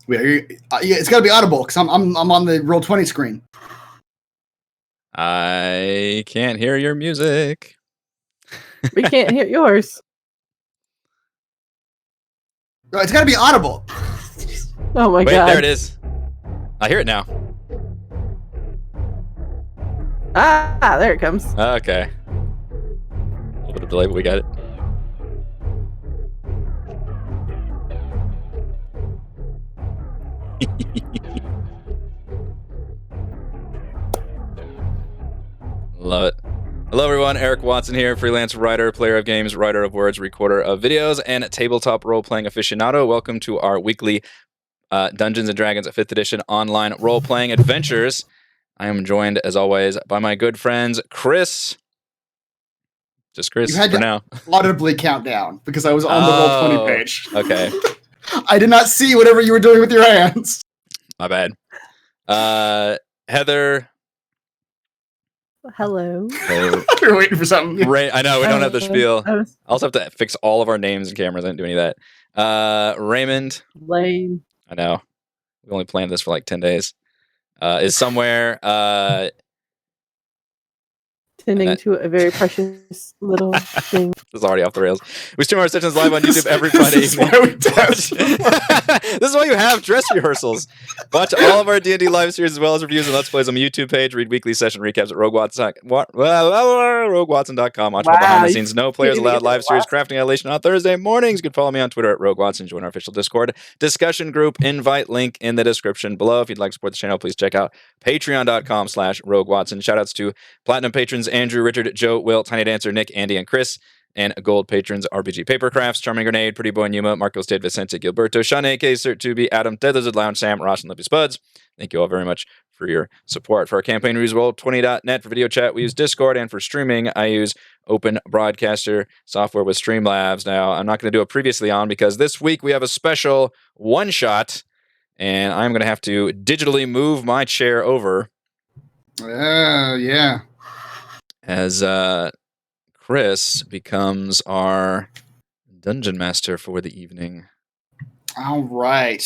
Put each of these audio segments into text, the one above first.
It's got to be audible because I'm on the Roll20 screen. I can't hear your music. We can't hear yours. It's got to be audible. Oh my Wait, god. there it is. I hear it now. Ah, there it comes. Okay. A little bit of delay, but we got it. Love it. Hello, everyone. Eric Watson here, freelance writer, player of games, writer of words, recorder of videos, and tabletop role-playing aficionado. Welcome to our weekly Dungeons & Dragons 5th edition online role-playing adventures. I am joined, as always, by my good friends, Chris. Just Chris You had for to now. audibly count down because I was on the Roll20 page. Okay. I did not see whatever you were doing with your hands. My bad. Heather. Hello. You're waiting for something. I know, we don't have the spiel. I also have to fix all of our names and cameras. I didn't do any of that. Raymond. Lame. I know. We only planned this for like 10 days. Is somewhere. Tending to a very precious little thing. This is already off the rails. We stream our sessions live on YouTube every Friday evening. This is why you have dress rehearsals. Watch all of our D&D live series as well as reviews and Let's Plays on the YouTube page. Read weekly session recaps at roguewatson.com. Watch my behind the scenes No Players Allowed live series Crafting Annihilation on Thursday mornings. You can follow me on Twitter at Rogue Watson. Join our official Discord discussion group. Invite link in the description below. If you'd like to support the channel, please check out patreon.com/Rogue Watson. Shoutouts to platinum patrons Andrew, Richard, Joe, Will, Tiny Dancer, Nick, Andy, and Chris. And gold patrons RPG Papercrafts, Charming Grenade, Pretty Boy Numa, Marcos Ted Vicente, Gilberto, Sean A.K., Cert Tubi, Adam, Dead Lizard Lounge, Sam, Ross, and Lippy Spuds. Thank you all very much for your support. For our campaign, we use Roll20.net. For video chat, we use Discord. And for streaming, I use Open Broadcaster software with Streamlabs. Now, I'm not going to do a previously on because this week we have a special one-shot, and I'm going to have to digitally move my chair over. Yeah. As Chris becomes our dungeon master for the evening. All right.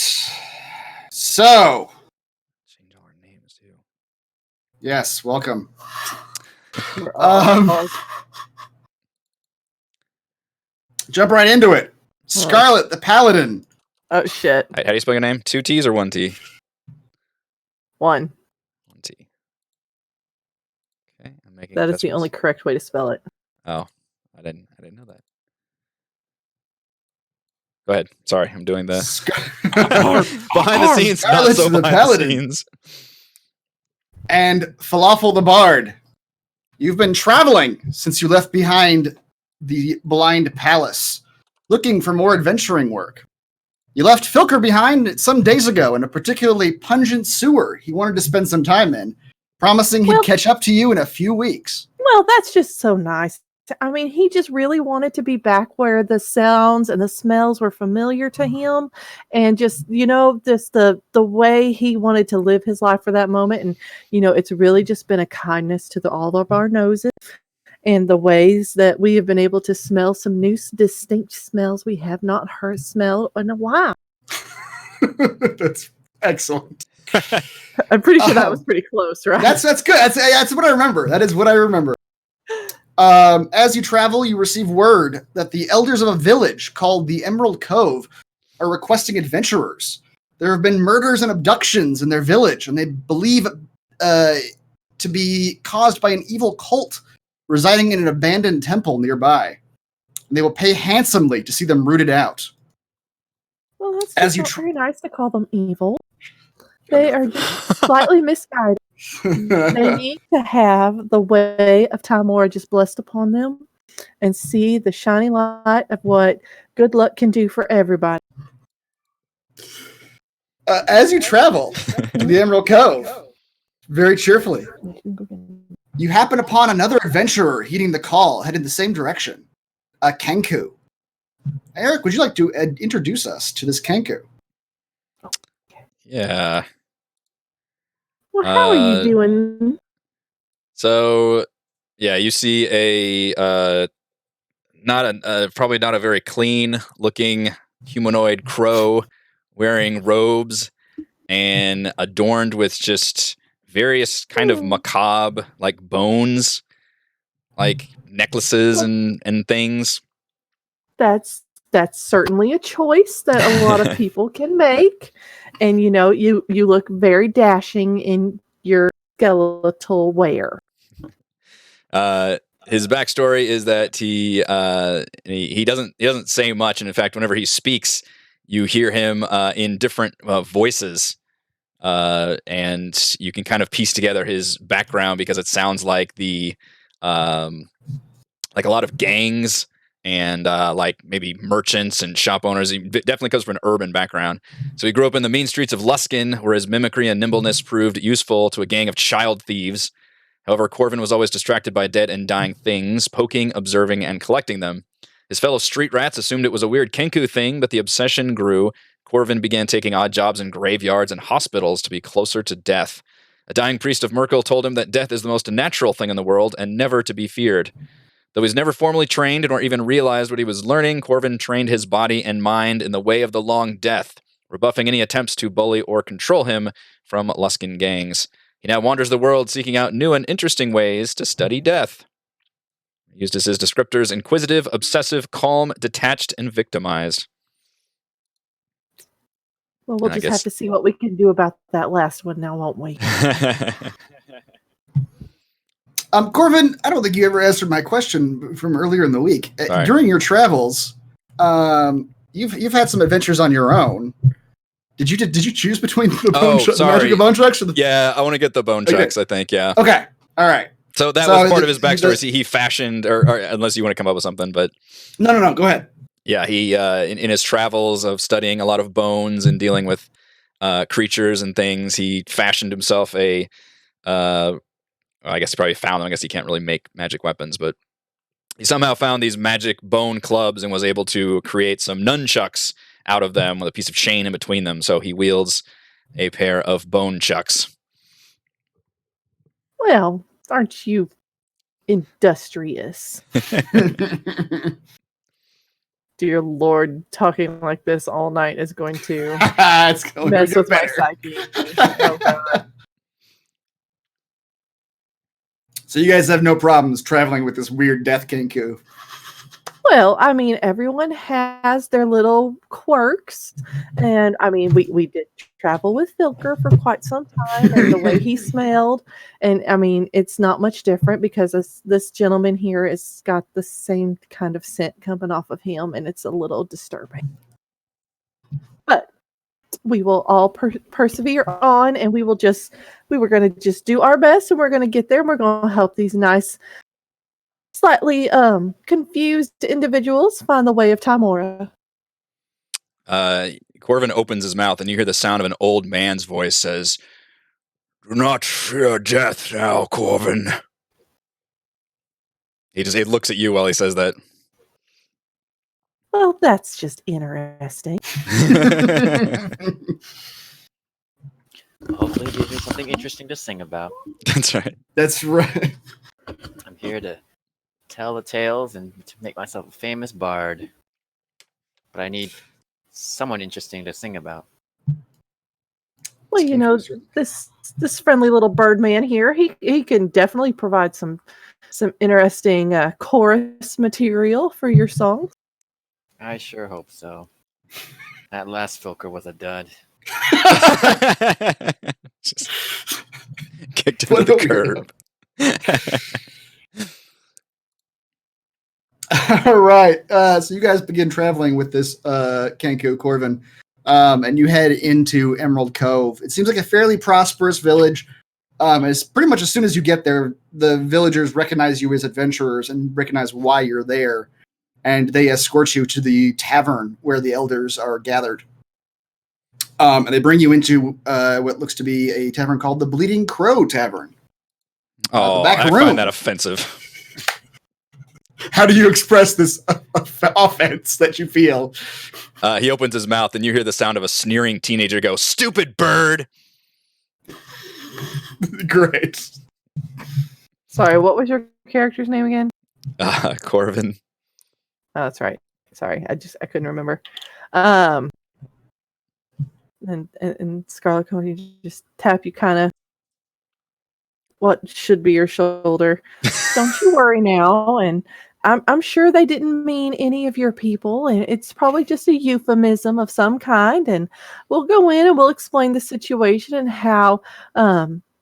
So. Change all our names too. Yes, welcome. Jump right into it. Scarlet, the Paladin. Oh, shit. How do you spell your name? 2 T's or 1 T? 1. 1 T. Okay, I'm making that is the only correct way to spell it. Oh, I didn't know that. Go ahead. Sorry, I'm doing the behind the scenes, not so the behind Paladin. the scenes. And Falafel the Bard. You've been traveling since you left behind the Blind Palace, looking for more adventuring work. You left Filker behind some days ago in a particularly pungent sewer he wanted to spend some time in, promising he'd catch up to you in a few weeks. Well, that's just so nice. I mean, he just really wanted to be back where the sounds and the smells were familiar to him, and just, just the way he wanted to live his life for that moment. And, it's really just been a kindness to all of our noses and the ways that we have been able to smell some new distinct smells we have not smelled in a while. That's excellent. I'm pretty sure that was pretty close, right? That's good. That's what I remember. That is what I remember. As you travel, you receive word that the elders of a village called the Emerald Cove are requesting adventurers. There have been murders and abductions in their village, and they believe to be caused by an evil cult residing in an abandoned temple nearby. And they will pay handsomely to see them rooted out. Well, that's not very nice to call them evil. They are just slightly misguided. They need to have the way of Timora just blessed upon them and see the shining light of what good luck can do for everybody. As you travel to the Emerald Cove, very cheerfully, you happen upon another adventurer heeding the call, heading the same direction. Kenku. Eric, would you like to introduce us to this Kenku? Yeah. Well, how are you doing? So, yeah, you see probably not a very clean looking humanoid crow wearing robes and adorned with just various kind of macabre, like bones, like necklaces and things. That's certainly a choice that a lot of people can make. And you look very dashing in your skeletal wear. His backstory is that he doesn't say much, and in fact, whenever he speaks, you hear him in different voices, and you can kind of piece together his background because it sounds like like a lot of gangs and like maybe merchants and shop owners. He definitely comes from an urban background. So he grew up in the mean streets of Luskin, where his mimicry and nimbleness proved useful to a gang of child thieves. However, Corvin was always distracted by dead and dying things, poking, observing, and collecting them. His fellow street rats assumed it was a weird Kenku thing, but the obsession grew. Corvin began taking odd jobs in graveyards and hospitals to be closer to death. A dying priest of Merkel told him that death is the most natural thing in the world and never to be feared. Though he's never formally trained nor even realized what he was learning, Corvin trained his body and mind in the way of the long death, rebuffing any attempts to bully or control him from Luskin gangs. He now wanders the world seeking out new and interesting ways to study death. Used as his descriptors: inquisitive, obsessive, calm, detached, and victimized. Well, we'll just have to see what we can do about that last one now, won't we? Corvin, I don't think you ever answered my question from earlier in the week. Sorry. During your travels, you've had some adventures on your own. Did you choose between the magic of bone chucks? Yeah, I want to get the bone chucks, I think, yeah. Okay, all right. So that was part of his backstory. He fashioned, or unless you want to come up with something, but... No, go ahead. Yeah, he, in his travels of studying a lot of bones and dealing with creatures and things, he fashioned himself I guess he probably found them. I guess he can't really make magic weapons, but he somehow found these magic bone clubs and was able to create some nunchucks out of them with a piece of chain in between them. So he wields a pair of bone chucks. Well, aren't you industrious? Dear Lord, talking like this all night is going to mess with my psyche. Oh, God. So you guys have no problems traveling with this weird death Kenku? Well, I mean, everyone has their little quirks. And, I mean, we did travel with Filker for quite some time, and the way he smelled. And, I mean, it's not much different because this gentleman here has got the same kind of scent coming off of him, and it's a little disturbing. But we will all persevere on, and we were going to just do our best, and we're going to get there, and we're going to help these nice, slightly confused individuals find the way of Timora. Corvin opens his mouth, and you hear the sound of an old man's voice says, "Do not fear death now, Corvin." He looks at you while he says that. Well, that's just interesting. Hopefully gives me something interesting to sing about. That's right. That's right. I'm here to tell the tales and to make myself a famous bard. But I need someone interesting to sing about. Well, you know, this friendly little bird man here, he can definitely provide some interesting chorus material for your songs. I sure hope so. That last Filker was a dud. Just kicked him to the curb. All right. So you guys begin traveling with this Kenku Corvin, and you head into Emerald Cove. It seems like a fairly prosperous village. As pretty much as soon as you get there, the villagers recognize you as adventurers and recognize why you're there, and they escort you to the tavern where the elders are gathered. And they bring you into what looks to be a tavern called the Bleeding Crow Tavern. Oh, I find that offensive. How do you express this offense that you feel? He opens his mouth, and you hear the sound of a sneering teenager go, "Stupid bird!" Great. Sorry, what was your character's name again? Corvin. Oh, that's right. Sorry, I couldn't remember. And Scarlet Cone, you just tap you kind of what should be your shoulder. Don't you worry now. And I'm sure they didn't mean any of your people, and it's probably just a euphemism of some kind. And we'll go in and we'll explain the situation and how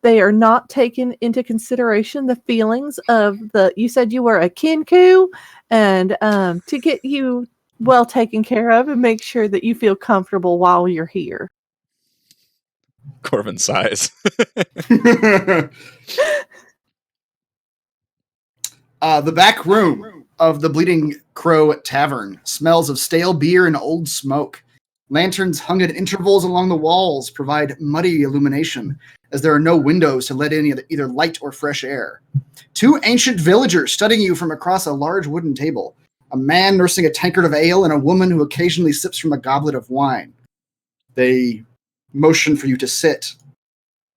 they are not taking into consideration the feelings of the. You said you were a kinku, and to get you well taken care of and make sure that you feel comfortable while you're here. Corvin sighs. The back room of the Bleeding Crow Tavern smells of stale beer and old smoke. Lanterns hung at intervals along the walls provide muddy illumination, as there are no windows to let in either light or fresh air. Two ancient villagers studying you from across a large wooden table. A man nursing a tankard of ale and a woman who occasionally sips from a goblet of wine. They motion for you to sit.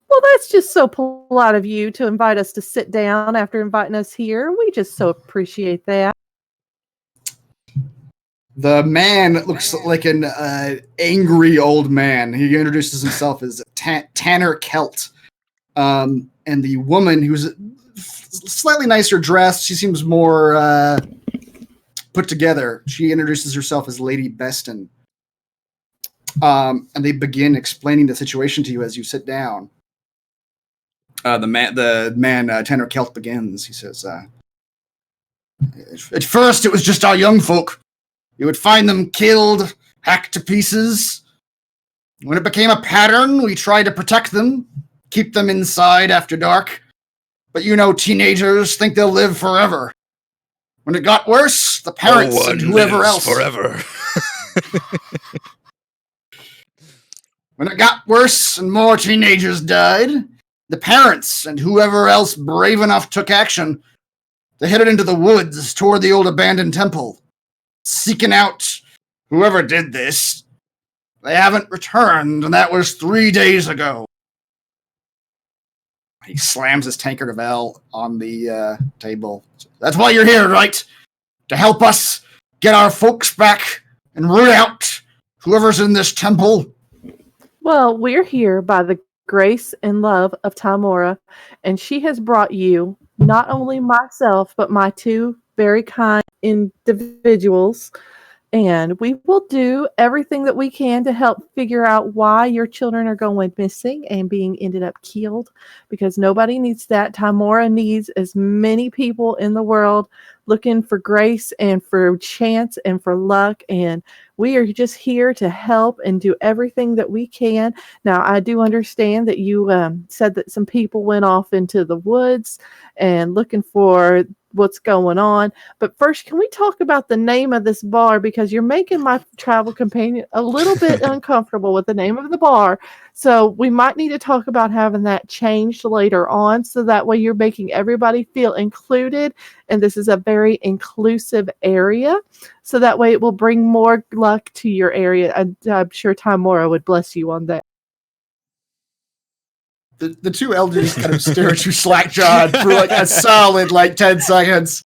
Well, that's just so polite of you to invite us to sit down after inviting us here. We just so appreciate that. The man looks like an angry old man. He introduces himself as Tanner Kelt. And the woman, who's slightly nicer dressed, she seems more put together. She introduces herself as Lady Beston. And they begin explaining the situation to you as you sit down. The man, Tanner Kelt begins. He says, at first it was just our young folk. You would find them killed, hacked to pieces. When it became a pattern, we tried to protect them, keep them inside after dark. But you know, teenagers think they'll live forever. When it got worse, the parents and whoever else. Forever. When it got worse and more teenagers died, the parents and whoever else brave enough took action. They headed into the woods toward the old abandoned temple, seeking out whoever did this. They haven't returned, and that was 3 days ago. He slams his tankard of ale on the table. That's why you're here, right? To help us get our folks back and root out whoever's in this temple. Well, we're here by the grace and love of Tamora, and she has brought you not only myself, but my two very kind individuals, and we will do everything that we can to help figure out why your children are going missing and being ended up killed, because nobody needs that. Tamora needs as many people in the world looking for grace and for chance and for luck, and we are just here to help and do everything that we can. Now, I do understand that you said that some people went off into the woods and looking for what's going on. But first, can we talk about the name of this bar? Because you're making my travel companion a little bit uncomfortable with the name of the bar. So we might need to talk about having that changed later on, so that way you're making everybody feel included. And this is a very inclusive area. So that way it will bring more luck to your area. I'm sure Tamora would bless you on that. The two elders kind of stare at you slack-jawed for like a solid 10 seconds.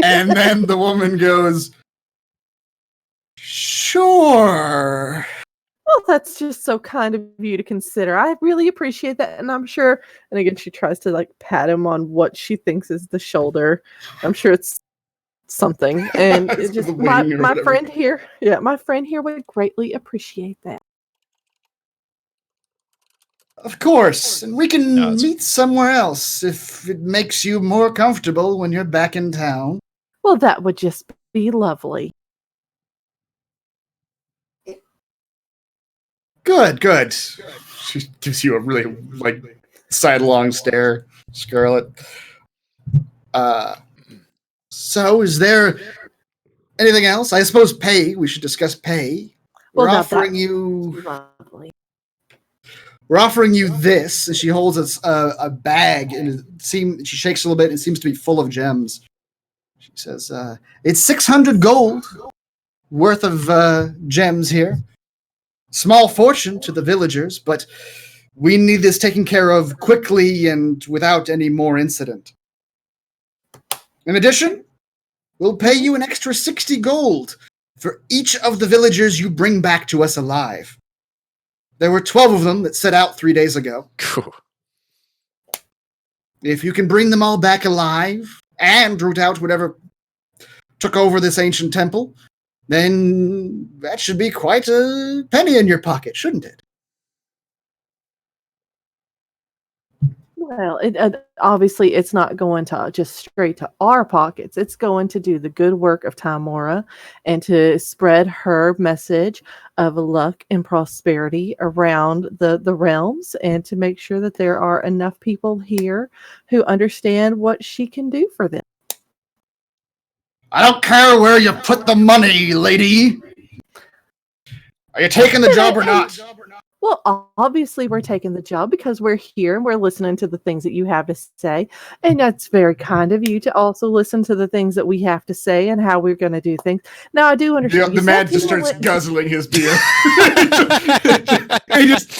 And then the woman goes, sure. Well, that's just so kind of you to consider. I really appreciate that. And I'm sure, and again, she tries to pat him on what she thinks is the shoulder. I'm sure it's something. And it just my friend here, my friend here would greatly appreciate that. Of course. And we can meet somewhere else if it makes you more comfortable when you're back in town. Well, that would just be lovely. Good. She gives you a really sidelong stare, Scarlet. So is there anything else? I suppose pay. We should discuss pay. We're offering you this, and she holds a bag, and she shakes a little bit, and it seems to be full of gems. She says, it's 600 gold worth of gems here. Small fortune to the villagers, but we need this taken care of quickly and without any more incident. In addition, we'll pay you an extra 60 gold for each of the villagers you bring back to us alive. There were 12 of them that set out 3 days ago. If you can bring them all back alive and root out whatever took over this ancient temple, then that should be quite a penny in your pocket, shouldn't it? Well, obviously it's not going to just straight to our pockets. It's going to do the good work of Timora and to spread her message of luck and prosperity around the realms, and to make sure that there are enough people here who understand what she can do for them. I don't care where you put the money, lady. Are you taking the job or not? Well, obviously we're taking the job because we're here and we're listening to the things that you have to say. And that's very kind of you to also listen to the things that we have to say and how we're going to do things. Now, I do understand. The man just starts guzzling his beer. He just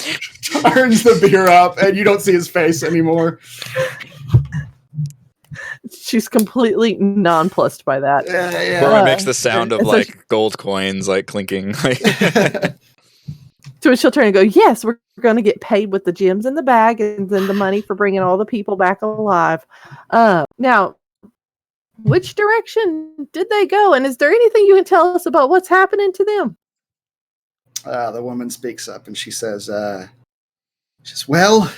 turns the beer up and you don't see his face anymore. She's completely nonplussed by that. Where it makes the sound of like gold coins like clinking. So she'll turn and go, yes, we're going to get paid with the gems in the bag and then the money for bringing all the people back alive. Now, which direction did they go? And is there anything you can tell us about what's happening to them? The woman speaks up and she says, well,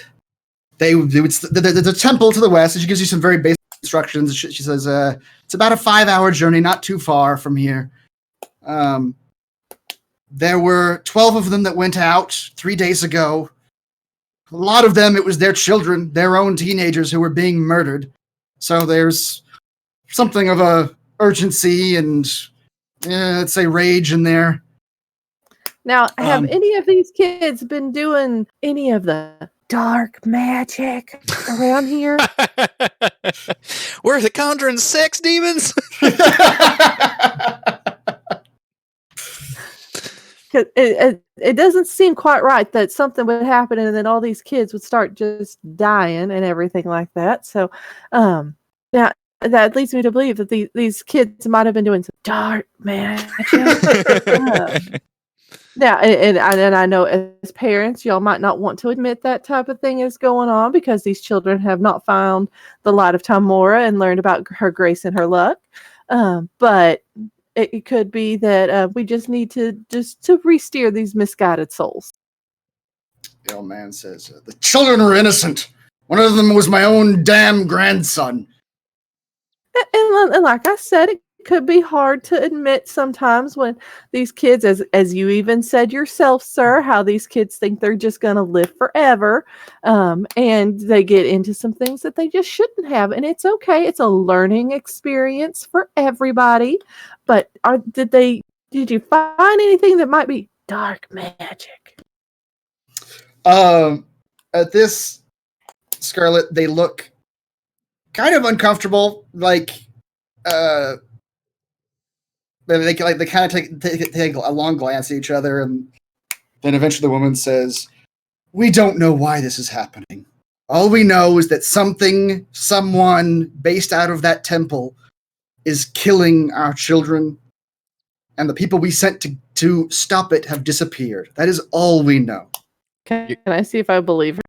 the temple to the west, and she gives you some very basic instructions. She says, it's about a 5-hour journey, not too far from here. There were 12 of them that went out 3 days ago. A lot of them, it was their children, their own teenagers who were being murdered. So there's something of a urgency and, let's say, rage in there. Now, have any of these kids been doing any of the dark magic around here? We're the Conjuring 6 demons? It doesn't seem quite right that something would happen and then all these kids would start just dying and everything like that. So now that leads me to believe that these kids might have been doing some dark magic. Now, and I know as parents, y'all might not want to admit that type of thing is going on because these children have not found the light of Timora and learned about her grace and her luck. But it could be that we just need to re-steer these misguided souls. The old man says, the children are innocent. One of them was my own damn grandson. And like I said, it could be hard to admit sometimes when these kids, as you even said yourself, sir, how these kids think they're just going to live forever. And they get into some things that they just shouldn't have. And it's okay. It's a learning experience for everybody. But did you find anything that might be dark magic? At this, Scarlet, they look kind of uncomfortable, like they kind of take a long glance at each other, and then eventually the woman says, we don't know why this is happening. All we know is that someone based out of that temple is killing our children, and the people we sent to stop it have disappeared. That is all we know. Can I see if I believe her?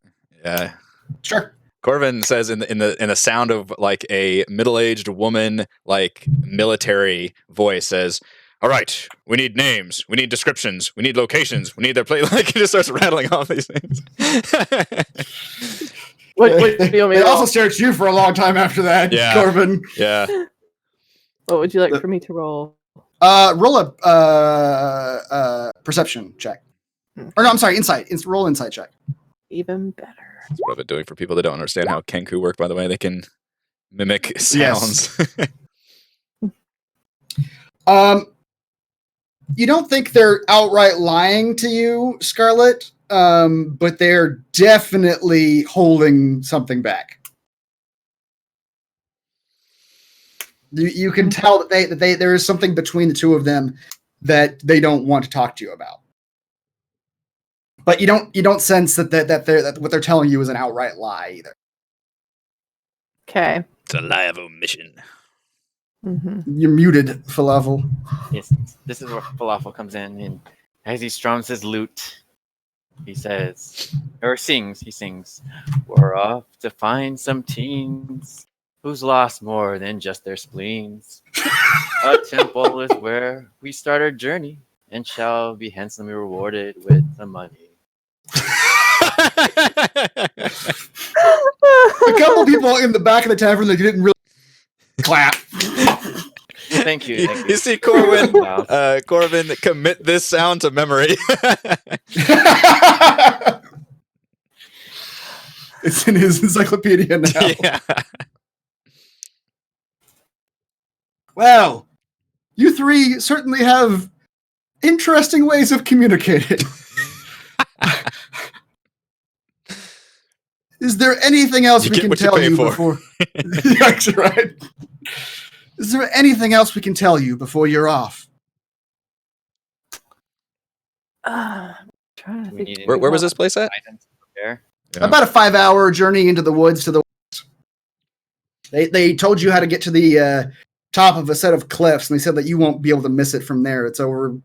Yeah. Sure. Corvin says in the sound of like a middle-aged woman, like military voice, says, all right, we need names, we need descriptions, we need locations, we need their place. Like he just starts rattling off these things. What do you want me They to also stare at you for a long time after that, Yeah. Corvin. Yeah. What would you like for me to roll? Roll a perception check. Or no, I'm sorry, insight. Roll insight check. Even better. That's what I've been doing for people that don't understand how Kenku work, by the way. They can mimic sounds. Yes. You don't think they're outright lying to you, Scarlet, but they're definitely holding something back. You can tell that there is something between the two of them that they don't want to talk to you about. But you don't sense that what they're telling you is an outright lie either. Okay. It's a lie of omission. You're muted, Falafel. Yes, this is where Falafel comes in, and as he strums his lute, he says, or sings, he sings, "We're off to find some teens who's lost more than just their spleens. A temple is where we start our journey, and shall be handsomely rewarded with some money." A couple people in the back of the tavern that didn't really clap. Thank you. Thank You see Corvin commit this sound to memory. It's in his encyclopedia now. Yeah. Well, you three certainly have interesting ways of communicating. Is there anything else we can tell you before? That's right. Is there anything else we can tell you before you're off? Trying to think. Where was this place at? Yeah. About a 5-hour journey into the woods to the west. They told you how to get to the top of a set of cliffs, and they said that you won't be able to miss it from there. It's over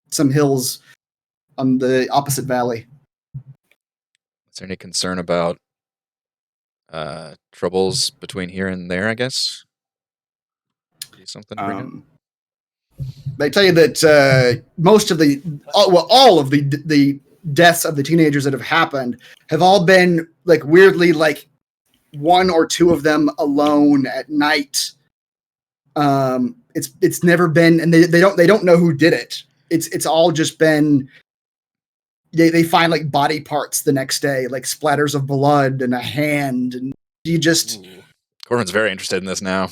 some hills on the opposite valley. Is there any concern about troubles between here and there, I guess? Something to bring in? They tell you that most of all of the deaths of the teenagers that have happened have all been like weirdly like one or two of them alone at night. It's never been, and they don't know who did it. It's all just been. They find like body parts the next day, like splatters of blood and a hand, and you just. Ooh. Corbin's very interested in this now.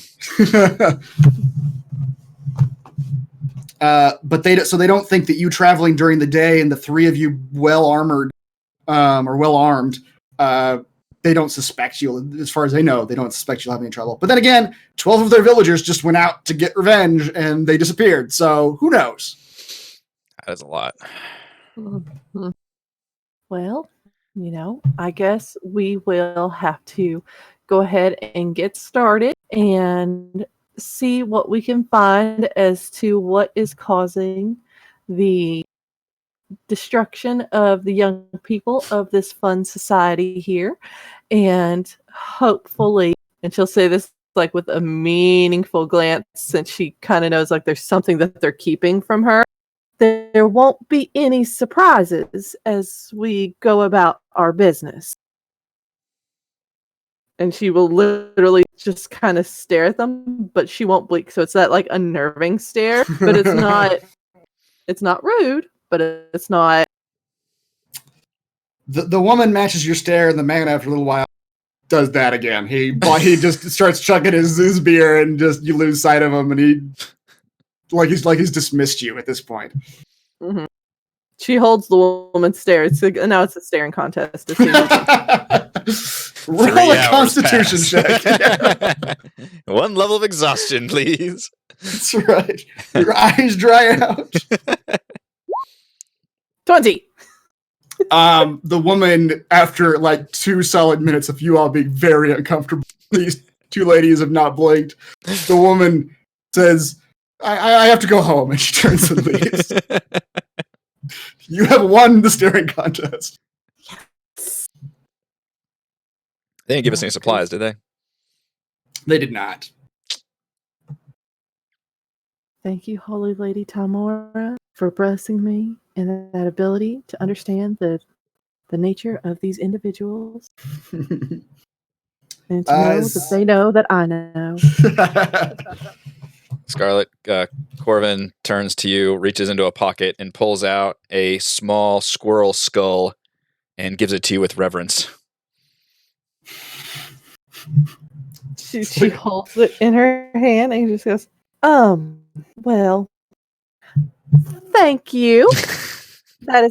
But they don't think that you traveling during the day and the three of you well armored or well armed, they don't suspect you. As far as they know, they don't suspect you'll have any trouble. But then again, 12 of their villagers just went out to get revenge and they disappeared. So who knows? That is a lot. Well, I guess we will have to go ahead and get started and see what we can find as to what is causing the destruction of the young people of this fun society here. And hopefully, and she'll say this like with a meaningful glance, since she kind of knows like there's something that they're keeping from her, there won't be any surprises as we go about our business. And she will literally just kind of stare at them, but she won't blink. So it's that like unnerving stare, but it's not rude, but it's not. The woman matches your stare, and the man after a little while does that again. He just starts chugging his beer, and just you lose sight of him, and he's dismissed you at this point. Mm-hmm. She holds the woman's stare. Now it's a staring contest to see. Roll a Constitution check. Yeah. One level of exhaustion, please. That's right. Your eyes dry out. 20. The woman, after like 2 solid minutes of you all being very uncomfortable, these two ladies have not blinked. The woman says, I have to go home, and she turns and leaves. You have won the staring contest. They didn't give us any supplies, did they? They did not. Thank you, Holy Lady Tamora, for blessing me and that ability to understand the nature of these individuals. And to know that they know that I know. Scarlet, Corvin turns to you, reaches into a pocket, and pulls out a small squirrel skull and gives it to you with reverence. She holds it in her hand and just goes, well, thank you. That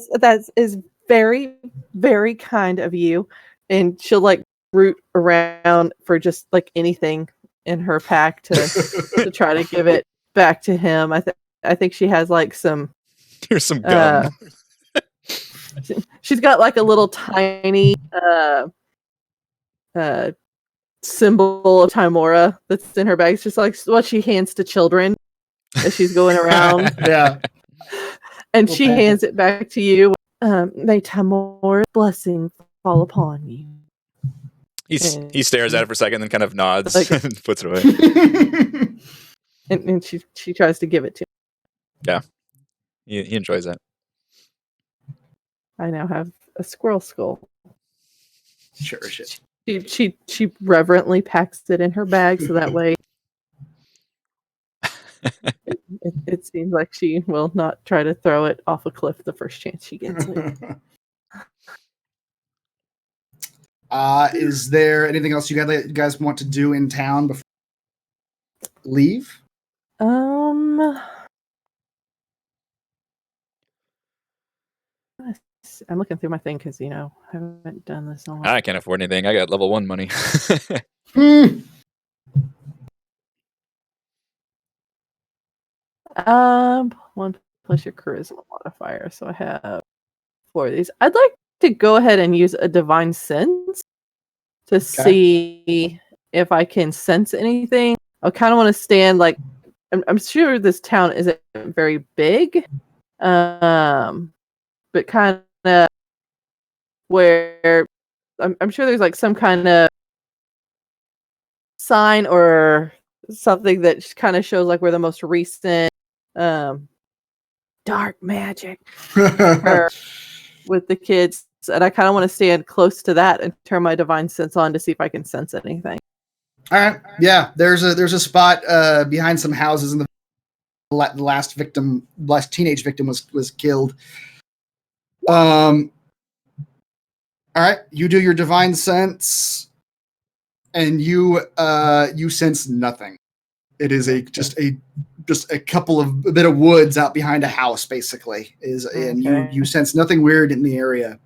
is very, very kind of you. And she'll like root around for just like anything in her pack to try to give it back to him. I think she has like some. Here's some gum. She's got like a little tiny symbol of Timora that's in her bag. It's just like what she hands to children as she's going around. Yeah. And Little she pamphlet. hands it back to you. May Timora's blessing fall upon you. He stares at it for a second, then kind of nods Like- and puts it away. And she tries to give it to He enjoys that. you. I now have a squirrel skull. Cherish it. She reverently packs it in her bag so that way it seems like she will not try to throw it off a cliff the first chance she gets it. Is there anything else you guys want to do in town before you leave? I'm looking through my thing because I haven't done this in a while. I can't afford anything. I got level 1 money. One plus your charisma modifier, so I have 4 of these. I'd like to go ahead and use a divine sense to see if I can sense anything. I kind of want to stand like I'm sure this town isn't very big, but kind of where I'm sure there's like some kind of sign or something that kind of shows like where the most recent dark magic with the kids, and I kind of want to stand close to that and turn my divine sense on to see if I can sense anything. All right. Yeah, there's a spot behind some houses, and the last teenage victim was killed. All right, you do your divine sense, and you sense nothing. It is just a bit of woods out behind a house, basically. And you sense nothing weird in the area.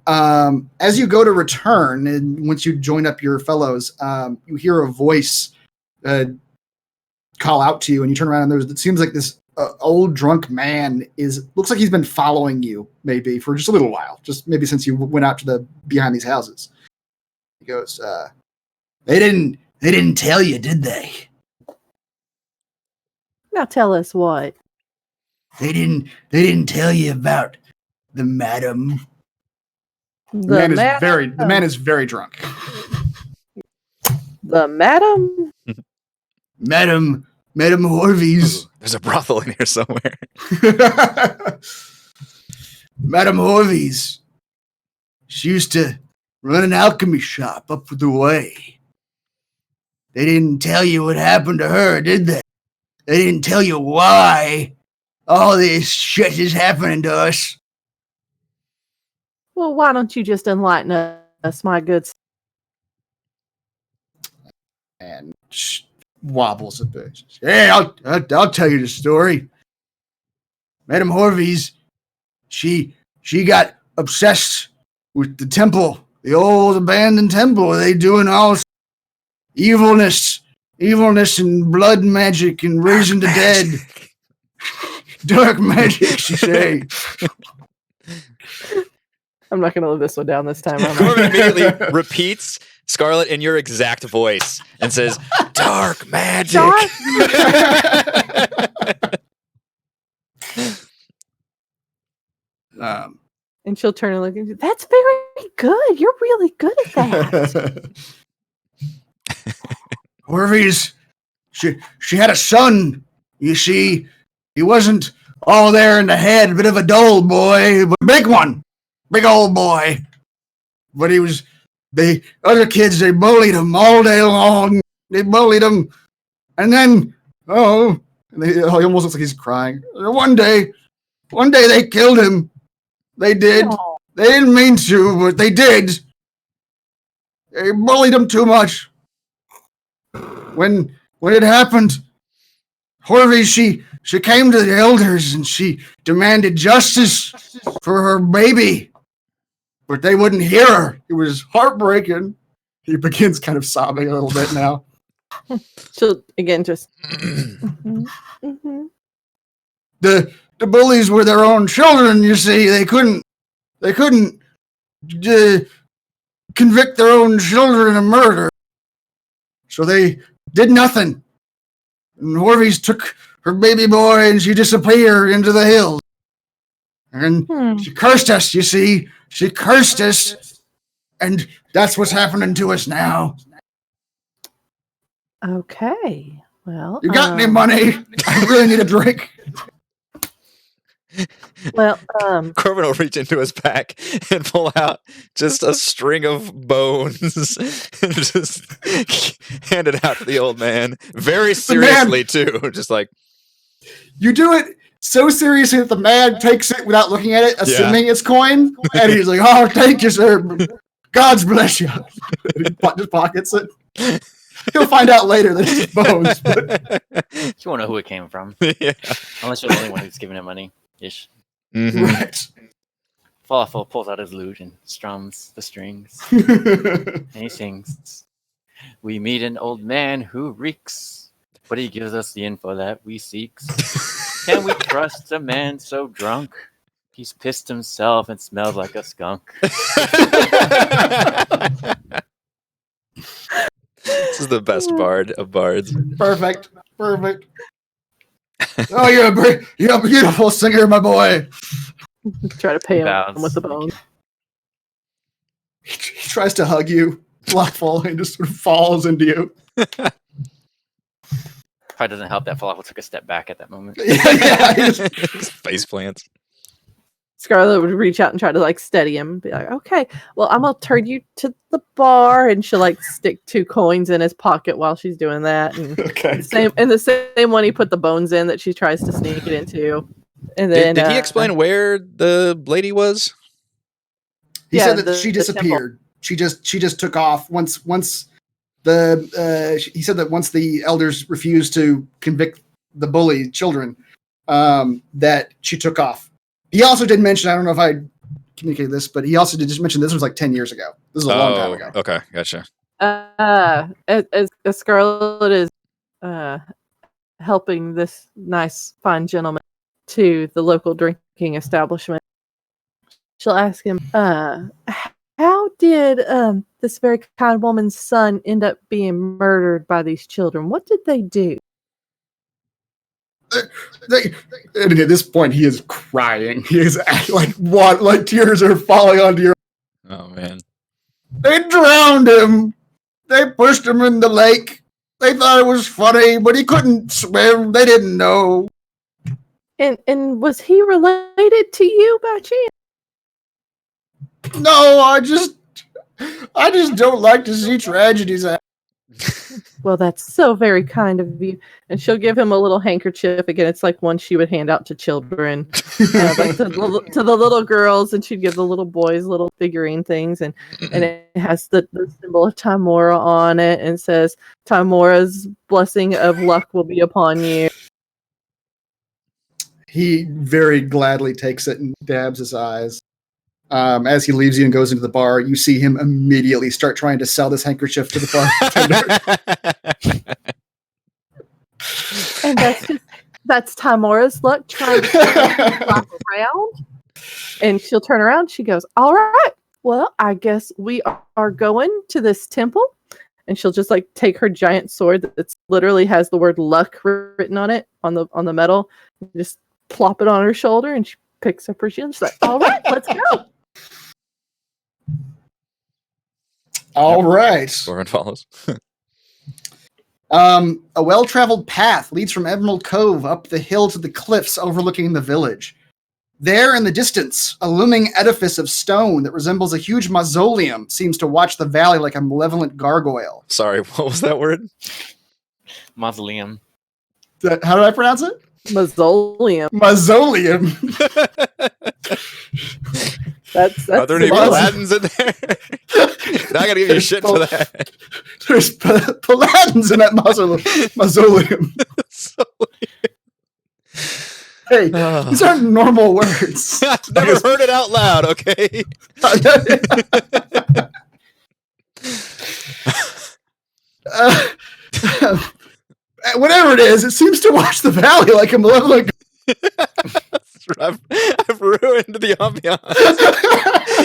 As you go to return, and once you join up your fellows, you hear a voice call out to you, and you turn around, and it seems like this old drunk man looks like he's been following you maybe for just a little while, just maybe since you went out to behind these houses. He goes, they didn't tell you, did they? Now tell us what. They didn't tell you about the madam. The man is very drunk. The madam? Madam Horvies. Ooh, there's a brothel in here somewhere. Madam Horvies. She used to run an alchemy shop up the way. They didn't tell you what happened to her, did they? They didn't tell you why all this shit is happening to us. Well, why don't you just enlighten us, my good? And wobbles a bit. Hey, I'll tell you the story. Madam Horvies, she got obsessed with the temple, the old abandoned temple. They doing all evilness and blood magic and raising the dead. Dark magic, she say. I'm not going to live this one down this time. Corbin immediately repeats Scarlet in your exact voice and says, "Dark magic." And she'll turn and look at you. That's very good. You're really good at that. Horvies, she had a son. You see, he wasn't all there in the head, a bit of a dull boy, but a big one, big old boy. But the other kids, they bullied him all day long. They bullied him, and then he almost looks like he's crying. One day they killed him. They did. Aww. They didn't mean to, but they did. They bullied him too much. When it happened, Horvey, she came to the elders and she demanded justice for her baby, but they wouldn't hear her. It was heartbreaking. He begins kind of sobbing a little bit now. She'll again just. The bullies were their own children. You see, they couldn't convict their own children of murder. So they did nothing. And Horvies took her baby boy and she disappeared into the hills. And she cursed us, you see. She cursed us. And that's what's happening to us now. Okay. Well, You got any money? I really need a drink. Well, Corbin will reach into his pack and pull out just a string of bones and just hand it out to the old man. Very seriously, too. Just like... You do it so seriously that the man takes it without looking at it, assuming it's coin. And he's like, oh, thank you, sir. God's bless you. And he just pockets it. He'll find out later that it's bones. But... You won't know who it came from. Yeah. Unless you're the only one who's giving him money. Ish. Mm-hmm. Right. Falafel pulls out his lute and strums the strings. And he sings, "We meet an old man who reeks, but he gives us the info that we seeks. Can we trust a man so drunk? He's pissed himself and smells like a skunk." This is the best bard of bards. Perfect. Oh, you're a beautiful singer, my boy. try to pay him Bounce. with the bone. He tries to hug you, Falafel, and just sort of falls into you. Probably doesn't help that Falafel took a step back at that moment. Yeah, he just- Face plants. Scarlet would reach out and try to like steady him and be like, okay, well, I'm gonna turn you to the bar, and she'll like stick 2 coins in his pocket while she's doing that. And okay. the same one he put the bones in that she tries to sneak it into. And then Did he explain where the lady was? He Yeah, said that the- she the disappeared. She just took off once the he said that once the elders refused to convict the bully children, that she took off. He also did mention, I don't know if I communicated this, but he also did just mention this was like 10 years ago. This is a long time ago. Okay, gotcha. as Scarlet is helping this nice fine gentleman to the local drinking establishment, she'll ask him, how did this very kind woman's son end up being murdered by these children? What did they do? And at this point, he is crying. He is like tears are falling onto your. Oh man. They drowned him. They pushed him in the lake. They thought it was funny, but he couldn't swim. They didn't know. And was he related to you by chance? No, I just don't like to see tragedies happen. Well, that's so very kind of you. And she'll give him a little handkerchief. Again, it's like one she would hand out to children, like to the little girls, and she'd give the little boys little figurine things. And it has the symbol of Timora on it, and says, "Timora's blessing of luck will be upon you." He very gladly takes it and dabs his eyes. As he leaves you and goes into the bar, you see him immediately start trying to sell this handkerchief to the bartender. And that's Timora's luck trying to flop around. And she'll turn around. She goes, "All right, well, I guess we are going to this temple." And she'll just like take her giant sword that literally has the word luck written on it on the metal, just plop it on her shoulder, and she picks up her shield. She's like, "All right, let's go." All right. Corbin follows. A well-traveled path leads from Emerald Cove up the hill to the cliffs overlooking the village. There in the distance, a looming edifice of stone that resembles a huge mausoleum seems to watch the valley like a malevolent gargoyle. Sorry, what was that word? Mausoleum. How did I pronounce it? Mausoleum. Mausoleum. That's Are there any Paladins in there? Now I gotta give you shit for that. There's Paladins in that mausoleum. Hey, these aren't normal words. I've never heard it out loud, okay? Whatever it is, it seems to watch the valley like a malevolent. I've ruined into the ambiance.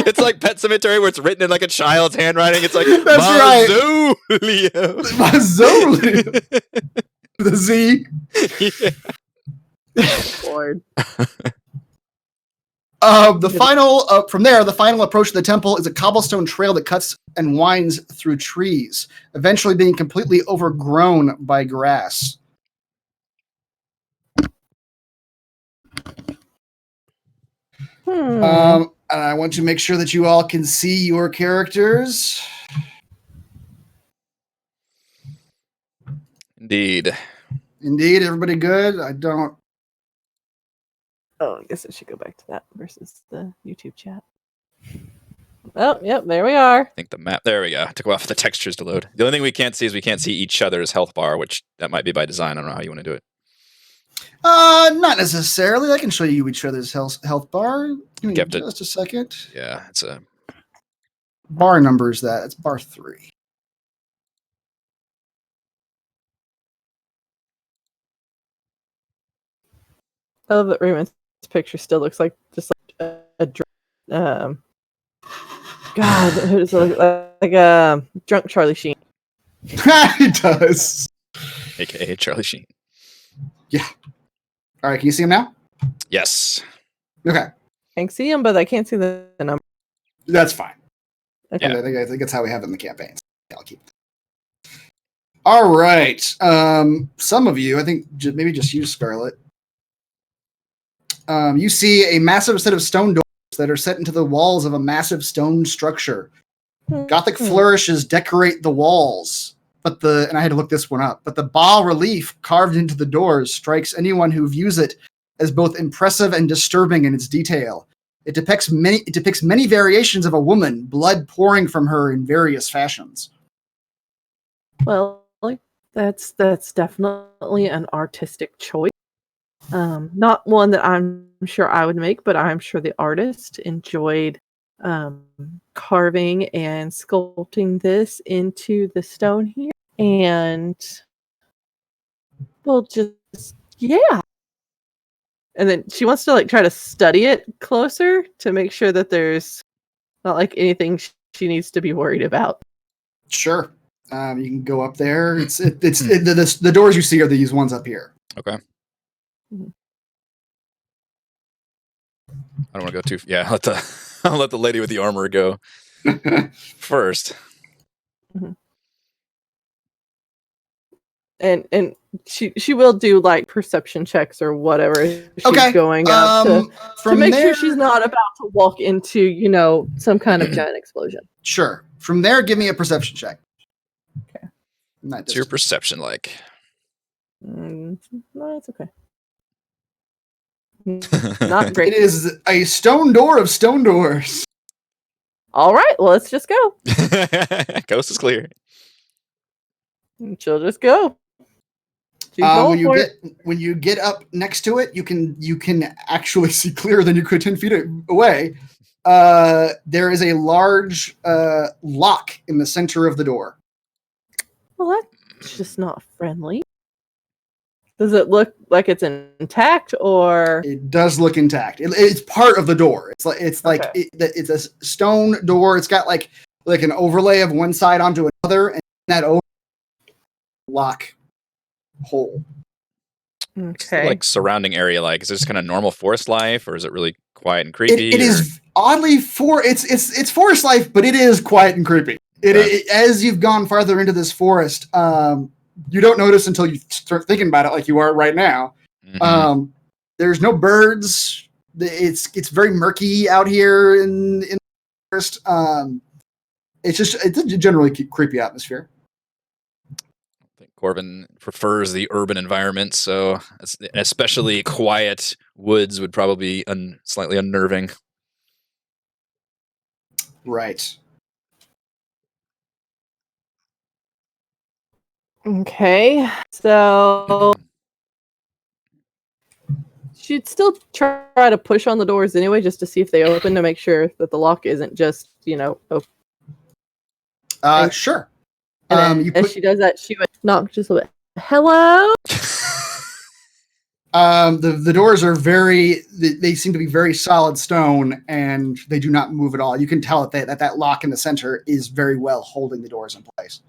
It's like Pet Cemetery where it's written in like a child's handwriting. It's like That's Mausoleum. Mausoleum. The Z. Lord. The final approach to the temple is a cobblestone trail that cuts and winds through trees, eventually being completely overgrown by grass. And I want to make sure that you all can see your characters. Indeed. Everybody good? I don't. Oh, I guess I should go back to that versus the YouTube chat. Oh, yep, there we are. I think the map. There we go. Took a while for the textures to load. The only thing we can't see is we can't see each other's health bar, which that might be by design. I don't know how you want to do it. Not necessarily. I can show you each other's health bar. Give me just a second. Yeah, it's a bar number is that. It's bar 3. I love that Raymond's picture still looks like just like a God, it looks like a drunk Charlie Sheen. It does. AKA Charlie Sheen. Yeah. All right, can you see him now? Yes. Okay. I can see him, but I can't see the number. That's fine. Okay. I think that's how we have it in the campaigns. I'll keep. All right. Some of you, I think maybe just you, Scarlet. You see a massive set of stone doors that are set into the walls of a massive stone structure. Gothic flourishes decorate the walls, and I had to look this one up, but the bas relief carved into the doors strikes anyone who views it as both impressive and disturbing in its detail. It depicts many variations of a woman, blood pouring from her in various fashions. Well, that's definitely an artistic choice. Not one that I'm sure I would make, but I'm sure the artist enjoyed carving and sculpting this into the stone here. And we'll just, yeah. And then she wants to try to study it closer to make sure that there's not anything she needs to be worried about. Sure. You can go up there. The doors you see are these ones up here. Okay. I don't want to go too. Yeah, I'll let the lady with the armor go first. Mm-hmm. And she will do perception checks or whatever. She's going up to make sure she's not about to walk into some kind of giant explosion. Sure. From there, give me a perception check. Okay. What's your perception like? No, it's okay. Not great. It is a stone door of stone doors. All right, well, let's just go. Coast is clear. She'll just go. When you get up next to it, you can actually see clearer than you could 10 feet away. There is a large lock in the center of the door. Well, that's just not friendly. Does it look like it's intact, or it does look intact? It's part of the door. It's a stone door. It's got like an overlay of one side onto another, and that lock hole. Okay. Surrounding area, is this kind of normal forest life, or is it really quiet and creepy? It is oddly it's forest life, but it is quiet and creepy. As you've gone farther into this forest, you don't notice until you start thinking about it, like you are right now. Mm-hmm. There's no birds. It's very murky out here in the forest. It's a generally creepy atmosphere. I think Corbin prefers the urban environment, so especially quiet woods would probably be slightly unnerving. Right. Okay, so she'd still try to push on the doors anyway, just to see if they open, to make sure that the lock isn't just, open. Sure. And as she does that, she would knock just a little bit. Hello? The doors are they seem to be very solid stone, and they do not move at all. You can tell that lock in the center is very well holding the doors in place.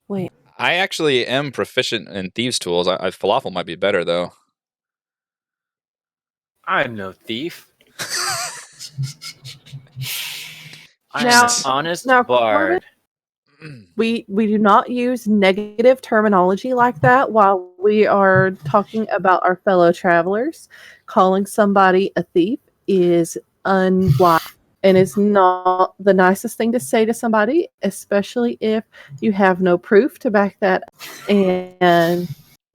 Wait. I actually am proficient in thieves' tools. Falafel might be better, though. I'm no thief. I'm Now- an honest now, bard. We do not use negative terminology like that while we are talking about our fellow travelers. Calling somebody a thief is unwise and is not the nicest thing to say to somebody, especially if you have no proof to back that up. And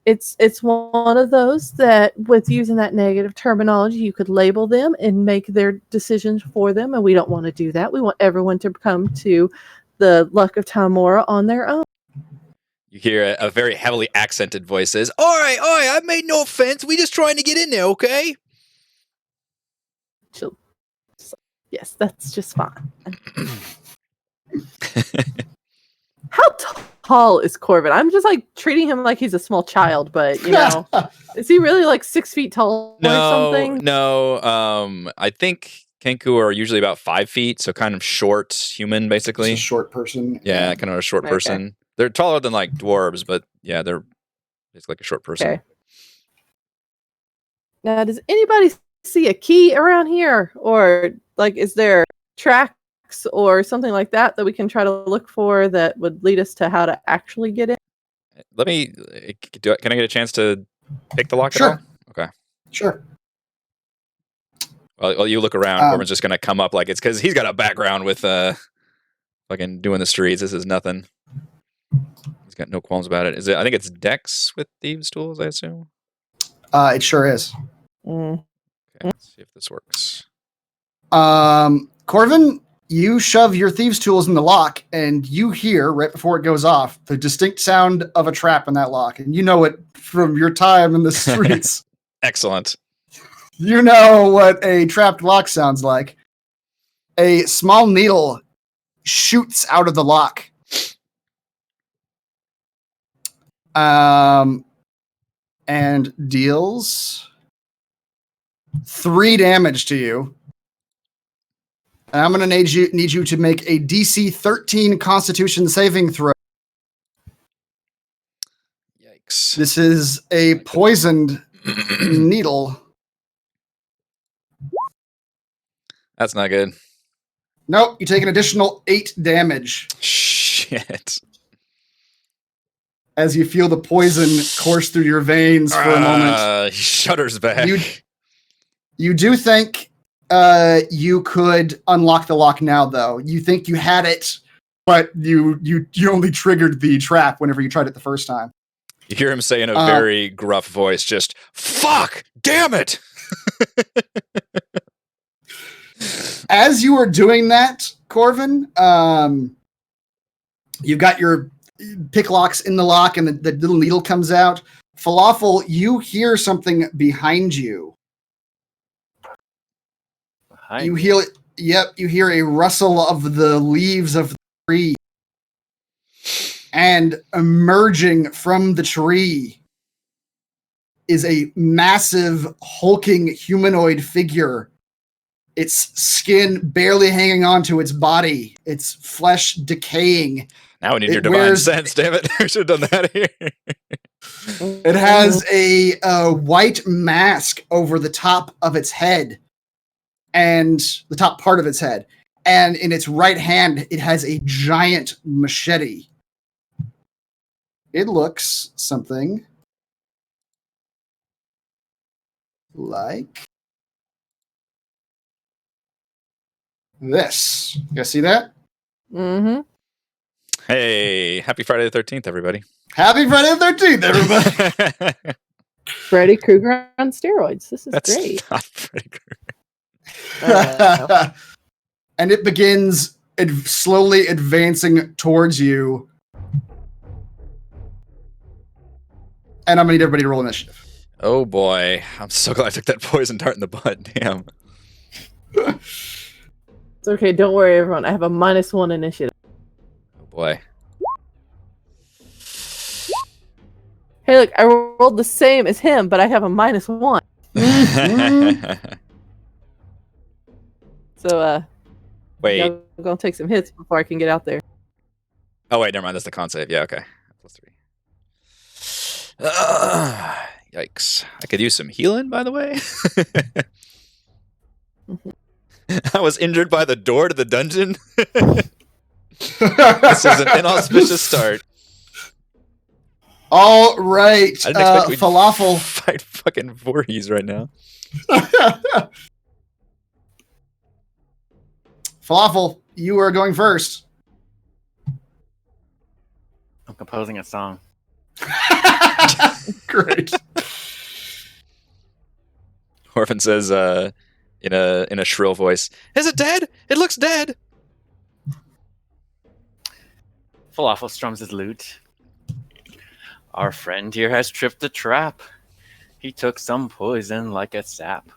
it's one of those that with using that negative terminology, you could label them and make their decisions for them, and we don't want to do that. We want everyone to come to the Luck of Tamora on their own. You hear a very heavily accented voice says, "All right, I made no offense. We just trying to get in there, okay?" Yes, that's just fine. How tall is Corbin? I'm just like treating him like he's a small child, but you know, is he really like 6 feet tall or something? No. I think Kenku are usually about 5 feet, so kind of short human, basically. Just a short person. Yeah, kind of a short person. They're taller than like dwarves, but yeah, they're basically like a short person. Okay. Now, does anybody see a key around here, or like, is there tracks or something like that that we can try to look for that would lead us to how to actually get in? Let me. Can I get a chance to pick the lock Sure. at all? Okay. Sure. Well, you look around. Corbin's just gonna come up like it's because he's got a background with fucking doing the streets. This is nothing. He's got no qualms about it. Is it? I think it's Dex with thieves' tools. I assume. It sure is. Okay, let's see if this works. Corvin, you shove your thieves' tools in the lock, and you hear right before it goes off the distinct sound of a trap in that lock, and you know it from your time in the streets. Excellent. You know what a trapped lock sounds like. A small needle shoots out of the lock. And deals 3 damage to you. And I'm going to need you to make a DC 13 Constitution saving throw. Yikes. This is a poisoned needle. That's not good. Nope, you take an additional 8 damage Shit. as you feel the poison course through your veins for a moment. He shudders back. You do think you could unlock the lock now, though. You think you had it, but you only triggered the trap whenever you tried it the first time. You hear him say in a very gruff voice, just, "Fuck! Damn it!" As you are doing that, Corvin, you've got your pick locks in the lock and the little needle comes out. Falafel, you hear something behind you. You hear a rustle of the leaves of the tree. And emerging from the tree is a massive, hulking humanoid figure. Its skin barely hanging onto its body, its flesh decaying. Now we need your divine sense, damn it. We should have done that here. It has a white mask over the top of its head, and the top part of its head. And in its right hand, it has a giant machete. It looks something like this. You guys see that? Mm-hmm. Hey, happy Friday the 13th, everybody. Happy Friday the 13th, everybody. Freddy Krueger on steroids. This is That's great. not Freddy Krueger. And it begins slowly advancing towards you. And I'm going to need everybody to roll initiative. Oh boy. I'm so glad I took that poison dart in the butt. Damn. It's okay. Don't worry, everyone. I have a -1 initiative. Oh boy. Hey, look, I rolled the same as him, but I have a -1. So, Wait. I'm gonna take some hits before I can get out there. Oh, wait, never mind. That's the con save. Yeah, okay. +3. Yikes. I could use some healing, by the way. I was injured by the door to the dungeon. This is an inauspicious start. All right, I didn't expect we'd Falafel. fight fucking Voorhees right now. Falafel, you are going first. I'm composing a song. Great. Orphan says in a shrill voice, "Is it dead? It looks dead." Falafel strums his lute. Our friend here has tripped a trap. He took some poison like a sap.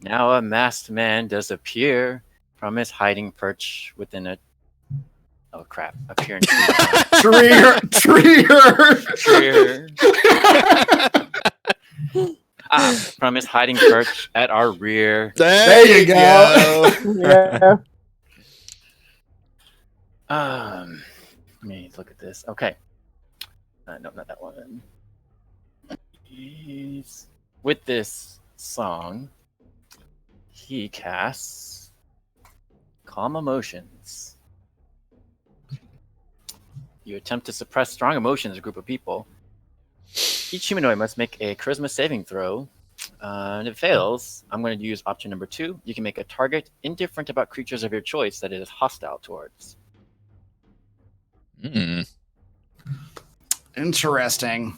Now a masked man does appear from his hiding perch within a... Oh, crap. Appear in Trigger. from his hiding perch at our rear. There you go. Yeah. Let me look at this. Okay. No, not that one. With this song, he casts Calm Emotions. You attempt to suppress strong emotions in a group of people. Each humanoid must make a charisma saving throw. And if it fails, I'm going to use option number 2. You can make a target indifferent about creatures of your choice that it is hostile towards. Interesting.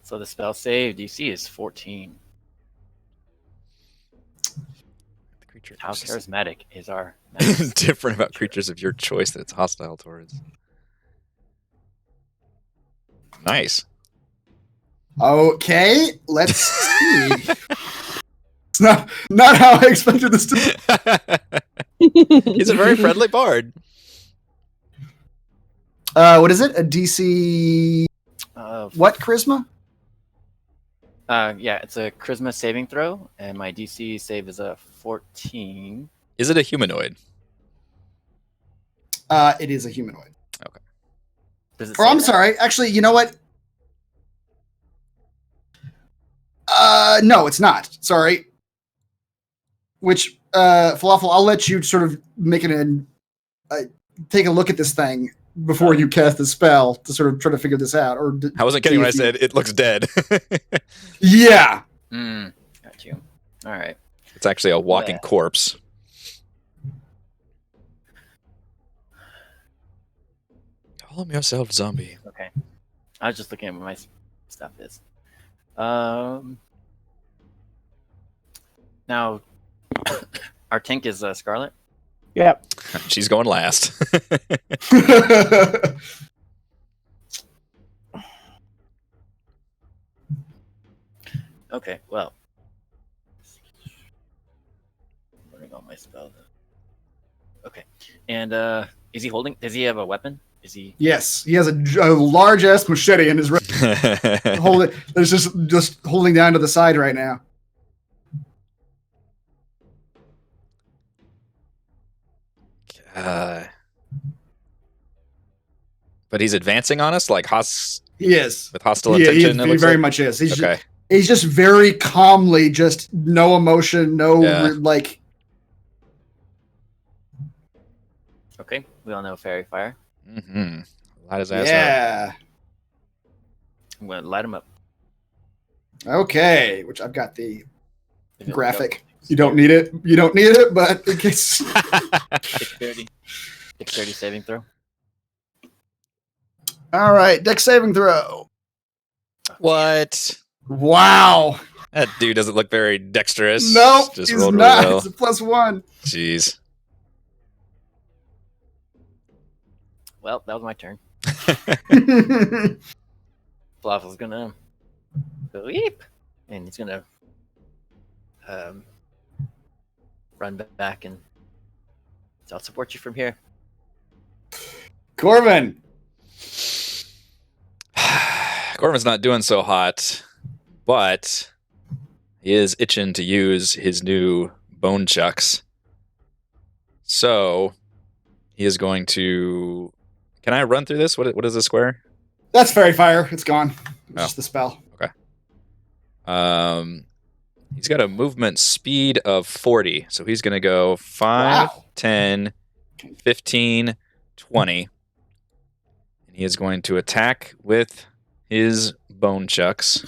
So the spell save DC is 14. The creature How charismatic is our different about creatures of your choice that it's hostile towards. Nice. Okay, let's see. It's not how I expected this to be. He's a very friendly bard. What is it? A DC what charisma? Yeah, it's a charisma saving throw, and my DC save is a 14. Is it a humanoid? It is a humanoid. Okay. Does it Or say I'm that? sorry. Actually, you know what? No, it's not. Sorry. Which Falafel, I'll let you sort of make take a look at this thing before you cast the spell to sort of try to figure this out. Or I wasn't kidding when I said it looks dead. Yeah. Got you. All right. It's actually a walking corpse. Call yourself zombie. Okay. I was just looking at what my stuff is. Now, our tank is Scarlet. Yep. She's going last. Okay, well. Running all my spells. Okay. And is he holding? Does he have a weapon? Is he? Yes, he has a large ass machete in his right. Hold it. There's just holding down to the side right now. But he's advancing on us, like He is with hostile intention. He very much is. Okay. He's just very calmly, just no emotion, like. Okay, we all know Fairy Fire. Mm-hmm. Light his ass up. Yeah. I'm gonna light him up. Okay, which I've got the There we graphic. go. You don't need it. You don't need it, but in case. Dexterity. Dexterity saving throw. All right, dex saving throw. What? Wow. That dude doesn't look very dexterous. No, Just he's rolled not. really It's a +1. Jeez. Well, that was my turn. Flavel's gonna go leap, and he's gonna run back, and I'll support you from here. Corbin. Corbin's not doing so hot, but he is itching to use his new bone chucks. So he is going to. Can I run through this? What is the square? That's fairy fire. It's gone. It's just the spell. Okay. He's got a movement speed of 40, so he's going to go 5, 10, 15, 20. And he is going to attack with his bone chucks.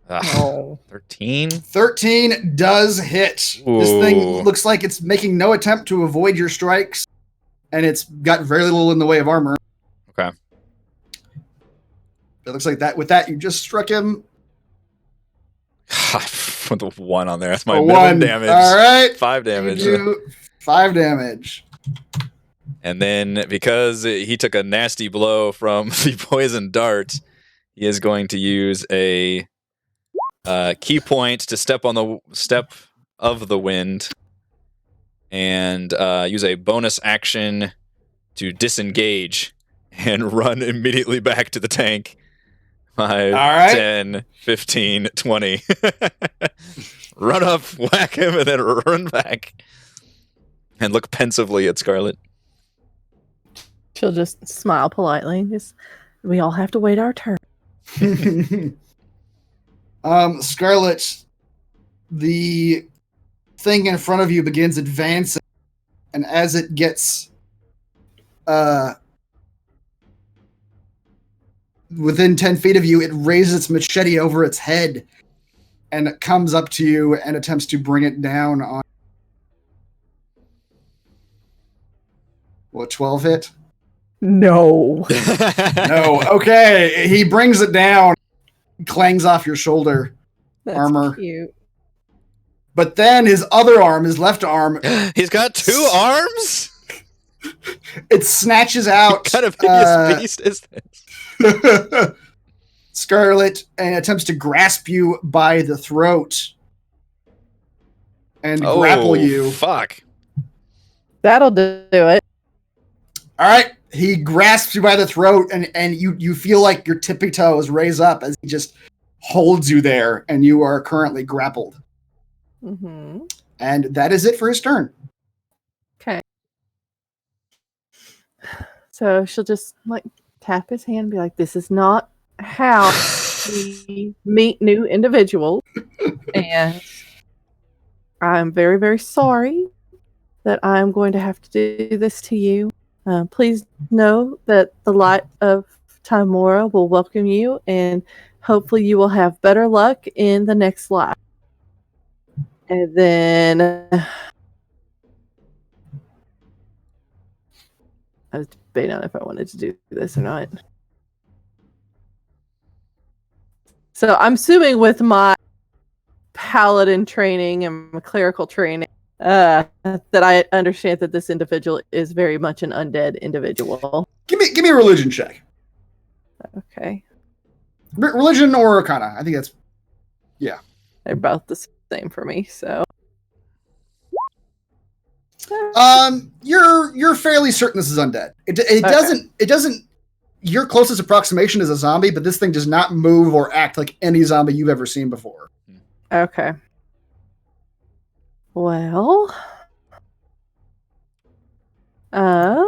13? 13 does hit. Ooh. This thing looks like it's making no attempt to avoid your strikes, and it's got very little in the way of armor. Okay. It looks like that. With that, you just struck him. With the 1 on there. That's my minimum damage. All right. 5 damage. 5 damage. And then because he took a nasty blow from the poison dart, he is going to use a key point to step on the step of the wind and use a bonus action to disengage and run immediately back to the tank. 5, 10, 15, 20. Run up, whack him, and then run back. And look pensively at Scarlet. She'll just smile politely. We all have to wait our turn. Scarlet, the thing in front of you begins advancing, and as it gets within 10 feet of you, it raises its machete over its head, and it comes up to you and attempts to bring it down on. What, 12 hit? No. No. Okay. He brings it down, clangs off your shoulder. That's armor. Cute. But then his other arm, his left arm. He's got 2 arms? It snatches out. What kind of hideous beast is this? Scarlet, and attempts to grasp you by the throat and grapple you. Fuck. That'll do it. All right. He grasps you by the throat, and you feel like your tippy toes raise up as he just holds you there, and you are currently grappled. Mm-hmm. And that is it for his turn. Okay. So she'll just tap his hand and be like, this is not how we meet new individuals. And I'm very, very sorry that I'm going to have to do this to you. Please know that the light of Timora will welcome you, and hopefully you will have better luck in the next life. And then I was debating on if I wanted to do this or not. So I'm assuming with my paladin training and my clerical training, that I understand that this individual is very much an undead individual. Give me a religion check. Okay. Religion or Arcana. I think that's They're both the same for me, so. You're fairly certain this is undead. It doesn't. Your closest approximation is a zombie, but this thing does not move or act like any zombie you've ever seen before. Okay. Well, I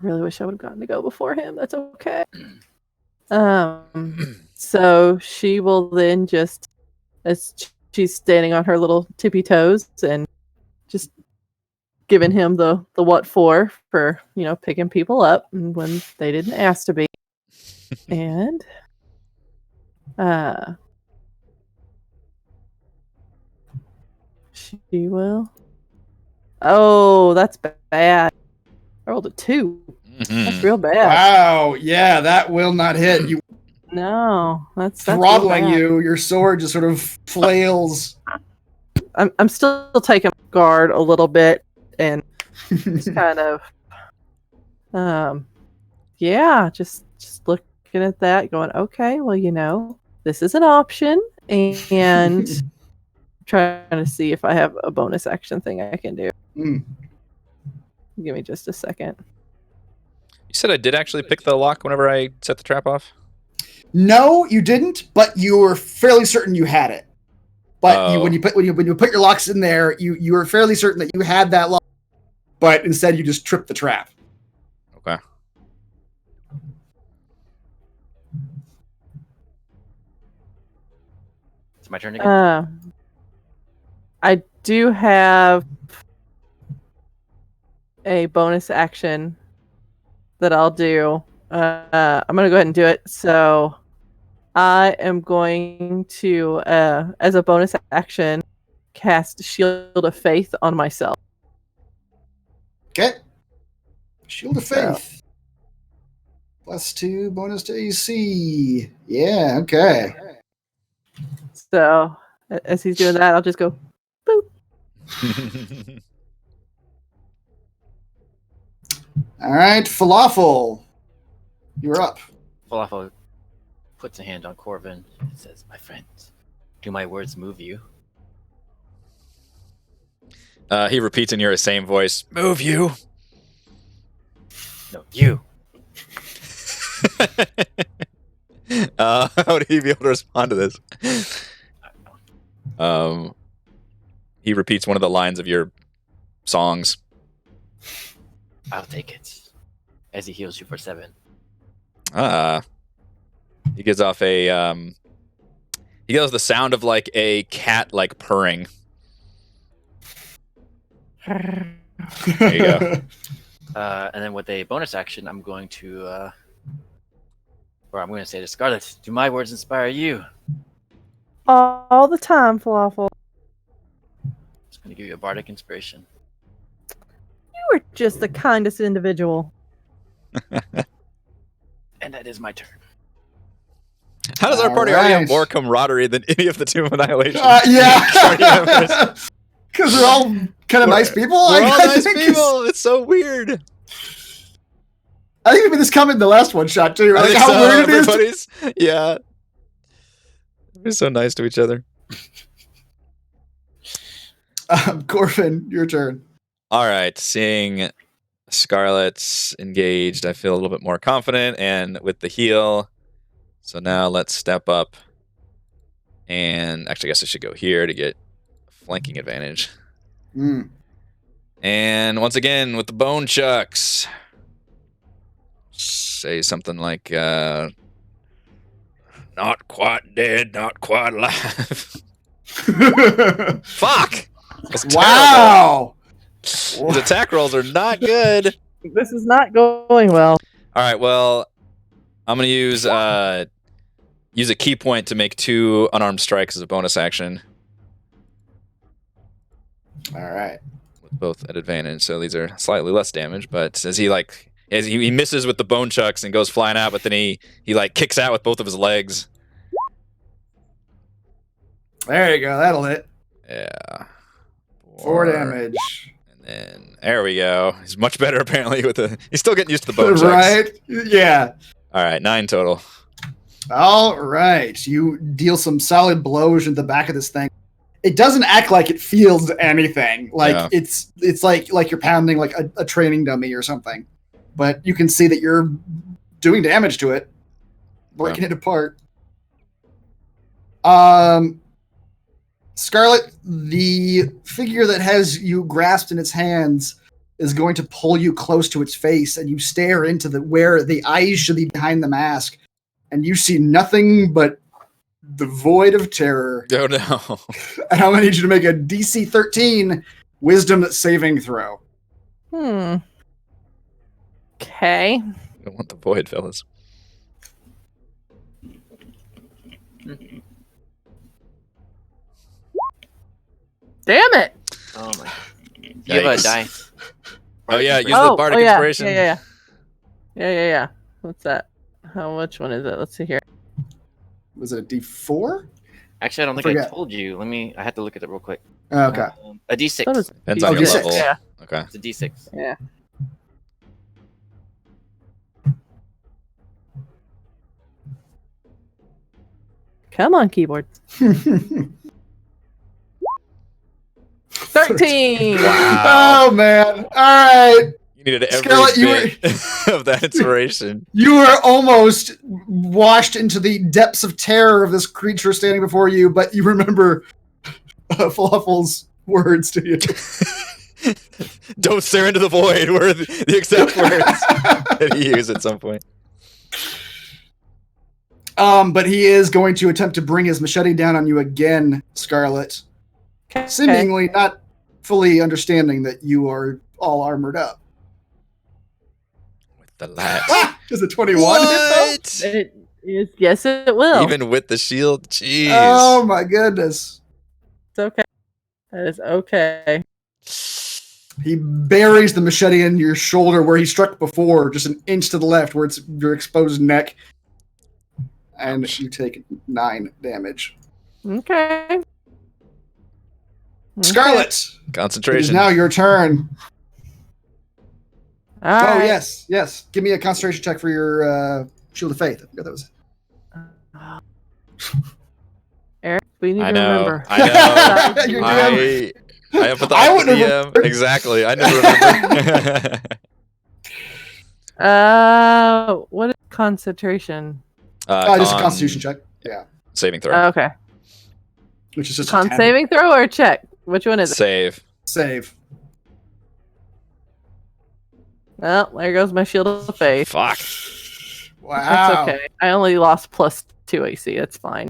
really wish I would have gotten to go before him. That's okay. So she will then just, as she's standing on her little tippy toes and just giving him the what for picking people up when they didn't ask to be. And she will. Oh, that's bad. I rolled a 2. Mm-hmm. That's real bad. Wow, yeah, that will not hit. You No, that's throttling real bad. you. Your sword just sort of flails. I'm still taking guard a little bit and just kind of just looking at that, going, okay, well, this is an option, and trying to see if I have a bonus action thing I can do. Mm. Give me just a second. You said I did actually pick the lock whenever I set the trap off? No, you didn't, but you were fairly certain you had it. But when you put your locks in there, you were fairly certain that you had that lock, but instead you just tripped the trap. Okay. It's my turn again. I do have a bonus action that I'll do. I'm gonna go ahead and do it. So I am going to, as a bonus action, cast Shield of Faith on myself. Okay. Shield of So. Faith. +2 bonus to AC. Yeah, okay. So as he's doing that, I'll just go boop. All right, Falafel. You're up. Falafel puts a hand on Corvin and says, "My friend, do my words move you?" He repeats in your same voice, "Move you." No, you. How would he be able to respond to this? He repeats one of the lines of your songs. I'll take it. As he heals you for 7. He gives off a he gives the sound of like a cat like purring. There you go. And then with a bonus action, I'm going to say to Scarlet, "Do my words inspire you?" All the time, Falafel. Just going to give you a bardic inspiration. You are just the kindest individual. And that is my turn. How does our party already have more camaraderie than any of the Tomb of Annihilation? Yeah. Because we're all kind of nice people. We're all nice people. It's so weird. I think we made this comment in the last one shot too. Like how weird it is. Yeah. We're so nice to each other. Corvin, your turn. All right. Seeing Scarlet's engaged, I feel a little bit more confident. And with the heal, so now let's step up. And actually, I guess I should go here to get flanking advantage. Mm. And once again, with the bone chucks, say something like, not quite dead, not quite alive. Fuck! Wow! These attack rolls are not good. This is not going well. All right, well, I'm going to use a key point to make 2 unarmed strikes as a bonus action. All right. With both at advantage, so these are slightly less damage, but as he misses with the bone chucks and goes flying out, but then he like kicks out with both of his legs. There you go. That'll hit. Yeah. 4 damage. And then there we go. He's much better apparently he's still getting used to the bone chucks. Right? Yeah. All right, 9 total. All right. You deal some solid blows in the back of this thing. It doesn't act like it feels anything. Like it's like you're pounding like a training dummy or something. But you can see that you're doing damage to it, breaking it apart. Scarlet, the figure that has you grasped in its hands is going to pull you close to its face, and you stare into where the eyes should be behind the mask, and you see nothing but the void of terror. Oh no. And I'm going to need you to make a DC 13 wisdom saving throw. Okay. I don't want the void, fellas. Damn it! Oh my. You have a dice. Oh yeah, use the bardic inspiration. Yeah. What's that? Which one is it? Let's see here. Was it a D4? Actually, I don't think I told you. I had to look at it real quick. Okay. A D6. Depends on your D6. level. Yeah. Okay. It's a D6. Yeah. Come on, keyboard. 13. Wow. Oh man! All right, You needed every Scarlet, bit of that inspiration. you were almost washed into the depths of terror of this creature standing before you, but you remember Fluffle's words to you. Don't stare into the void were the exact words that he used at some point. But he is going to attempt to bring his machete down on you again, Scarlet. Okay. Seemingly not fully understanding that you are all armored up. With the latch. Is it 21? What? It is, yes, it will. Even with the shield? Jeez. Oh my goodness. It's okay. That is okay. He buries the machete in your shoulder where he struck before, just an inch to the left where it's your exposed neck. And you take 9 damage. Okay. Scarlet! It is Concentration. now your turn. All Oh, right. yes. Give me a concentration check for your Shield of Faith. I forgot that was. Eric, we need I to know. remember. I know. You're I empathize I with wouldn't the have DM. Exactly. I never remember. What is concentration? Just a Constitution check. Yeah. Saving throw. Okay. Which is just Con a 10. saving throw or check? Which one is it? Save. Save. Well, there goes my shield of faith. Fuck. Wow. That's okay. I only lost +2 AC. That's fine.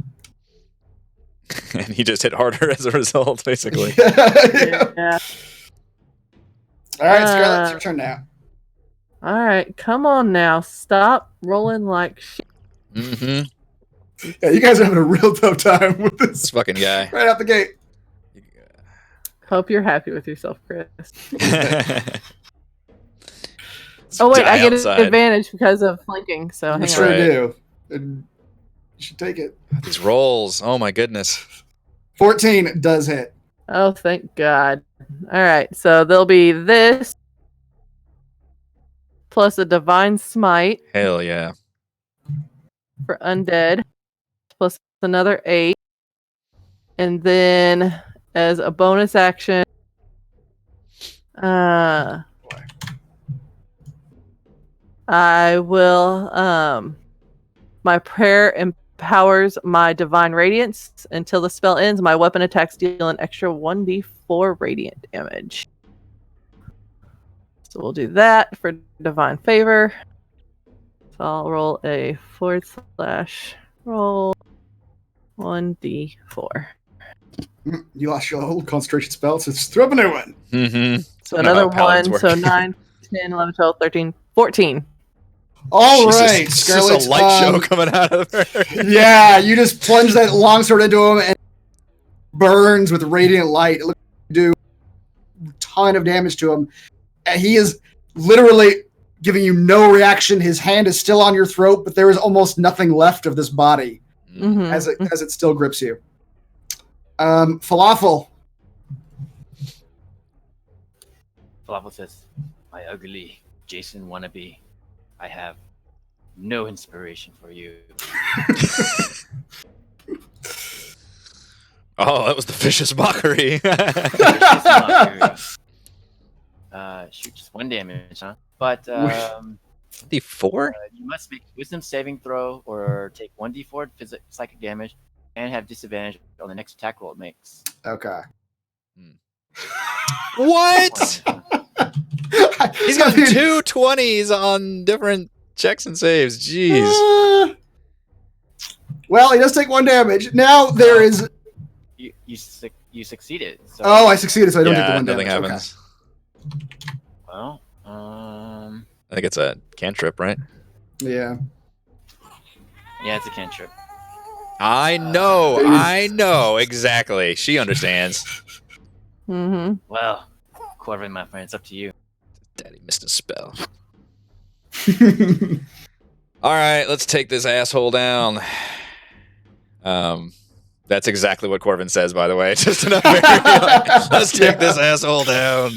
And he just hit harder as a result, basically. Yeah. All right, Scarlet, it's your turn now. All right. Come on now. Stop rolling like shit. Mm-hmm. Yeah, you guys are having a real tough time with This this fucking guy. right out the gate. Hope you're happy with yourself, Chris. It's Oh wait, I die get outside. an advantage because of flanking. So hang You on. sure Right. do. And you should take it. These rolls. Oh my goodness. 14 does hit. Oh, thank God. All right, so there'll be this plus a divine smite Hell yeah. for undead, plus another 8, and then as a bonus action, I will my prayer empowers my divine radiance until the spell ends. My weapon attacks deal an extra 1d4 radiant damage. So we'll do that for divine favor. So I'll roll a /roll 1d4. You lost your whole concentration spell, so just throw up a new one. Mm-hmm. So I know how another paladins 1, so work. 9, 10, 11, 12, 13, 14. All Jesus, right, it's Scarlet. just a light show coming out of her. Yeah, you just plunge that longsword into him and it burns with radiant light. It looks like you do a ton of damage to him. And he is literally giving you no reaction. His hand is still on your throat, but there is almost nothing left of this body Mhm. as it still grips you. Falafel. Falafel says, "My ugly Jason wannabe, I have no inspiration for you." Oh, that was the vicious mockery. Vicious mockery. Shoot, just 1 damage, huh? But D4? you must make wisdom saving throw or take 1d4 psychic damage and have disadvantage on the next attack roll it makes. Okay. What? He's got I mean, 2 20s on different checks and saves. Jeez. Well, he does take 1 damage. Now there is. You succeeded. So, Oh, I succeeded, so I don't take the Yeah, 1 nothing damage. happens. well, I think it's a cantrip, right? Okay. Yeah. yeah, it's a cantrip. I know exactly. She understands. Mm-hmm. Well, Corvin, my friend, it's up to you. Daddy missed a spell. All right, let's take this asshole down. That's exactly what Corvin says, by the way. Just enough. Let's take this asshole down.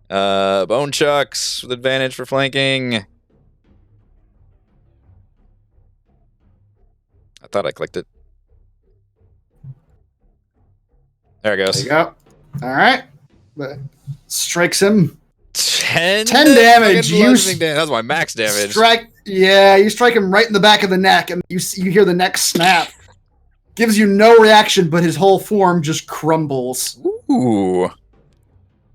Bone chucks with advantage for flanking. I thought I clicked it. There it There goes. you go. All right. Strikes him. 10 damage. That's my max damage. You strike him right in the back of the neck, and you hear the neck snap. Gives you no reaction, but his whole form just crumbles. Ooh.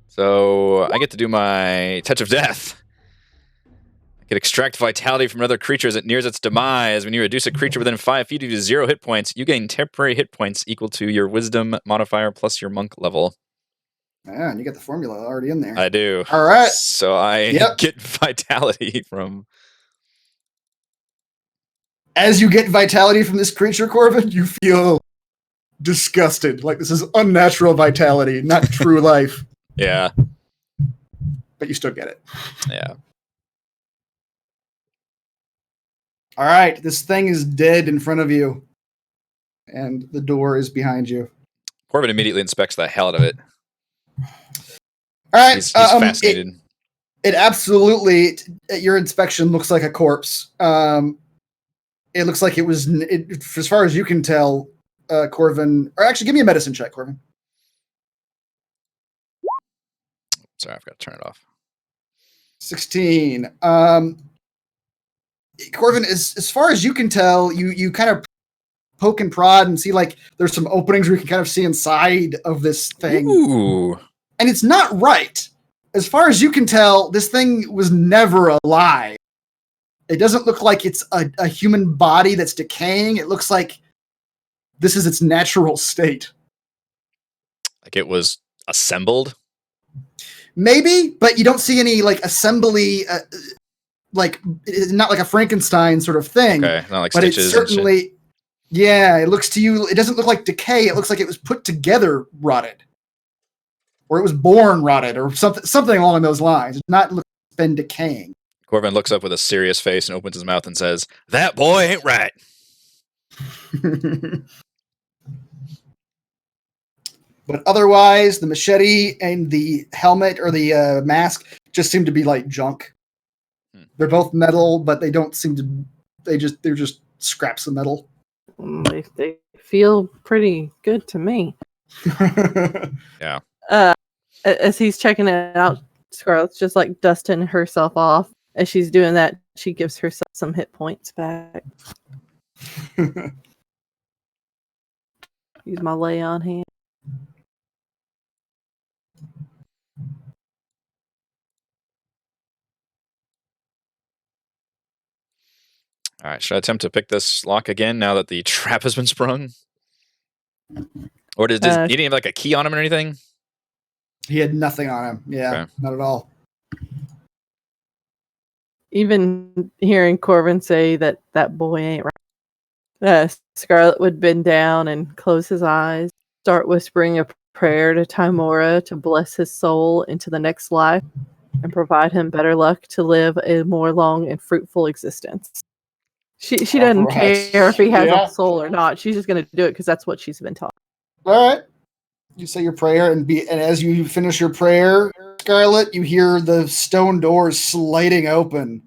So I get to do my Touch of Death. I can extract vitality from another creature as it nears its demise. When you reduce a creature within 5 feet of you to 0 hit points, you gain temporary hit points equal to your Wisdom modifier plus your Monk level. Yeah, and you got the formula already in there. I do. All right. So I get vitality from... As you get vitality from this creature, Corvin, you feel disgusted. Like this is unnatural vitality, not true life. Yeah. But you still get it. Yeah. All right, this thing is dead in front of you. And the door is behind you. Corbin immediately inspects the hell out of it. All right. He's fascinated. It absolutely, your inspection looks like a corpse. It looks like it was, as far as you can tell, Corvin, or actually give me a medicine check, Corvin. Sorry, I've got to turn it off. 16. Corvin, as far as you can tell, you kind of poke and prod and see like there's some openings where you can kind of see inside of this thing. Ooh. And it's not right. As far as you can tell, this thing was never alive. It doesn't look like it's a human body that's decaying. It looks like this is its natural state. Like it was assembled? Maybe, but you don't see any like assembly, like it's not like a Frankenstein sort of thing. Okay, not like but stitches. It's certainly, yeah, it looks to you, it doesn't look like decay. It looks like it was put together rotted. Or it was born rotted or something along those lines. It's not like it's been decaying. Corbin looks up with a serious face and opens his mouth and says, "That boy ain't right." But otherwise, the machete and the helmet or the mask just seem to be like junk. They're both metal, but they don't seem to. They're just scraps of metal. They feel pretty good to me. Yeah. As he's checking it out, Scarlett's just like dusting herself off. As she's doing that, she gives herself some hit points back. Use my lay on hand. All right. Should I attempt to pick this lock again now that the trap has been sprung? Or he didn't have like a key on him or anything? He had nothing on him. Yeah, okay. Not at all. Even hearing Corbin say that boy ain't right. Scarlet would bend down and close his eyes, start whispering a prayer to Timora to bless his soul into the next life and provide him better luck to live a more long and fruitful existence. She doesn't care if he has a soul or not. She's just going to do it because that's what she's been taught. All right. You say your prayer, and as you finish your prayer, Scarlet, you hear the stone doors sliding open.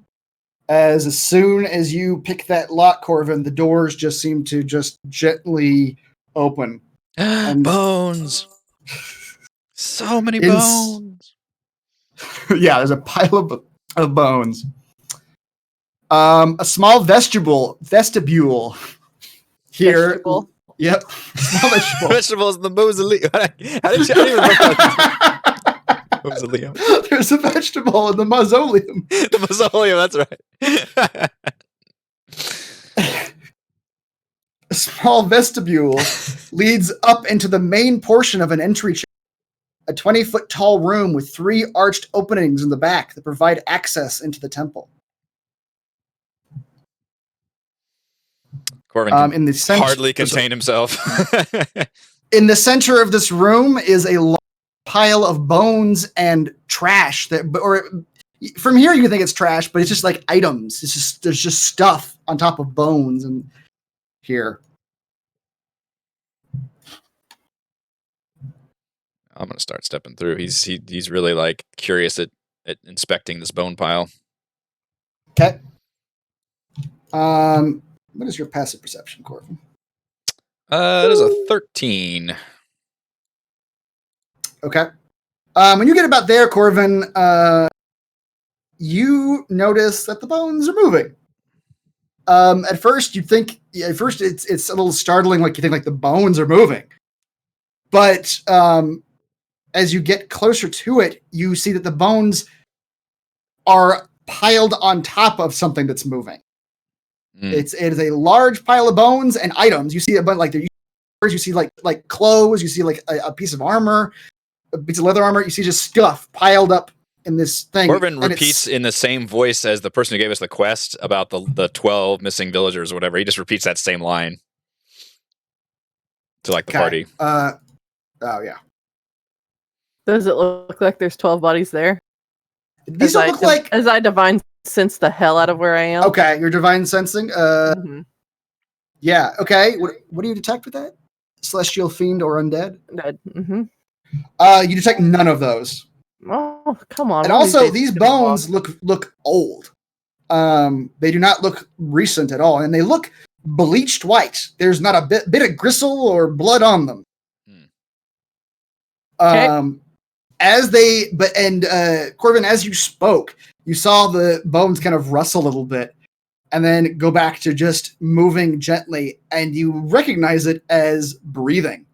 As soon as you pick that lock, Corvin, the doors just seem to just gently open. And bones. So many bones. Yeah, there's a pile of bones. A small vestibule here. Vegetable. Yep. Small vegetable. Vegetables in the mausoleum. How did you even mausoleum? There's a vegetable in the mausoleum. The mausoleum, that's right. A small vestibule leads up into the main portion of an entry chamber. A 20-foot tall room with 3 arched openings in the back that provide access into the temple. Corbin in the center, hardly contain himself. In the center of this room is a large pile of bones and trash. From here, you think it's trash, but it's just like items. There's just stuff on top of bones and here. I'm gonna start stepping through. He's really like curious at inspecting this bone pile. Okay. What is your passive perception, Corbin? It is a 13. Okay. When you get about there, Corvin, you notice that the bones are moving. At first it's a little startling, like you think like the bones are moving. But as you get closer to it, you see that the bones are piled on top of something that's moving. It is a large pile of bones and items. You see a bunch you see like clothes, you see like a piece of armor, a piece of leather armor. You see just stuff piled up in this thing. Corbin repeats in the same voice as the person who gave us the quest about the 12 missing villagers or whatever. He just repeats that same line to like the party. Oh yeah. Does it look like there's 12 bodies there? These don't look like as I divine sense the hell out of where I am. Okay, you're divine sensing. Yeah. Okay. What do you detect with that? Celestial fiend or undead? Mm-hmm. You detect none of those. Oh, come on! And also, these bones look old. They do not look recent at all, and they look bleached white. There's not a bit of gristle or blood on them. Okay. Corbin, as you spoke, you saw the bones kind of rustle a little bit and then go back to just moving gently, and you recognize it as breathing.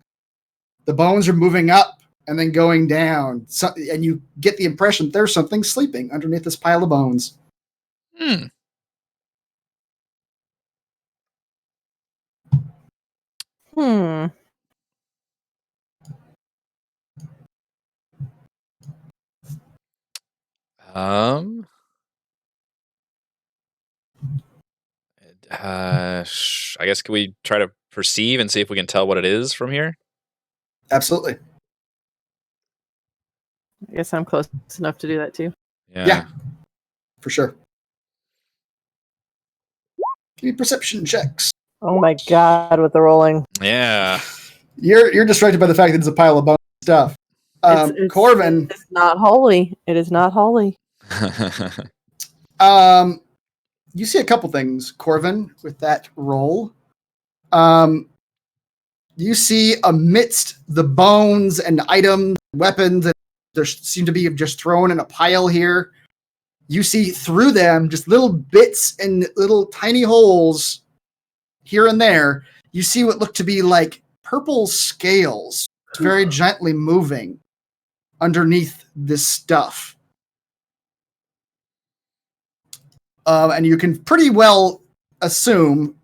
The bones are moving up and then going down, and you get the impression there's something sleeping underneath this pile of bones. I guess can we try to perceive and see if we can tell what it is from here? Absolutely. I guess I'm close enough to do that too. Yeah, for sure. Give me perception checks. Oh my god, with the rolling. Yeah. You're distracted by the fact that it's a pile of bone stuff. Corvin. It's not holy. It is not holy. You see a couple things, Corvin, with that roll. You see amidst the bones and items, weapons that there seem to be just thrown in a pile here. You see through them just little bits and little tiny holes here and there. You see what look to be like purple scales very gently moving underneath this stuff. And you can pretty well assume,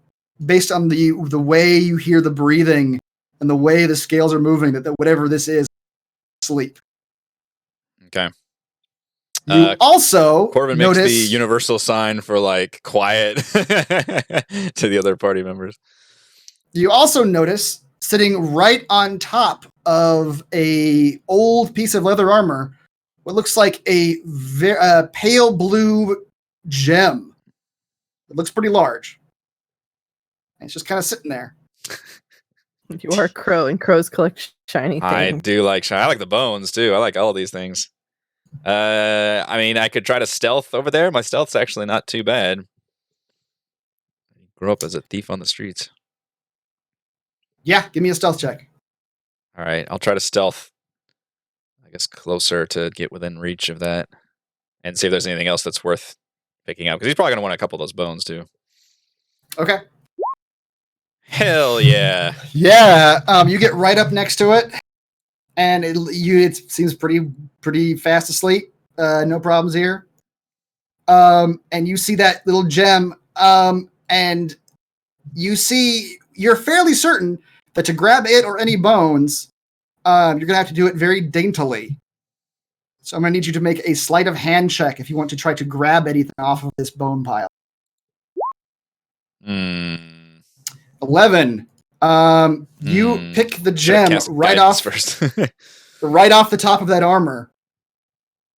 based on the way you hear the breathing and the way the scales are moving, that whatever this is, sleep. Okay. You also Corbin makes the universal sign for like quiet to the other party members. You also notice sitting right on top of a old piece of leather armor, what looks like a pale blue gem. It looks pretty large. And it's just kind of sitting there. You are a crow, and crows collect shiny things. I do like shiny. I like the bones too. I like all these things. I mean, I could try to stealth over there. My stealth's actually not too bad. I grew up as a thief on the streets. Yeah, give me a stealth check. All right, I'll try to stealth, I guess, closer to get within reach of that and see if there's anything else that's worth picking up. Because he's probably going to want a couple of those bones too. Okay. Hell yeah. Yeah, you get right up next to it. And it seems pretty fast asleep. No problems here. And you see that little gem, and you're fairly certain that to grab it or any bones, you're going to have to do it very daintily. So I'm going to need you to make a sleight of hand check if you want to try to grab anything off of this bone pile. 11. You pick the gem right off the top of that armor,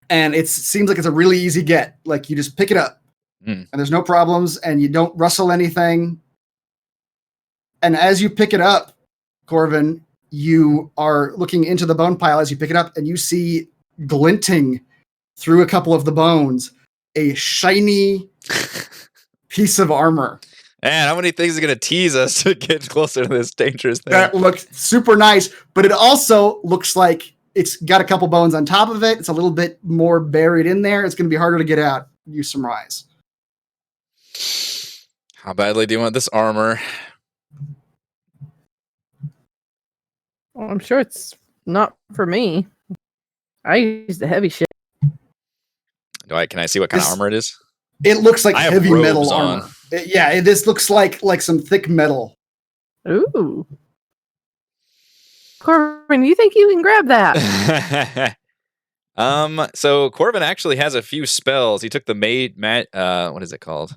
and it seems like it's a really easy get. Like you just pick it up, and there's no problems, and you don't rustle anything. And as you pick it up, Corvin, you are looking into the bone pile as you pick it up, and you see glinting through a couple of the bones a shiny piece of armor. Man, how many things are going to tease us to get closer to this dangerous thing? That looks super nice, but it also looks like it's got a couple bones on top of it. It's a little bit more buried in there. It's going to be harder to get out, you surmise. How badly do you want this armor? Well, I'm sure it's not for me. I use the heavy shit. Can I see what kind of armor it is? It looks like I have heavy metal robes armor. on. This looks like some thick metal. Ooh. Corbin, you think you can grab that? So Corbin actually has a few spells. He took the what is it called?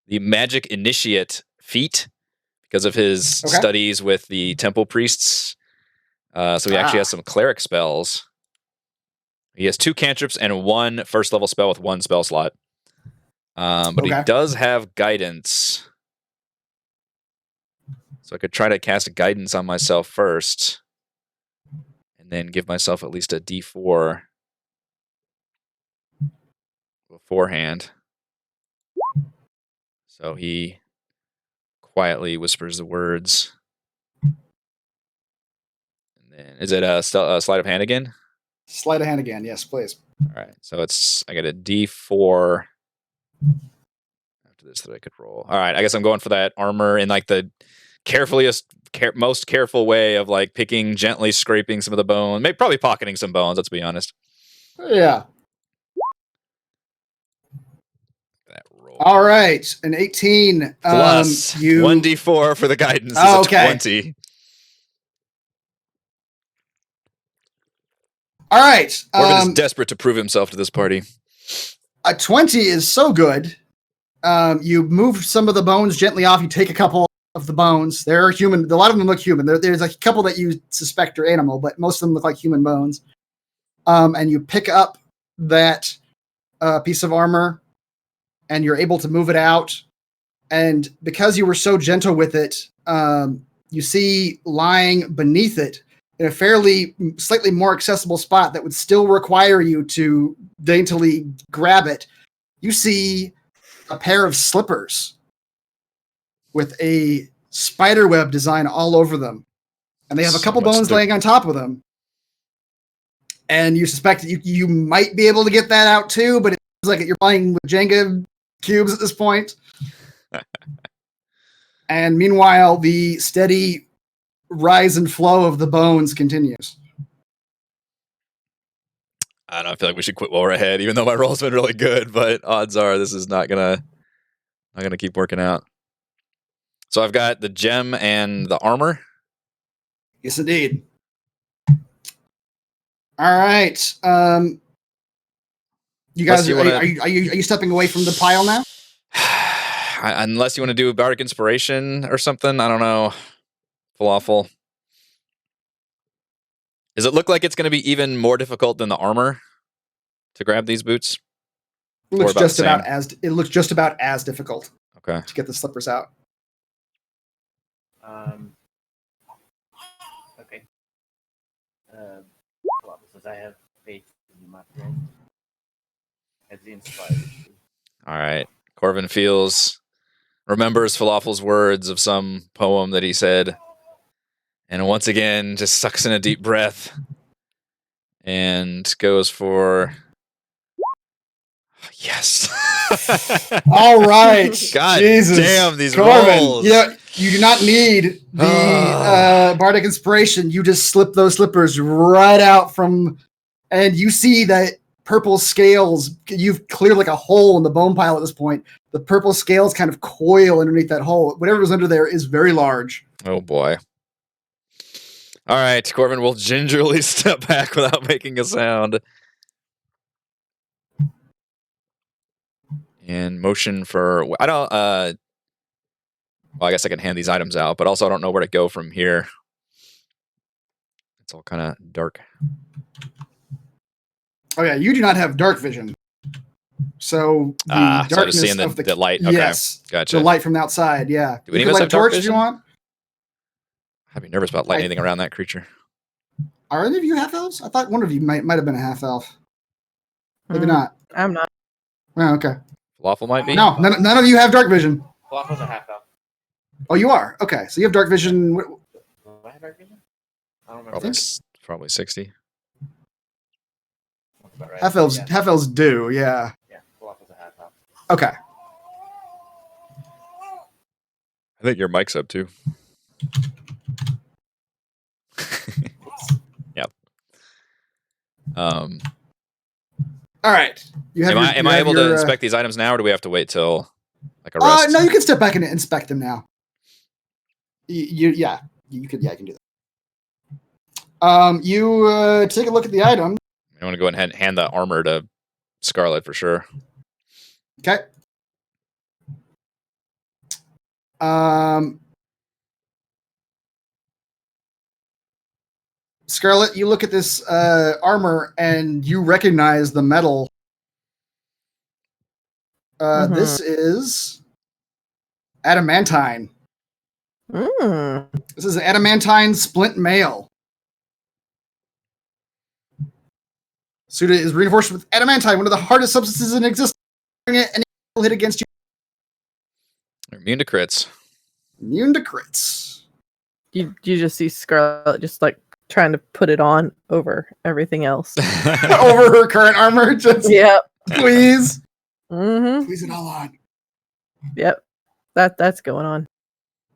The Magic Initiate feat because of his studies with the temple priests. So he actually has some cleric spells. He has 2 cantrips and 1 first level spell with 1 spell slot. But he does have guidance. So I could try to cast guidance on myself first. And then give myself at least a D4 beforehand. So he quietly whispers the words. And then, is it a sleight of hand again? Sleight of hand again, yes, please. All right, so I get a D4 after this that I could roll. All right, I guess I'm going for that armor in like the most careful way of like picking, gently scraping some of the bone, maybe probably pocketing some bones. Let's be honest. Yeah. All right, an 18 plus 1d4 for the guidance is a 20. All right. Corbin is desperate to prove himself to this party. A 20 is so good. You move some of the bones gently off. You take a couple of the bones. They're human. A lot of them look human. There's a couple that you suspect are animal, but most of them look like human bones. And you pick up that piece of armor, and you're able to move it out. And because you were so gentle with it, you see lying beneath it in a fairly slightly more accessible spot that would still require you to daintily grab it. You see a pair of slippers with a spider web design all over them. And they have a couple bones laying on top of them. And you suspect that you might be able to get that out too, but it's like you're playing with Jenga cubes at this point. And meanwhile, the steady rise and flow of the bones continues. I don't know. I feel like we should quit while we're ahead, even though my roll's been really good. But odds are this is not gonna keep working out. So I've got the gem and the armor. Yes, indeed. All right. You guys, are you stepping away from the pile now? Unless you want to do a bardic inspiration or something, I don't know. Falafel. Does it look like it's going to be even more difficult than the armor to grab these boots? It looks just about as difficult. Okay. To get the slippers out. Okay. Says I have faith in my friend. As he inspired. All right. Corvin remembers Falafel's words of some poem that he said, and once again just sucks in a deep breath and goes for yes. All right. God Jesus. Damn these Corvin, rolls. Yeah, you do not need the bardic inspiration. You just slip those slippers right out from, and you see that purple scales. You've cleared like a hole in the bone pile at this point. The purple scales kind of coil underneath that hole. Whatever was under there is very large. Oh boy. All right, Corvin will gingerly step back without making a sound. And motion for well, I guess I can hand these items out, but also I don't know where to go from here. It's all kind of dark. Oh yeah, you do not have dark vision. So the darkness so of the light. Okay. Yes, gotcha. The light from the outside. Yeah. Do any of us have torch dark vision? If you want. I'd be nervous about lighting anything around that creature. Are any of you half elves? I thought one of you might have been a half elf. Maybe not. I'm not. Oh, okay. Falafel might be. No, none of you have dark vision. Falafel's a half elf. Oh, you are? Okay, so you have dark vision. Do I have dark vision? I don't remember. Probably 60. about right. Half elves do, yeah. Yeah, Falafel's a half elf. Okay. I think your mic's up too. Yep. All right. Am I able to inspect these items now, or do we have to wait till like a rest? No, you can step back and inspect them now. You can do that. You take a look at the item. I want to go ahead and hand the armor to Scarlet for sure. Okay. Scarlet, you look at this armor and you recognize the metal. This is adamantine. This is an adamantine splint mail. Suda is reinforced with adamantine, one of the hardest substances in existence. Any hit against you. You're immune to crits. Immune to crits. You just see Scarlet just like trying to put it on over everything else. Over her current armor, just please. Please it all on. Yep. That's going on.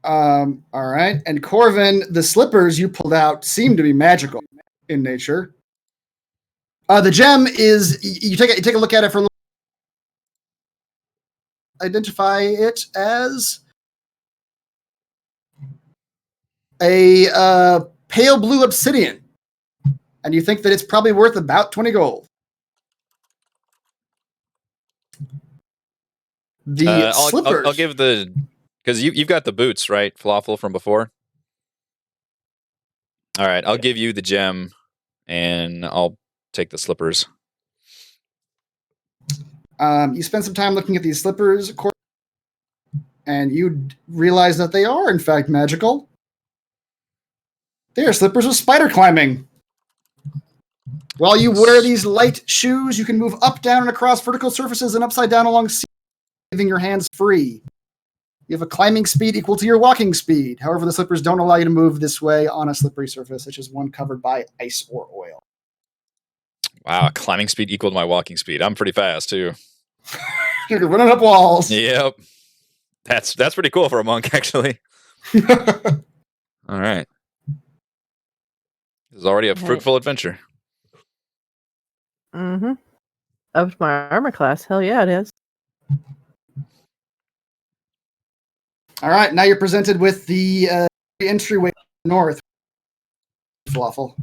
All right. And Corvin, the slippers you pulled out seem to be magical in nature. The gem is you take a look at it for a little. Identify it as a pale blue obsidian, and you think that it's probably worth about 20 gold. The slippers. I'll give because you've got the boots, right, Falafel, from before. All right, I'll give you the gem, and I'll take the slippers. You spend some time looking at these slippers, and you realize that they are, in fact, magical. They are slippers with spider climbing. While you wear these light shoes, you can move up, down, and across vertical surfaces and upside down along sea, leaving your hands free. You have a climbing speed equal to your walking speed. However, the slippers don't allow you to move this way on a slippery surface, such as one covered by ice or oil. Wow, climbing speed equal to my walking speed. I'm pretty fast, too. You're running up walls. Yep. That's pretty cool for a monk, actually. All right. This is already a fruitful adventure. Up to my armor class. Hell yeah, it is. All right, now you're presented with the entryway north. Falafel.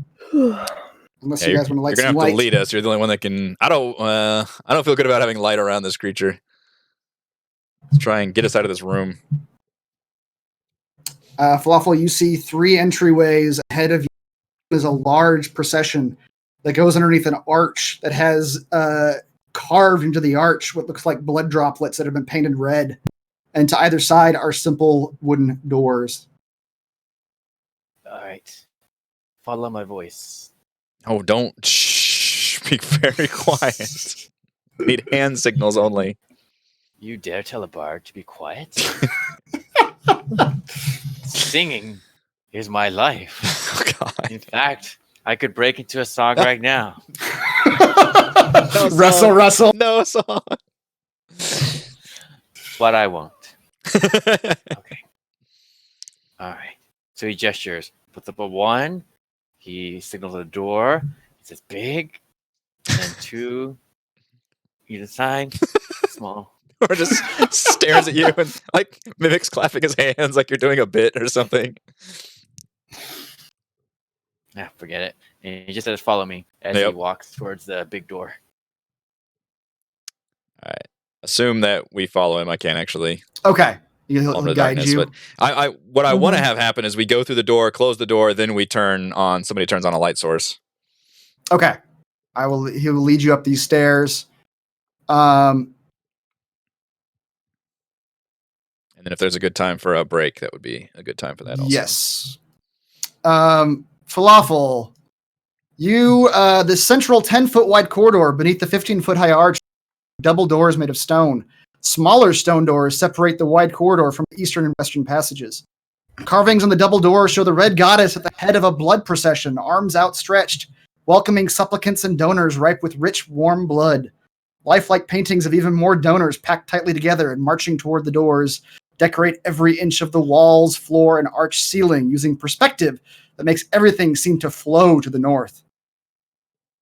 Unless you guys want to light some light. You're gonna have to lead us. You're the only one that can. I don't feel good about having light around this creature. Let's try and get us out of this room. Falafel, you see 3 entryways ahead of you. Is a large procession that goes underneath an arch that has carved into the arch what looks like blood droplets that have been painted red. And to either side are simple wooden doors. All right. Follow my voice. Oh, don't speak very quiet. Need hand signals only. You dare tell a bard to be quiet? Singing is my life. Oh, God. In fact, I could break into a song right now. Rustle. No song. But I won't. Okay. All right. So he gestures, puts up a 1. He signals a door. He says big. And then 2. Either side. Small. Or just stares at you and like mimics clapping his hands like you're doing a bit or something. Forget it. And he just says, follow me as he walks towards the big door. All right. Assume that we follow him. I can't actually. Okay. He'll guide darkness, you. But what I want to have happen is we go through the door, close the door, then somebody turns on a light source. Okay. He will lead you up these stairs. And then if there's a good time for a break, that would be a good time for that also. Yes. Falafel, the central 10-foot wide corridor beneath the 15-foot high arch, double doors made of stone. Smaller stone doors separate the wide corridor from the eastern and western passages. Carvings on the double doors show the red goddess at the head of a blood procession, arms outstretched, welcoming supplicants and donors ripe with rich, warm blood. Lifelike paintings of even more donors packed tightly together and marching toward the doors decorate every inch of the walls, floor, and arched ceiling using perspective that makes everything seem to flow to the north.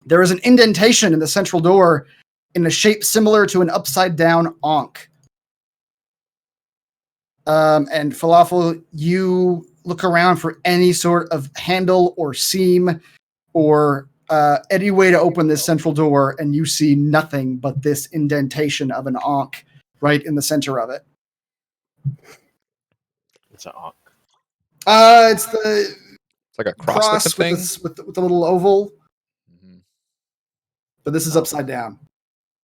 There is an indentation in the central door in a shape similar to an upside-down ankh. And Falafel, you look around for any sort of handle or seam or any way to open this central door, and you see nothing but this indentation of an ankh right in the center of it. It's an ankh. It's the It's like a cross looking thing with the little oval, Mhm. but this is upside down.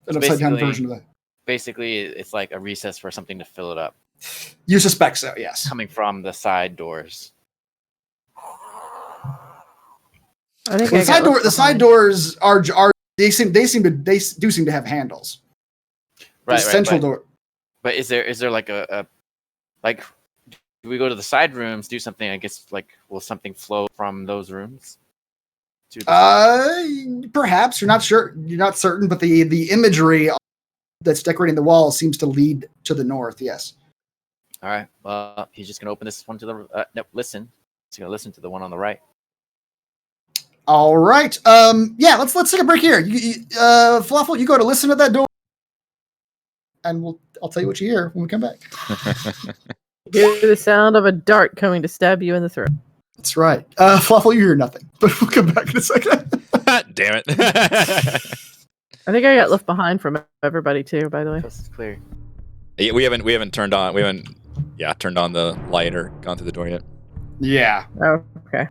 An So upside down basically- version of it. Basically, it's like a recess for something to fill it up, You suspect so, yes. coming from the side doors. I think Well, I got left the side behind. doors are they do seem to have handles. Right, The central right. door. But is there like a like? Do we go to the side rooms, do something? I guess like will something flow from those rooms? To the Perhaps you're not sure. You're not certain, but the imagery that's decorating the wall seems to lead to the north. Yes. All right. Well, he's just gonna open this one to the. No, listen. He's gonna listen to the one on the right. All right. Yeah. Let's take a break here. Falafel, you go to listen to that door, and I'll tell you what you hear when we come back. Hear the sound of a dart coming to stab you in the throat. That's right. Falafel, you hear nothing, but we'll come back in a second. Damn it. I think I got left behind from everybody too. By the way, Coast is clear. Yeah, we haven't turned on turned on the light or gone through the door yet. Yeah. oh, okay.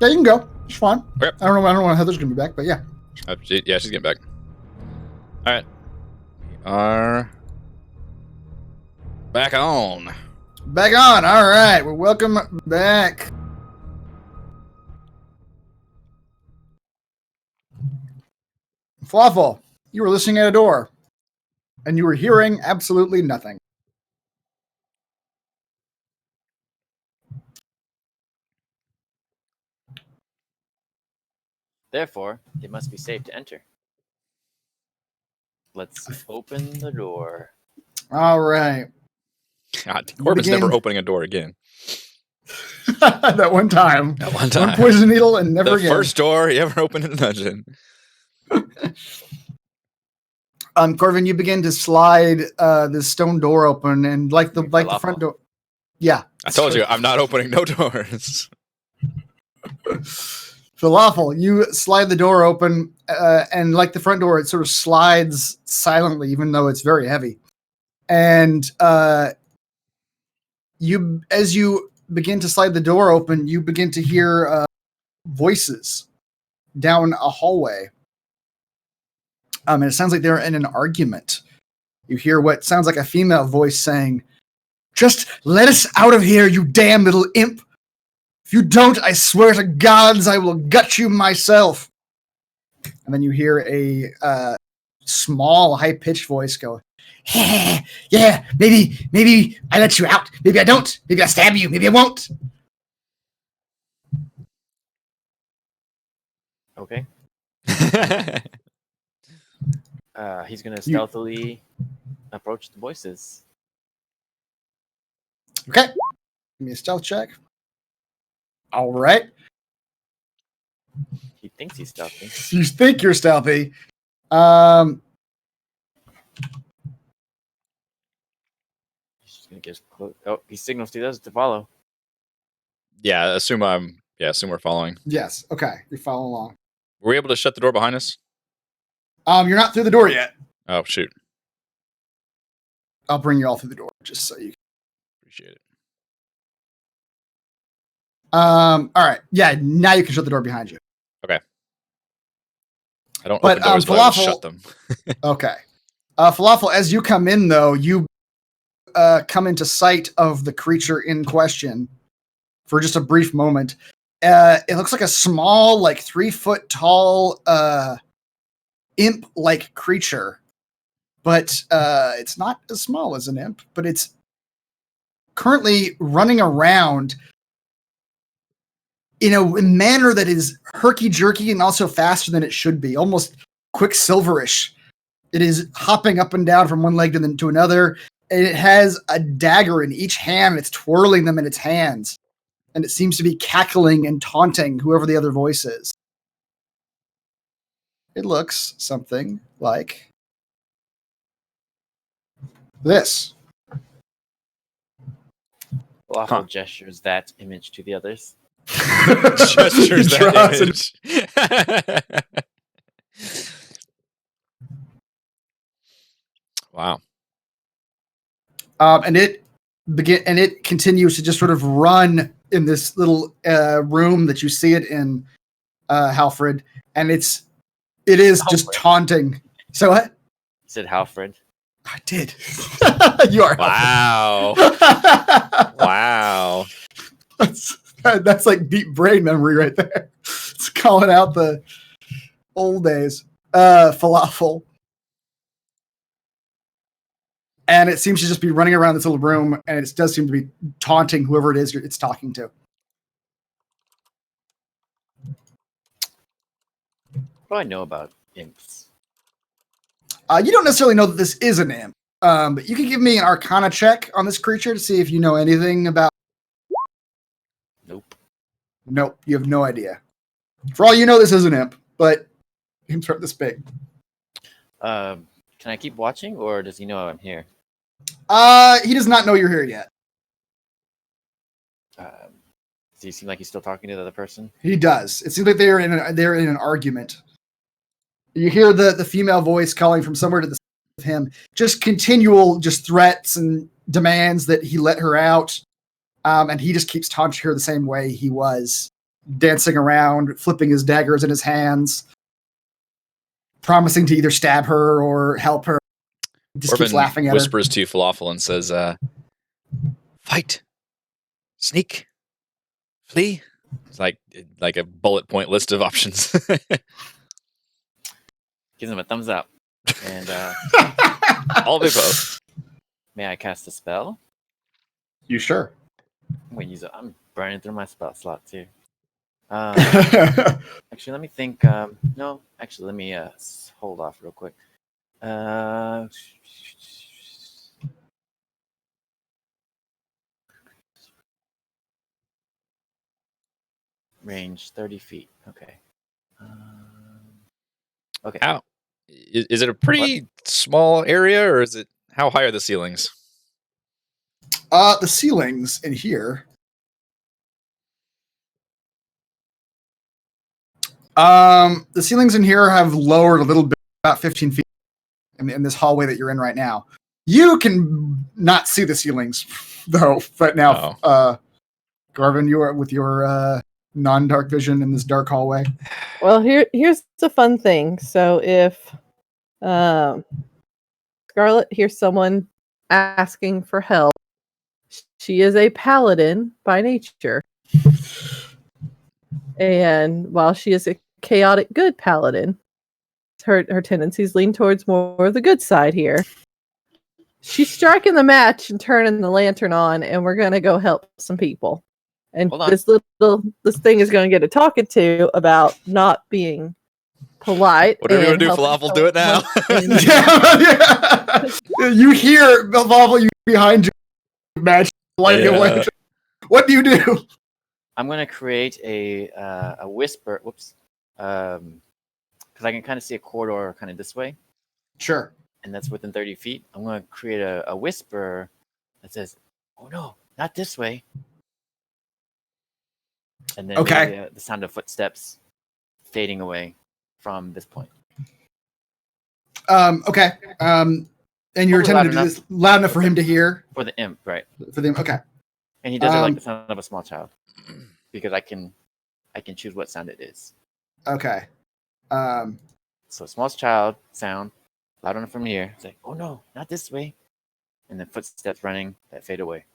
Yeah, you can go. It's fine. Okay. I don't know when Heather's gonna be back, but yeah. She's getting back. All right. We are back on. Back on. All right. Well, welcome back. Falafel, you were listening at a door, and you were hearing absolutely nothing. Therefore, it must be safe to enter. Let's open the door. All right. God, Corbin's never opening a door again. That one time. That one time. One poison needle and never again. The first door he ever opened in the dungeon. Corvin, you begin to slide this stone door open, and like the front door. Yeah. I told you, I'm not opening no doors. Falafel, you slide the door open, and like the front door, it sort of slides silently, even though it's very heavy. And as you begin to slide the door open, you begin to hear voices down a hallway. And it sounds like they're in an argument. You hear what sounds like a female voice saying, "Just let us out of here, you damn little imp. If you don't, I swear to gods, I will gut you myself." And then you hear a small, high-pitched voice go, "Yeah, maybe I let you out. Maybe I don't. Maybe I stab you. Maybe I won't." Okay. He's gonna stealthily approach the voices. Okay. Give me a stealth check. All right. He thinks he's stealthy. You think you're stealthy. He's just gonna get close. Oh, he signals to us to follow. Yeah, assume we're following. Yes. Okay. You're following along. Were we able to shut the door behind us? You're not through the door yet. Oh, shoot. I'll bring you all through the door just so you can. Appreciate it. All right. Yeah, now you can shut the door behind you. Okay. I don't open doors, but I will shut them. Okay. Falafel, as you come in, though, you come into sight of the creature in question for just a brief moment. It looks like a small, like 3-foot tall, imp-like creature. But it's not as small as an imp, but it's currently running around in a manner that is herky-jerky and also faster than it should be, almost quicksilverish. It is hopping up and down from one leg to another, and it has a dagger in each hand. It's twirling them in its hands, and it seems to be cackling and taunting whoever the other voice is. It looks something like this. Falafel gestures that image to the others. Gestures that image. Wow. And it continues to just sort of run in this little room that you see it in, Halfred, and it is Halfred. just taunting. So what? You said Halfred. I did. You are. Wow. Wow. That's like deep brain memory right there. It's calling out the old days. Falafel. And it seems to just be running around this little room, and it does seem to be taunting whoever it is it's talking to. What do I know about imps? You don't necessarily know that this is an imp, but you can give me an Arcana check on this creature to see if you know anything about. Nope, you have no idea. For all you know, this is an imp, but imps aren't this big. Can I keep watching, or does he know I'm here? He does not know you're here yet. Does he seem like he's still talking to the other person? He does. It seems like they're in an argument. You hear the female voice calling from somewhere to the side of him, just continual threats and demands that he let her out, and he just keeps taunting her the same way he was, dancing around, flipping his daggers in his hands, promising to either stab her or help her. He just keeps laughing at whispers to Falafel and says, fight, sneak, flee. It's like a bullet point list of options. Gives him a thumbs up. And I'll do both. may I cast a spell? You sure? I'm gonna use it. I'm burning through my spell slot too. Actually, let me think. No, actually, let me hold off real quick. Range 30 feet. Okay. Okay. How is it a pretty small area, or is it? How high are the ceilings? The ceilings in here. The ceilings in here have lowered a little bit, about 15 feet in this hallway that you're in right now. You can not see the ceilings, though, right now. Garvin, you are with your non-dark vision in this dark hallway. Well, here's the fun thing. So if Scarlet hears someone asking for help, she is a paladin by nature. And while she is a chaotic good paladin, her tendencies lean towards more of the good side here. She's striking the match and turning the lantern on, and we're gonna go help some people. And this thing is gonna get a talking to about not being polite. Whatever you want to do, Falafel, do it now. Yeah. You hear Falafel behind you, match lighting away. What do you do? I'm gonna create a whisper. Whoops. Because I can kind of see a corridor kind of this way. Sure. And that's within 30 feet. I'm going to create a whisper that says, "Oh no, not this way." And then the sound of footsteps fading away from this point. Okay. And you're attempting to do this loud enough for him to hear? For the imp, right. For the imp, okay. And he does it like the sound of a small child. Because I can choose what sound it is. Okay. So small child sound, loud enough from here. It's like, "Oh no, not this way." And then footsteps running that fade away.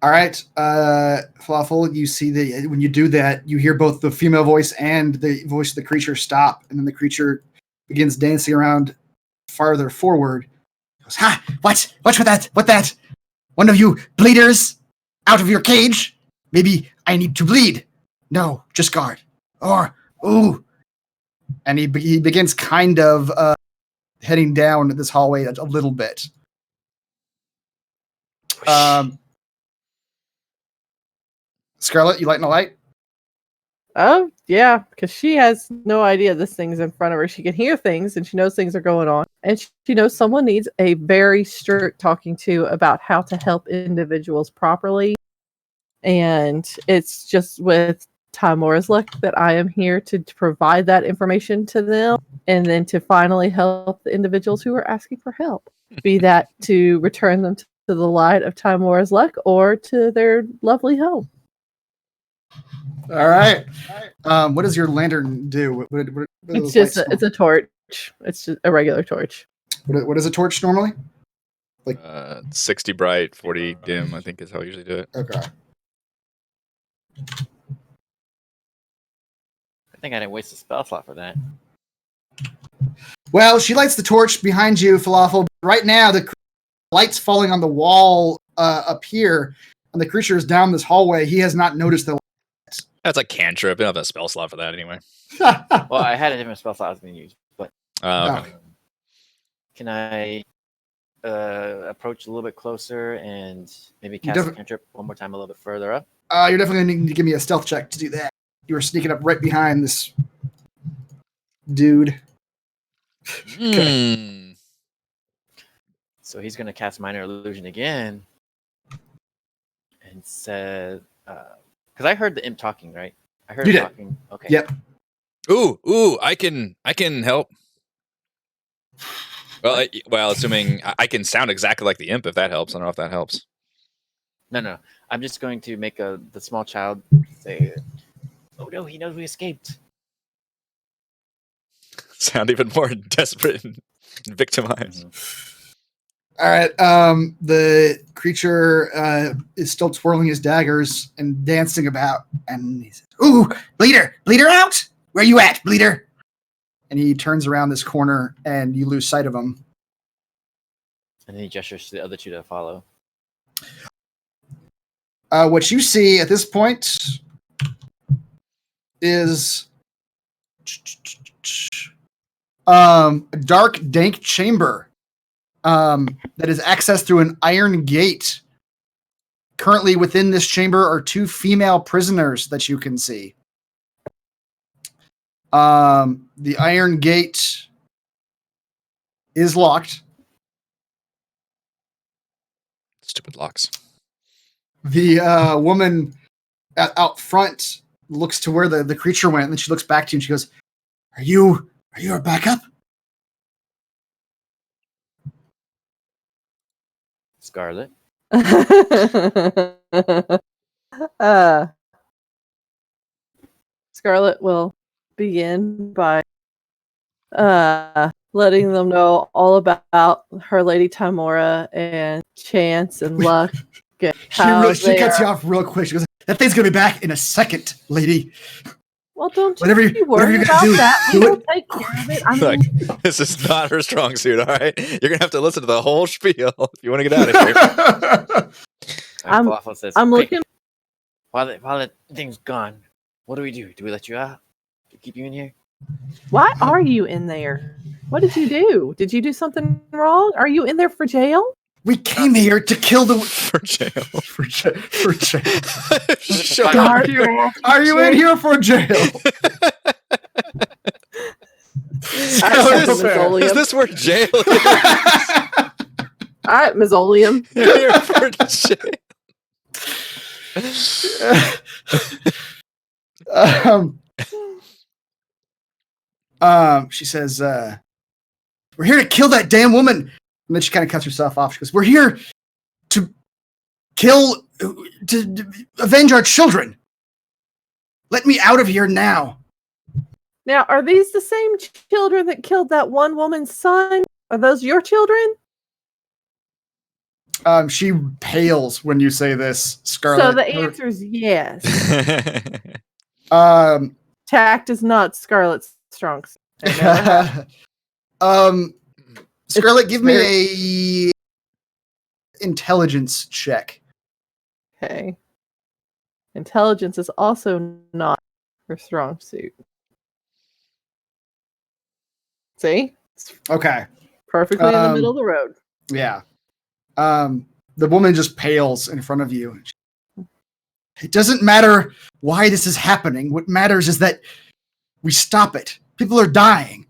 All right. Falafel, you see that when you do that, you hear both the female voice and the voice of the creature stop, and then the creature begins dancing around farther forward. He goes, "Ha! What? What's with that? What that? One of you bleeders out of your cage? Maybe I need to bleed. No, just guard. Or, ooh." And he begins kind of heading down this hallway a little bit. Scarlet, you lighting a light? Oh, yeah, because she has no idea this thing's in front of her. She can hear things, and she knows things are going on. And she knows someone needs a very strict talking to about how to help individuals properly. And it's just with Timora's luck that I am here to provide that information to them, and then to finally help the individuals who are asking for help. Be that to return them to the light of Timora's luck or to their lovely home. All right. What does your lantern do? It's just it's a torch. It's just a regular torch. What is a torch normally? Like 60 bright, 40 dim, I think is how I usually do it. Okay. I think I didn't waste a spell slot for that. Well, she lights the torch behind you, Falafel. Right now, the light's falling on the wall up here, and the creature is down this hallway. He has not noticed the light. That's a cantrip. I don't have a spell slot for that anyway. Well, I had a different spell slot I was going to use, but okay. Can I approach a little bit closer and maybe cast a cantrip one more time a little bit further up? You're definitely going to need to give me a stealth check to do that. You were sneaking up right behind this dude. Okay. So he's going to cast Minor Illusion again and said, because I heard the imp talking, right? I heard him talking. Okay. Yep. Ooh, I can help. Well, assuming I can sound exactly like the imp, if that helps. I don't know if that helps. No. I'm just going to make the small child say, "Oh no, he knows we escaped." Sound even more desperate and victimized. All right. The creature is still twirling his daggers and dancing about, and he says, "Ooh, bleeder out! Where you at, bleeder?" And he turns around this corner, and you lose sight of him. And then he gestures to the other two to follow. What you see at this point is a dark, dank chamber that is accessed through an iron gate. Currently within this chamber are 2 female prisoners that you can see. The iron gate is locked. Stupid locks. The woman out front looks to where the creature went, and then she looks back to you and she goes, Are you our backup? Scarlet. Scarlet will begin by letting them know all about her Lady Timora and Chance and Luck. And She cuts you off real quick. She goes, That thing's gonna be back in a second, lady. Well, don't Whatever you worry you're about gonna do, that. do We'll it. take care of it. I mean, Look, this is not her strong suit, all right? You're going to have to listen to the whole spiel if you want to get out of here. Falafel says, I'm "Quick, looking. While the thing's gone, what do we do? Do we let you out? Do we keep you in here?" Why are you in there? What did you do? Did you do something wrong? Are you in there for jail? We came here to kill the For jail. for jail. Shut Are up. Are you in here for jail? Is this where jail is? All right, Mazzolium. You're here for jail. She says, "We're here to kill that damn woman." And then she kind of cuts herself off. She goes, "We're here to to avenge our children. Let me out of here now." Now, are these the same children that killed that one woman's son? Are those your children? She pales when you say this, Scarlet. So the answer is yes. Um, Tact is not Scarlet's strong suit. Scarlet, give me a intelligence check. Okay. Intelligence is also not her strong suit. See? It's Okay. perfectly in the middle of the road. Yeah. The woman just pales in front of you. It doesn't matter why this is happening. What matters is that we stop it. People are dying.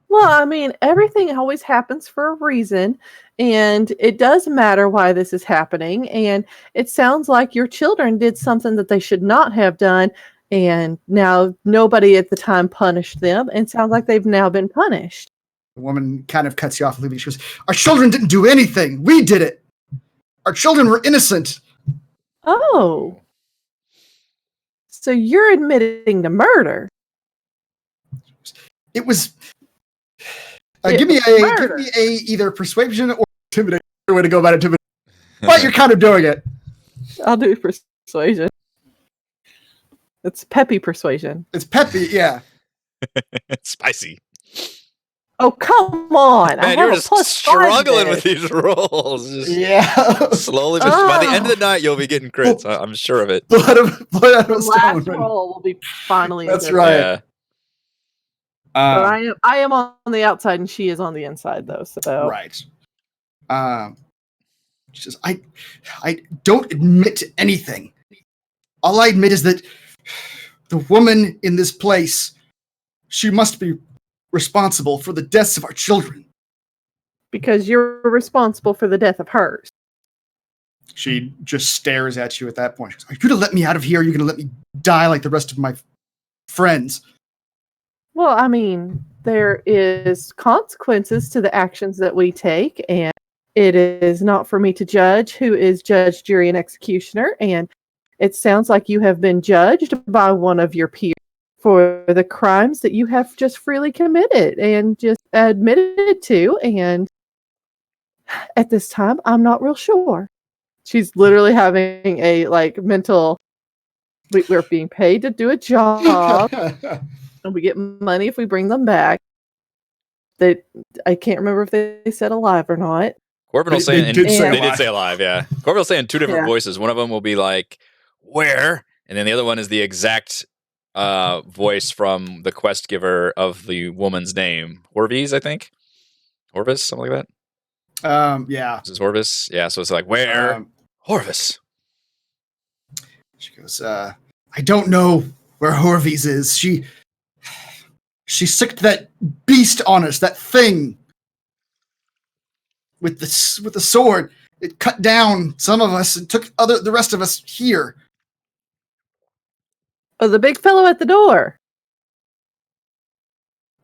Well, I mean, everything always happens for a reason, and it does matter why this is happening. And it sounds like your children did something that they should not have done, and now nobody at the time punished them, and it sounds like they've now been punished. The woman kind of cuts you off, leaving. She goes, Our children didn't do anything. We did it. Our children were innocent. Oh. So you're admitting to murder. It was... It give me was a murder. either persuasion or intimidation. Way to go about intimidation. But you're kind of doing it. I'll do persuasion. It's peppy persuasion. It's peppy, yeah. Spicy. Oh, come on. Man, you're just struggling with these rolls. Just Yeah. slowly, but by the end of the night, you'll be getting crits. I'm sure of it. blood out of The stone. last Right? roll will be finally. That's in right. Yeah. But I am on the outside and she is on the inside, though. So Right. She says, I don't admit to anything. All I admit is that the woman in this place, she must be responsible for the deaths of our children. because you're responsible for the death of hers. She just stares at you at that point. She goes, Are you going to let me out of here? Or are you going to let me die like the rest of my friends? Well, I mean, there is consequences to the actions that we take, and it is not for me to judge who is judge, jury, and executioner. And it sounds like you have been judged by one of your peers for the crimes that you have just freely committed and just admitted to. And at this time, I'm not real sure. She's literally having a mental. We're being paid to do a job, and we get money if we bring them back. I can't remember if they said alive or not. Corbin will say, they did say alive, yeah. Corbin will say in two different Yeah. voices. One of them will be like, where? And then the other one is the exact voice from the quest giver of the woman's name. Orvis, I think. Orvis, something like that. Yeah. This is Orvis. Yeah, so it's like, where? Orvis. She goes, I don't know where Horvies is. She sicked that beast on us, that thing. With the sword. It cut down some of us and took the rest of us here. Oh, the big fellow at the door.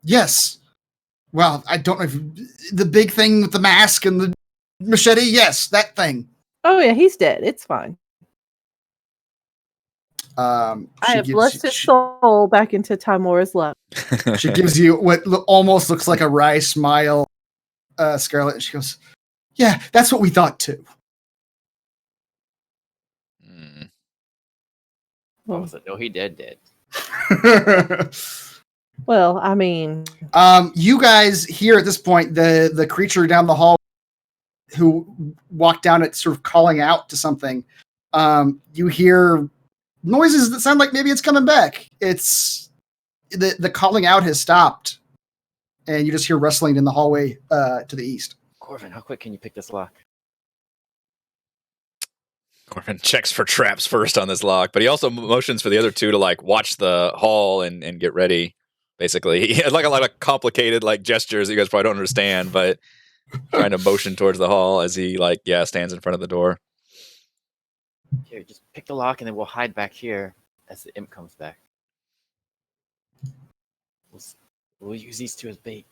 Yes. Well, I don't know if the big thing with the mask and the machete. Yes, that thing. Oh yeah, he's dead. It's fine. I have blessed his soul back into Timora's love. She gives you what almost looks like a wry smile, Scarlet. And she goes, yeah, that's what we thought too. What was it? No, he dead. Well, I mean, you guys hear at this point the creature down the hall who walked down it, sort of calling out to something. You hear noises that sound like maybe it's coming back. It's the calling out has stopped, and you just hear rustling in the hallway to the east. Corvin, how quick can you pick this lock? Corbin checks for traps first on this lock, but he also motions for the other two to like watch the hall and get ready. Basically, he has like a lot of complicated like gestures that you guys probably don't understand, but trying to motion towards the hall as he stands in front of the door. Here, just pick the lock and then we'll hide back here as the imp comes back. We'll use these two as bait.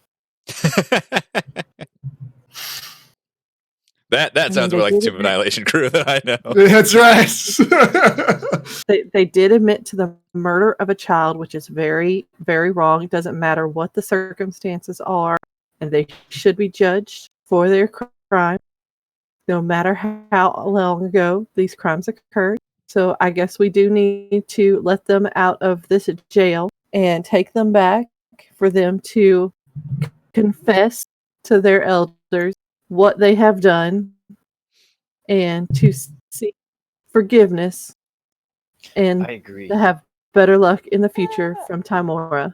That sounds more like the Tomb of Annihilation crew that I know. That's right. they did admit to the murder of a child, which is very, very wrong. It doesn't matter what the circumstances are, and they should be judged for their crime, no matter how long ago these crimes occurred. So I guess we do need to let them out of this jail and take them back for them to confess to their elders what they have done and to seek forgiveness and I agree. to have better luck in the future from Timora.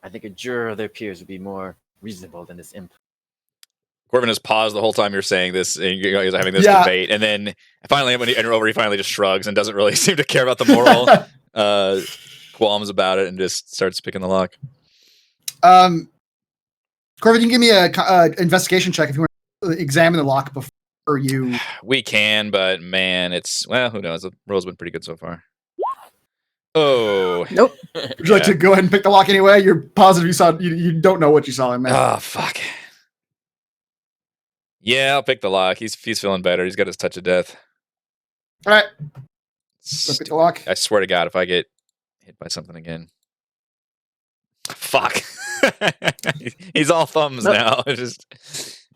I think a juror of their peers would be more reasonable than this imp. Corbin has paused the whole time you're saying this, and you guys are having this debate, and then finally, when you enter over, he finally just shrugs and doesn't really seem to care about the moral qualms about it, and just starts picking the lock. Corbin, you can give me a investigation check if you want to examine the lock before you. We can, but man, who knows? The roll's been pretty good so far. Oh, nope. Would you like to go ahead and pick the lock anyway? You're positive you saw. You don't know what you saw in there. Oh fuck. Yeah, I'll pick the lock. He's feeling better. He's got his touch of death. All right. Go pick the lock. I swear to God, if I get hit by something again, fuck. He's all thumbs now. Just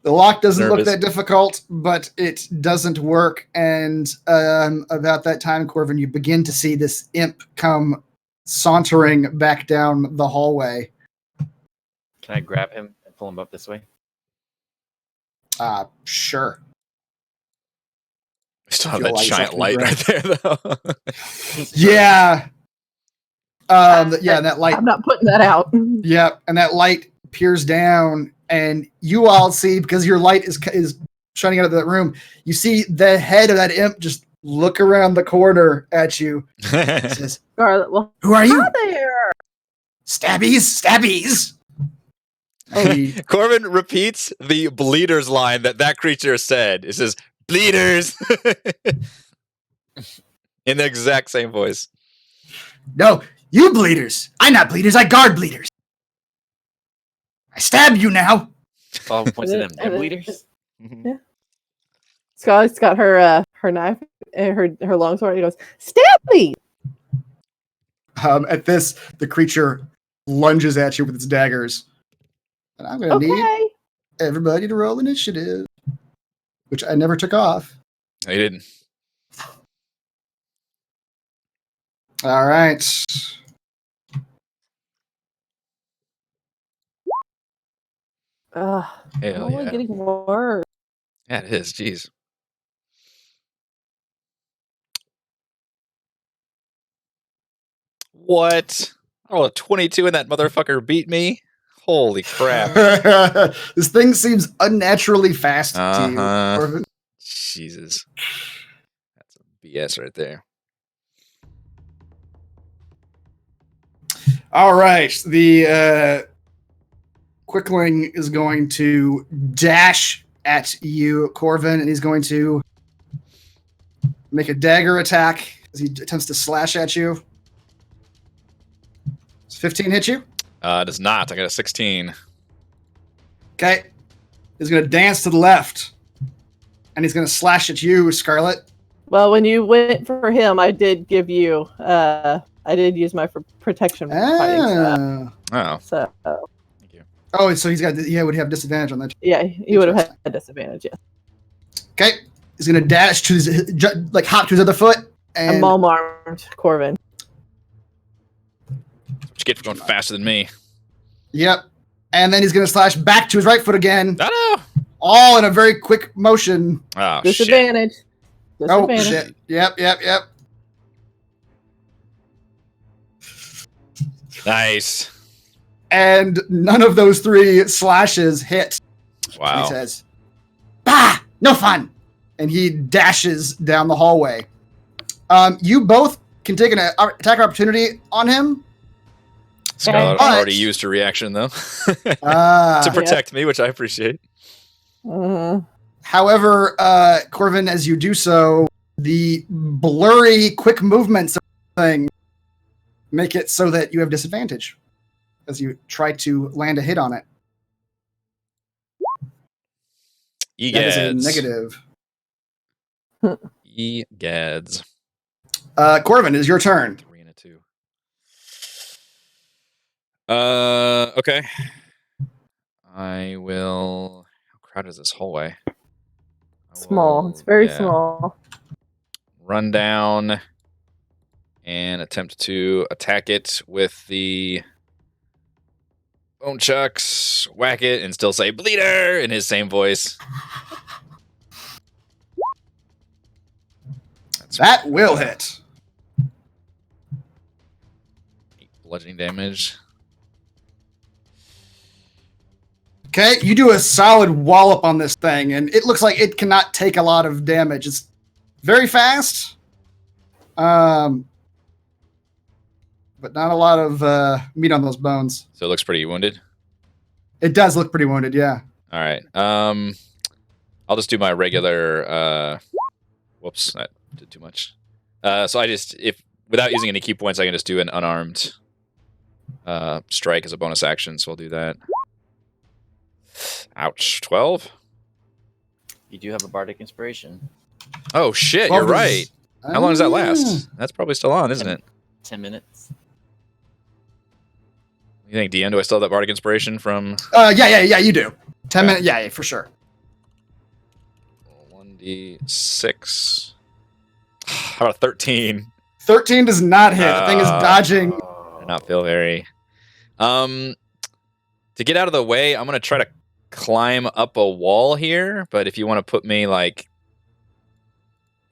the lock doesn't nervous. look that difficult, but it doesn't work. And about that time, Corvin, you begin to see this imp come sauntering back down the hallway. Can I grab him and pull him up this way? Sure. Still have that giant light right there, though. Yeah. And that light. I'm not putting that out. Yeah, and that light peers down, and you all see, because your light is shining out of that room, you see the head of that imp just look around the corner at you. It says, Scarlet, well, who are you? Hi there. Stabbies. Corbin repeats the bleeders line that creature said. It says, bleeders. In the exact same voice. No, you bleeders. I'm not bleeders. I guard bleeders. I stab you now. All points to them And then- bleeders. Yeah. Scarlett's got her knife and her longsword. And he goes, "Stab me!" At this, the creature lunges at you with its daggers. And I'm going to need Okay. everybody to roll initiative, which I never took off. No, you didn't. All right. Ugh, Hell only yeah. getting worse. Yeah, it is. Jeez. What? Oh, a 22 and that motherfucker beat me? Holy crap. This thing seems unnaturally fast to you, Uh-huh. Corbin. Jesus. That's some BS right there. All right. The Quickling is going to dash at you, Corvin, and he's going to make a dagger attack as he attempts to slash at you. Does 15 hit you? It does not. I got a 16. Okay. He's going to dance to the left, and he's going to slash at you, Scarlet. Well, when you went for him, I did give you. I did use my protection fighting stuff. Oh. So Thank you. Oh, so he's got. Yeah, would have disadvantage on that. yeah, he would have had a disadvantage. Yes. Okay. He's going to dash to his, like hop to his other foot, I'm and mom armed, Corvin. What you get for going faster than me? Yep. And then he's going to slash back to his right foot again, Oh, no. all in a very quick motion. Oh, shit. Disadvantage. Oh, Disadvantage. shit. Yep. Nice. And none of those 3 slashes hit. Wow. He says, "Bah! No fun!" And he dashes down the hallway. You both can take an attack opportunity on him. Scarlet But- already used her reaction, though, Ah. to protect me, which I appreciate. However, Corvin, as you do so, the blurry, quick movements of the thing make it so that you have disadvantage as you try to land a hit on it. That is a Egads. negative. Egads. Corvin, it is your turn. 3 and a 2. Okay. I will. How crowded is this hallway? I Small. will- It's very yeah, small. Run down and attempt to attack it with the bone chucks, whack it, and still say "bleeder" in his same voice. That will hit. 8 bludgeoning damage. Okay, you do a solid wallop on this thing, and it looks like it cannot take a lot of damage. It's very fast, but not a lot of meat on those bones. So it looks pretty wounded. It does look pretty wounded, yeah. All right. I'll just do my regular. Whoops, that did too much. So I just, if without using any key points, I can just do an unarmed strike as a bonus action. So I'll do that. Ouch. 12. You do have a bardic inspiration. Oh shit! Well, You're right. How long does that last? Ah. That's probably still on, isn't it? 10 minutes. You think, DM? Do I still have that bardic inspiration from Yeah, you do. 10 Okay. minutes, yeah, for sure. 1d6? How about 13? 13 does not hit. The thing is dodging. I do not feel very. To get out of the way, I'm gonna try to climb up a wall here. But if you want to put me like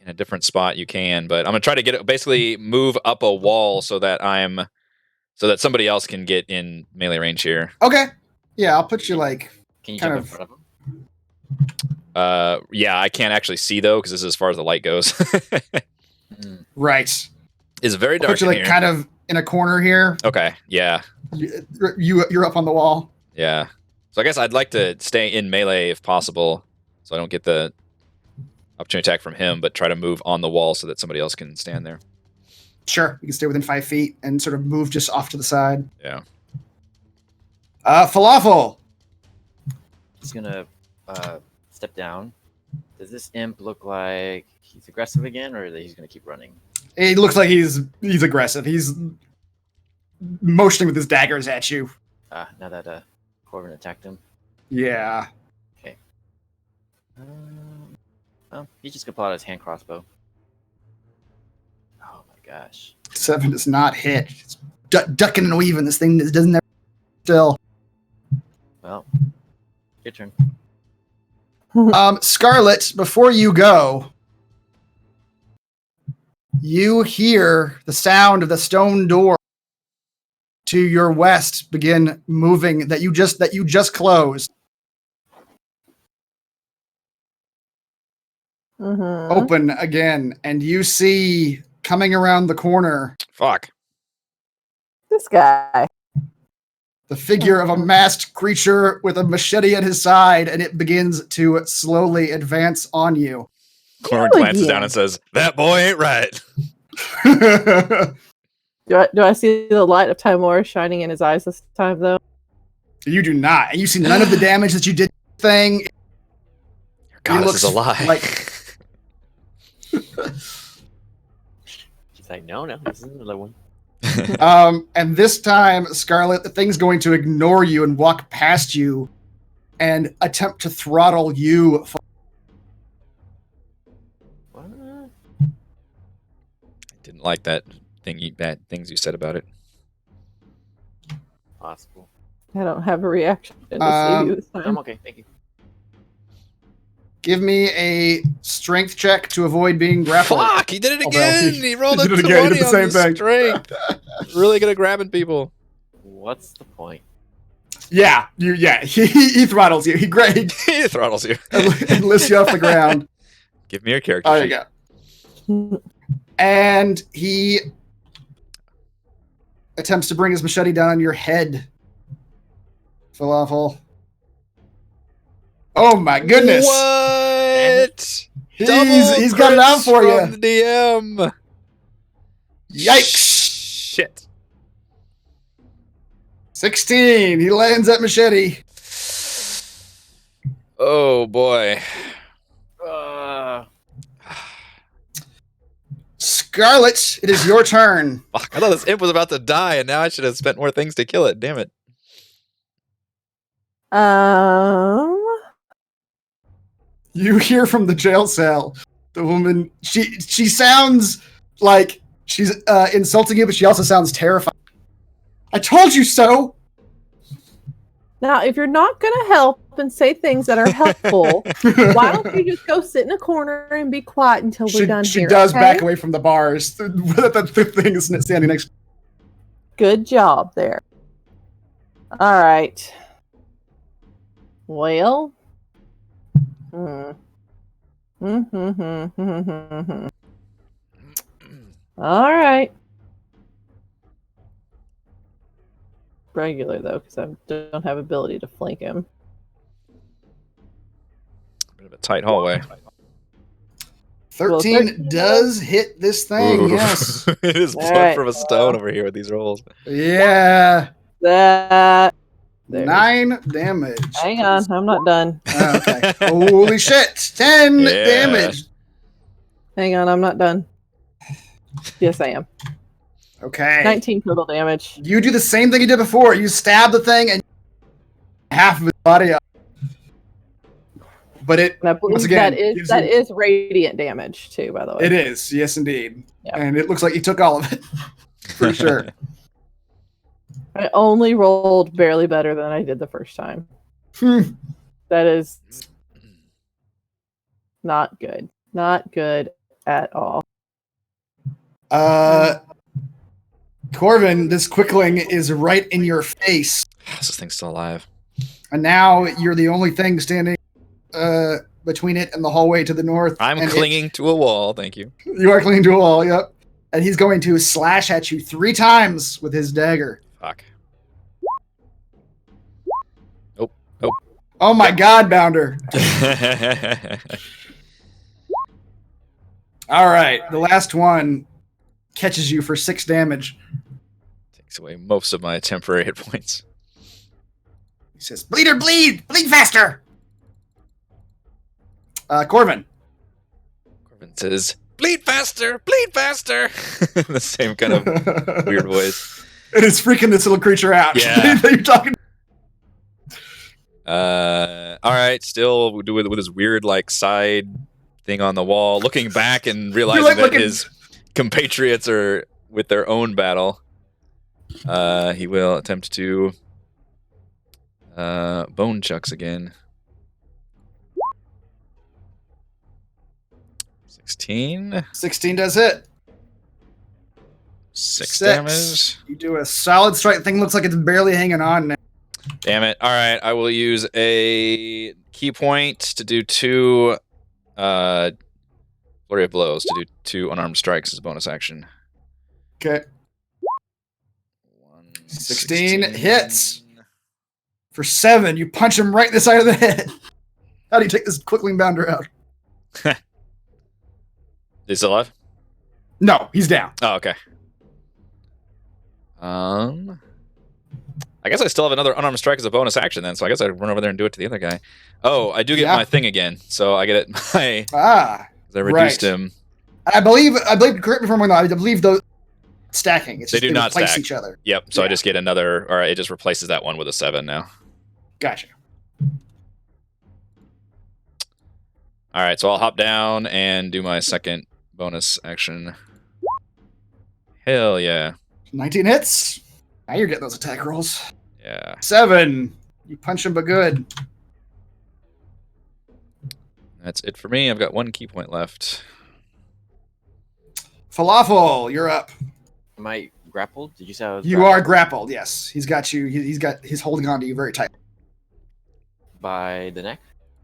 in a different spot, you can. But I'm gonna try to basically move up a wall so that somebody else can get in melee range here. Okay. Yeah, I'll put you like. Can you kind jump in of- front of him? Yeah, I can't actually see though because this is as far as the light goes. Right. It's very I'll dark put you in like here. kind of in a corner here. Okay, yeah. You're up on the wall. Yeah. So I guess I'd like to stay in melee if possible, so I don't get the opportunity attack from him, but try to move on the wall so that somebody else can stand there. Sure, you can stay within 5 feet and sort of move just off to the side. Yeah. Falafel, He's gonna step down. Does this imp look like he's aggressive again, or that he's gonna keep running? It looks like he's aggressive. He's motioning with his daggers at you. Now that Corbin attacked him. Yeah. Okay. Well, he's just gonna pull out his hand crossbow. Oh my gosh. 7 does not hit. It's ducking and weaving. This thing doesn't ever still. Well, your turn. Scarlet, before you go, you hear the sound of the stone door to your west begin moving that you just closed. Open again, and you see coming around the corner. Fuck. This guy. The figure of a masked creature with a machete at his side, and it begins to slowly advance on you. Corbin glances down and says, "That boy ain't right." Do I see the light of Timor shining in his eyes this time, though? You do not. And you see none of the damage that you did to the thing. Your goddess is alive. Like... She's like, no, this is another one. And this time, Scarlet, the thing's going to ignore you and walk past you and attempt to throttle you. What? I didn't like that bad things you said about it. Possible. I don't have a reaction to save you this time. I'm okay, thank you. Give me a strength check to avoid being grappled. Fuck! He did it again! He rolled a he did it 20 again. He did the on same the thing. strength. Really good at grabbing people. What's the point? Yeah, he throttles you. He He throttles you. and lifts you off the ground. Give me your character There sheet. you go. And he attempts to bring his machete down on your head. Falafel. Oh my goodness! What? He's got it out for From you. the DM. Yikes! Shit. 16. He lands that machete. Oh boy. Scarlet, it is your turn. Fuck, I thought this imp was about to die, and now I should have spent more things to kill it. Damn it. You hear from the jail cell. The woman, she sounds like she's insulting you, but she also sounds terrified. I told you so! Now, if you're not going to help and say things that are helpful, why don't you just go sit in a corner and be quiet until we're done She here? does okay? back away from the bars. The thing is standing next. Good job there. All right. Well. All right. Regular though, because I don't have ability to flank him. Bit of a tight hallway. 13 Well, 13 does hit this thing, Ooh. yes. It is blood Alright. from a stone over here with these rolls. Yeah. That. There. 9 damage. Hang on, I'm not done. Okay. Holy shit. 10 Yeah. damage. Hang on, I'm not done. Yes, I am. Okay. 19 total damage. You do the same thing you did before. You stab the thing and half of his body up. But it, And I believe once again, that is radiant damage too, by the way. it is. Yes, indeed. Yep. And it looks like he took all of it. For sure. I only rolled barely better than I did the first time. That is not good. Not good at all. Corvin, this quickling is right in your face. This thing's still alive. And now you're the only thing standing between it and the hallway to the north. I'm and clinging to a wall, thank you. You are clinging to a wall, yep. And he's going to slash at you 3 times with his dagger. Fuck. Oh my god, Bounder. All right, the last one catches you for 6 damage. Takes away most of my temporary hit points. He says, bleed or bleed! Bleed faster! Corvin. Corvin says, bleed faster! Bleed faster! The same kind of weird voice. It is freaking this little creature out. Yeah. You're talking. All right, still with his weird like side thing on the wall, looking back and realizing that his compatriots are with their own battle. He will attempt to bone chucks again. 16. 16 does hit. 6 damage. You do a solid strike. Thing looks like it's barely hanging on now. Damn it. All right, I will use a key point to do 2 flurry of blows, to do 2 unarmed strikes as a bonus action. Okay. 16 hits. For 7, you punch him right in the side of the head. How do you take this quickling bounder out? Is he still alive? No, he's down. Oh, okay. I guess I still have another unarmed strike as a bonus action then, so I guess I'd run over there and do it to the other guy. Oh, I do get my thing again, so I get it. I reduced him. I believe. Correct me if I'm wrong. I believe those stacking. It's they do not replace stack each other. Yep. So I just get another, or it just replaces that one with a 7 now. Gotcha. All right, so I'll hop down and do my second bonus action. Hell yeah. 19 hits. Now you're getting those attack rolls. Yeah. 7. You punch him, but good. That's it for me. I've got 1 key point left. Falafel, you're up. Am I grappled? Did you say I was? You are grappled. Yes, he's got you. He's holding on to you very tight. By the neck?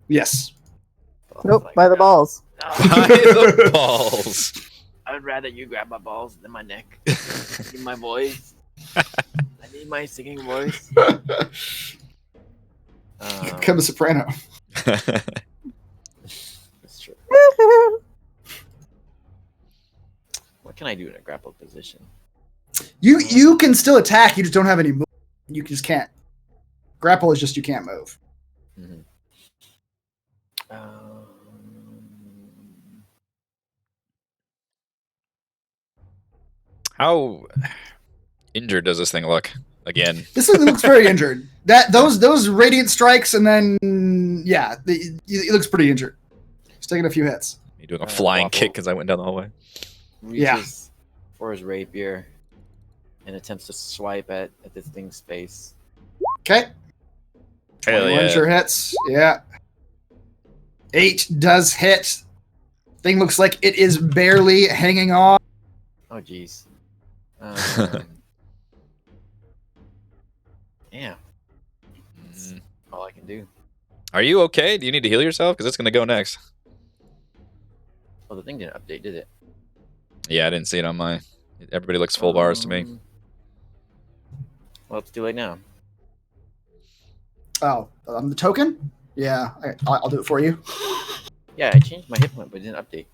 Yes. Nope, by the balls. By the balls. I would rather you grab my balls than my neck. I need my voice. I need my singing voice. Become a soprano. That's true. What can I do in a grappled position? You can still attack. You just don't have any move. You just can't. Grapple is just you can't move. Mm-hmm. How injured does this thing look? Again, this looks very injured. Those radiant strikes, and then it looks pretty injured. He's taking a few hits. Me doing a flying kick because I went down the hallway. Reaches for his rapier and attempts to swipe at this thing's face. Okay. Hell yeah. Sure hits. Yeah. 8 does hit. Thing looks like it is barely hanging on. Oh, jeez. Yeah. That's all I can do. Are you okay? Do you need to heal yourself? Because it's going to go next. Oh, the thing didn't update, did it? Yeah, I didn't see it on my... Everybody looks full bars to me. Well, it's too late now. Oh, the token? Yeah, I'll do it for you. Yeah, I changed my hit point, but it didn't update.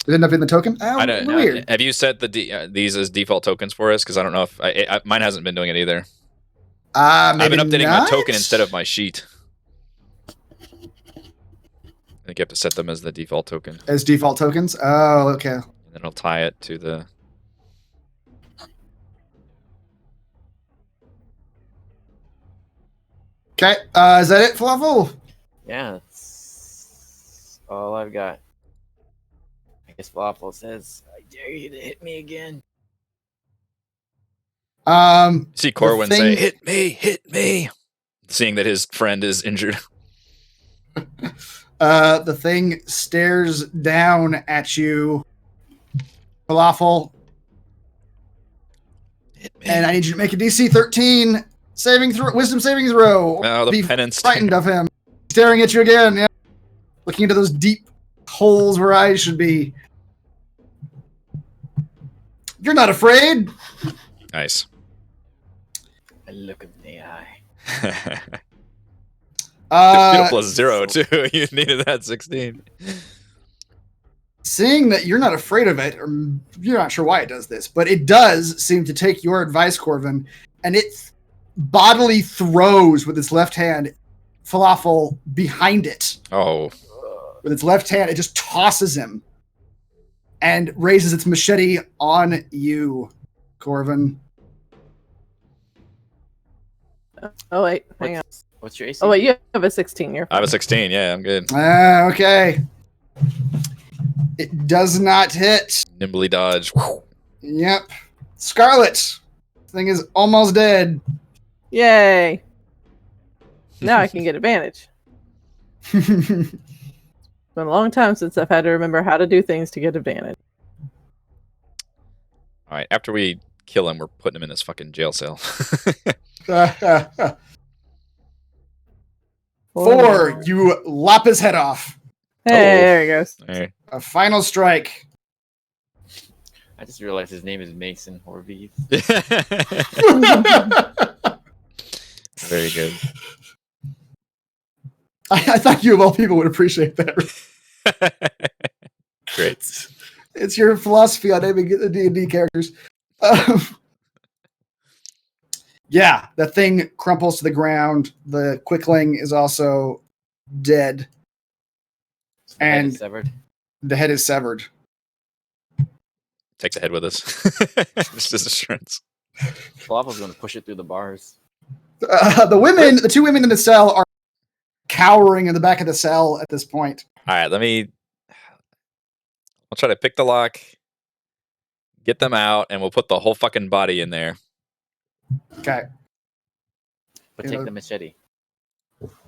It didn't update the token? Oh, I don't, weird. Have you set these as default tokens for us? Because I don't know if... mine hasn't been doing it either. I've been updating my token instead of my sheet. I think you have to set them as the default token. As default tokens? Oh, okay. And then it'll tie it to the... Okay, is that it, Falafel? Yeah, that's all I've got. I guess Falafel says, I dare you to hit me again. See Corwin say, hit me, seeing that his friend is injured. The thing stares down at you, Falafel. Hit me. And I need you to make a DC 13 wisdom saving throw. Oh, the Be penance. frightened of him. Staring at you again. Yeah. Looking into those deep holes where eyes should be. You're not afraid. Nice. I look him in the eye. Get a +0 too. You needed that 16. Seeing that you're not afraid of it, or you're not sure why it does this, but it does seem to take your advice, Corvin, and it bodily throws with its left hand Falafel behind it. Oh. with its left hand, it just tosses him and raises its machete on you, Corvin. Oh wait, hang on. What's your AC? Oh wait, you have a 16. You're I have a 16. Yeah, I'm good. Okay. It does not hit. Nimbly dodge. Yep. Scarlet. This thing is almost dead. Yay! Now I can get advantage. It's been a long time since I've had to remember how to do things to get advantage. All right, after we kill him, we're putting him in this fucking jail cell. 4. You lop his head off. Hey, there he goes. All right. A final strike. I just realized his name is Mason Horvitz. Very good. I thought you of all people would appreciate that. Great. It's your philosophy on naming the D&D characters. Yeah, that thing crumples to the ground. The Quickling is also dead. So the head And is severed. the head is severed. Takes a head with us. Just as assurance. Falafel's going to push it through the bars. The 2 women in the cell are cowering in the back of the cell at this point. All right, I'll try to pick the lock, get them out, and we'll put the whole fucking body in there. Okay. But You take know- the machete.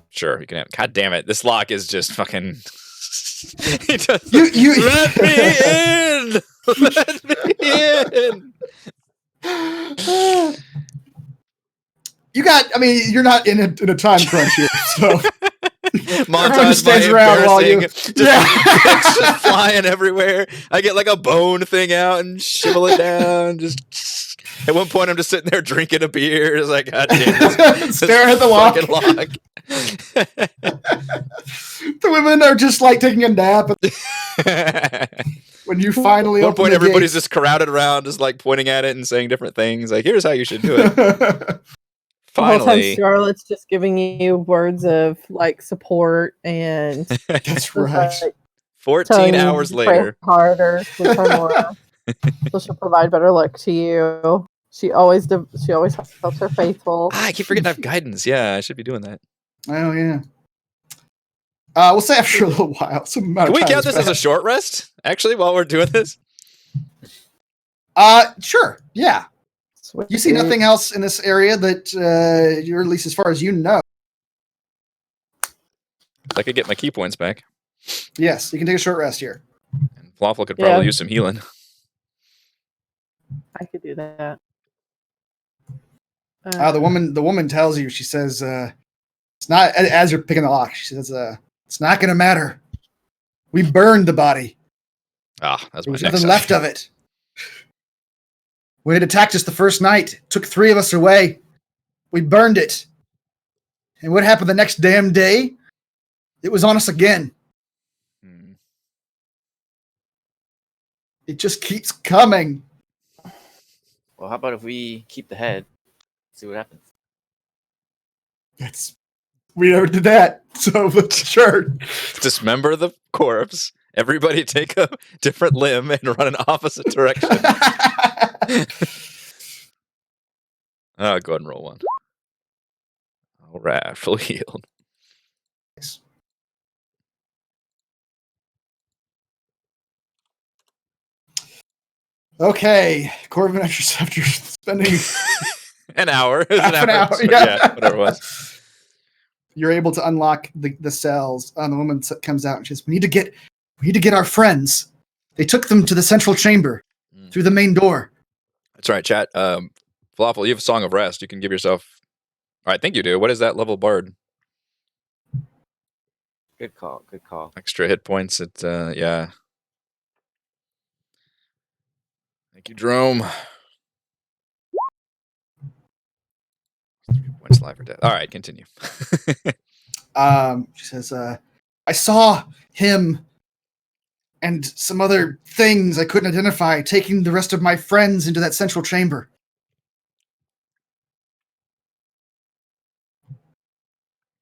Sure, you can have. God damn it, this lock is just fucking. He just, You- let me in. Let me in. You're not in a time crunch here, so Montage Everyone stands my around while you- embarrassing, Yeah. just, just flying everywhere. I get like a bone thing out and shovel it down. Just at one point, I'm just sitting there drinking a beer. It's like, God damn, this Staring at the lock. fucking lock. The women are just like taking a nap when you finally At one open point, the everybody's gates. just crowded around, just like pointing at it and saying different things. Like, here's how you should do it. The whole time Finally, Charlotte's just giving you words of like support and That's right. like, 14 telling you hours to pray later. harder with her more. So she'll provide better luck to you. She always helps her faithful. I keep forgetting I have guidance. Yeah, I should be doing that. Oh yeah. We'll say after a little while. Some amount Can of we time count has this as a passed. short rest? Actually, while we're doing this, Sure. Yeah. Sweet. You see nothing else in this area that you're at least as far as you know. I could get my key points back, Yes, you can take a short rest here. and Flawful could probably Yeah. use some healing. I could do that. The woman tells you. She says, "It's not." As you're picking the lock, she says, "It's not going to matter. We burned the body. Ah, that's There my was next. nothing left of it. When it attacked us the first night, it took 3 of us away. We burned it. And what happened the next damn day? It was on us again. Hmm. It just keeps coming." Well, how about if we keep the head? See what happens. We never did that. So sure. Dismember the corpse. Everybody take a different limb and run in opposite direction. Oh, go ahead and roll one. All right, fully healed. Okay, Corbin, after spending An hour. It was half an hour, So, yeah, whatever it was. you're able to unlock the cells. The woman comes out and she says, "We need to get our friends. They took them to the central chamber through the main door." That's right, chat. Falafel, you have a Song of Rest. You can give yourself. I think you do. What is that level bard? Good call. Good call. Extra hit points. Yeah. Thank you, Jerome. 3 points life or death. All right, continue. She says, "I saw him and some other things I couldn't identify taking the rest of my friends into that central chamber.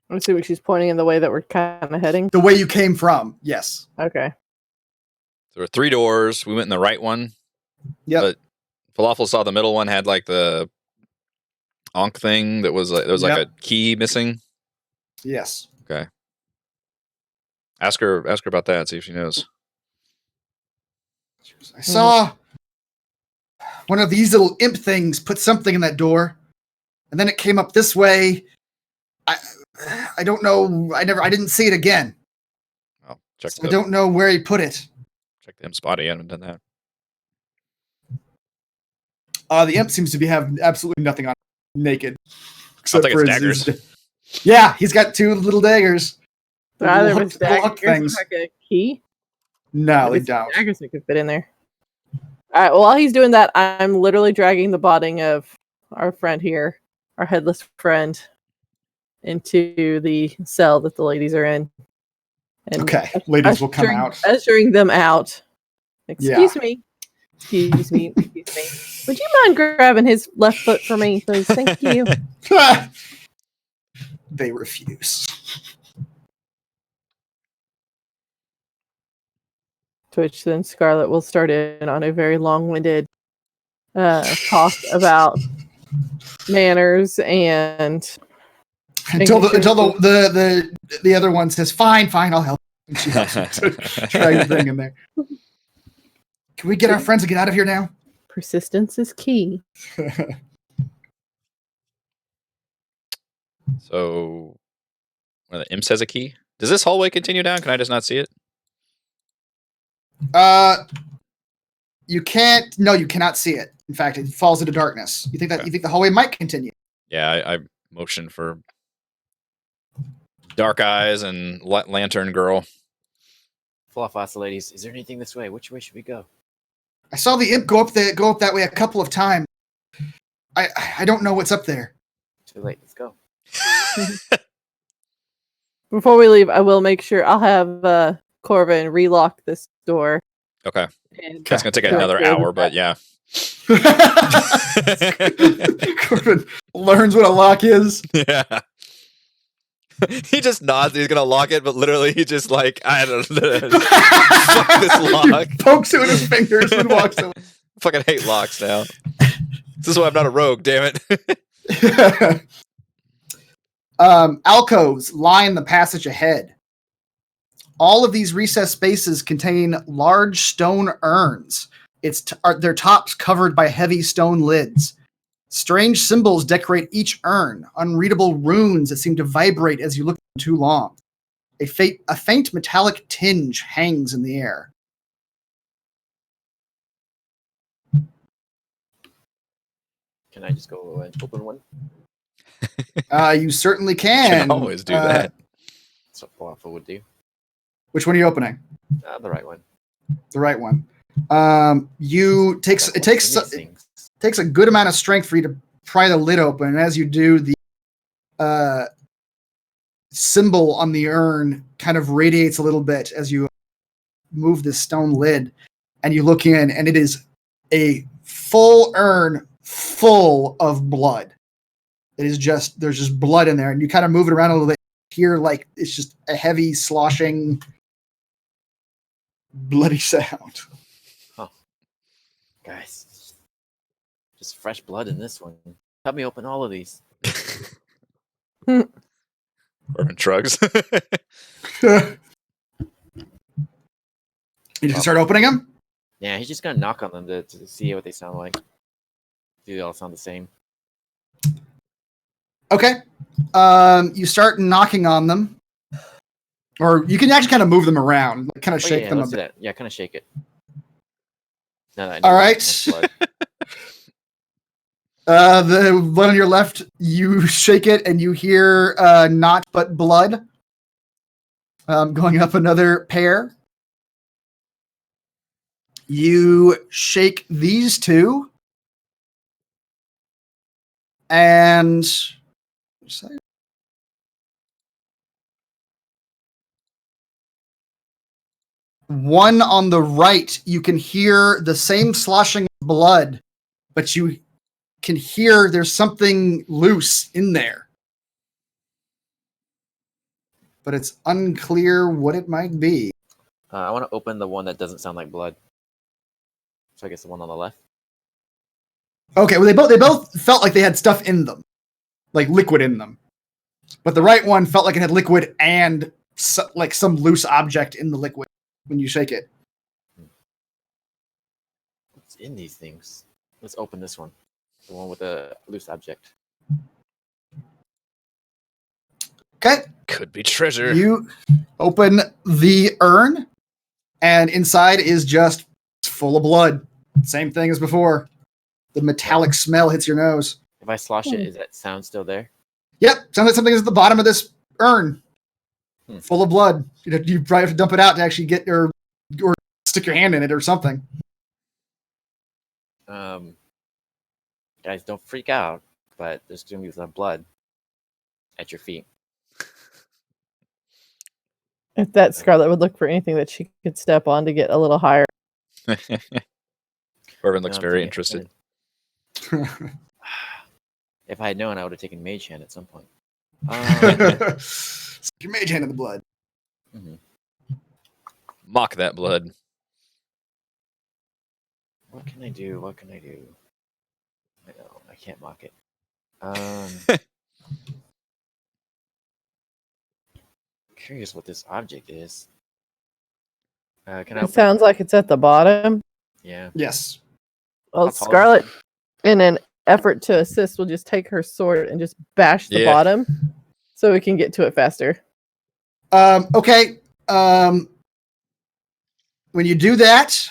I'm assuming she's pointing in the way that we're kind of heading. The way you came from, yes. Okay. There were 3 doors. We went in the right one. Yep. But Falafel saw the middle one had like the Ankh thing that was like, there was like a key missing. Yes. Okay. Ask her about that. See if she knows. I saw one of these little imp things put something in that door, and then it came up this way. I don't know. I didn't see it again. Oh, check. So I don't know where he put it. Check the imp's body. I haven't done that. The imp seems to have absolutely nothing on, naked. I think it's daggers. Yeah, he's got 2 little daggers. There was daggers like a key. No, they don't. Daggers that could fit in there. All right. Well, while he's doing that, I'm literally dragging the body of our friend here, our headless friend, into the cell that the ladies are in. And okay, ladies will come out. Ushering them out. Excuse me. Would you mind grabbing his left foot for me, please? Thank you. They refuse. To which then Scarlet will start in on a very long-winded talk about manners and until the other one says, "Fine, I'll help." And she helps to drag the thing in there. Can we get our friends to get out of here now? Persistence is key. So, the imp has a key. Does this hallway continue down? Can I just not see it? You can't. No, you cannot see it. In fact, it falls into darkness. You think the hallway might continue? Yeah, I motion for dark eyes and lantern girl. Falafel ladies, is there anything this way? Which way should we go? I saw the imp go up that way a couple of times. I don't know what's up there. Too late. Let's go. Before we leave, I will make sure I'll have Corvin relock this door. Okay. That's going to take another hour, but yeah. Corvin learns what a lock is. Yeah. He just nods. He's going to lock it, but literally he just like, I don't know. Fuck this lock. He pokes it with his fingers and walks away. Fucking hate locks now. This is why I'm not a rogue, damn it. Alcoves line the passage ahead. All of these recessed spaces contain large stone urns. Their tops covered by heavy stone lids. Strange symbols decorate each urn, unreadable runes that seem to vibrate as you look too long. A faint metallic tinge hangs in the air. Can I just go and open one? You certainly can. You can always do that. That's what Falafel would do. Which one are you opening? The right one. The right one. It takes a good amount of strength for you to pry the lid open, and as you do, the symbol on the urn kind of radiates a little bit as you move this stone lid, and you look in, and it is a full urn full of blood. There's just blood in there, and you kind of move it around a little bit. Hear like it's just a heavy sloshing, bloody sound. Oh, guys, just fresh blood in this one. Help me open all of these. Urban shrugs. You just start opening them? Yeah, he's just gonna knock on them to see what they sound like. Do they all sound the same? Okay. You start knocking on them. Or you can actually kind of move them around, like kind of shake them a bit. Yeah, kind of shake it. All right. The one on your left, you shake it and you hear not but blood. Going up another pair. You shake these two. And one on the right, you can hear the same sloshing of blood, but you can hear there's something loose in there. but it's unclear what it might be. I want to open the one that doesn't sound like blood. So I guess the one on the left. Okay, well they both felt like they had stuff in them, like liquid in them, but the right one felt like it had liquid and like some loose object in the liquid when you shake it. What's in these things? Let's open this one, the one with the loose object. Okay, Could be treasure. you open the urn, and inside is just full of blood. Same thing as before. The metallic smell hits your nose. If I slosh it, is that sound still there? Yep, sounds like something is at the bottom of this urn, full of blood. You probably have to dump it out to actually get or stick your hand in it or something. Guys, don't freak out, but there's gonna be some blood at your feet. If that Scarlet would look for anything that she could step on to get a little higher. Corbin looks very interested. If I had known, I would have taken Mage Hand at some point. Stick your mage hand in the blood. Mhm. Mock that blood. What can I do? What can I do? I know I can't mock it. Curious what this object is. Can I? It sounds like it's at the bottom. Yeah. Yes. Well, How tall is Scarlet, in an effort to assist, will just take her sword and just bash the Yeah. bottom so we can get to it faster. Okay. When you do that,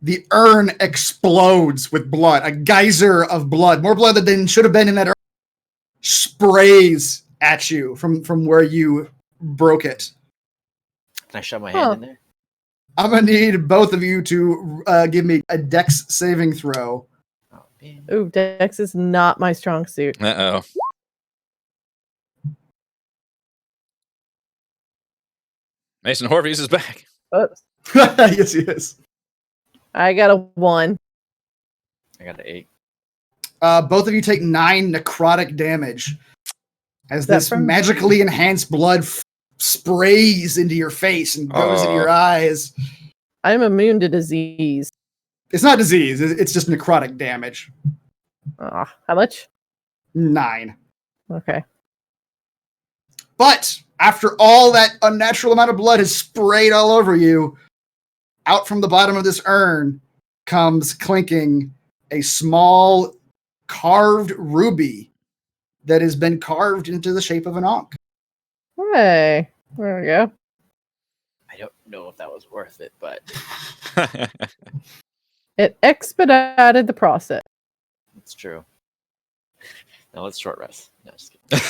the urn explodes with blood. A geyser of blood. More blood than should have been in that urn. Sprays at you from where you broke it. Can I shove my hand in there? I'm going to need both of you to give me a dex saving throw. Oh man. Ooh, Dex is not my strong suit. Uh-oh. Mason Horvies is back. Oops. Yes, he is. I got a 1. I got an 8. Both of you take 9 necrotic damage as that this from- magically enhanced blood sprays into your face and goes into your eyes. I'm immune to disease. It's not disease. It's just necrotic damage. How much? 9. Okay. But after all that unnatural amount of blood has sprayed all over you, out from the bottom of this urn comes clinking a small carved ruby that has been carved into the shape of an ankh. Hey, there we go. I don't know if that was worth it, but It expedited the process. it's true. Now let's short rest. No, just kidding.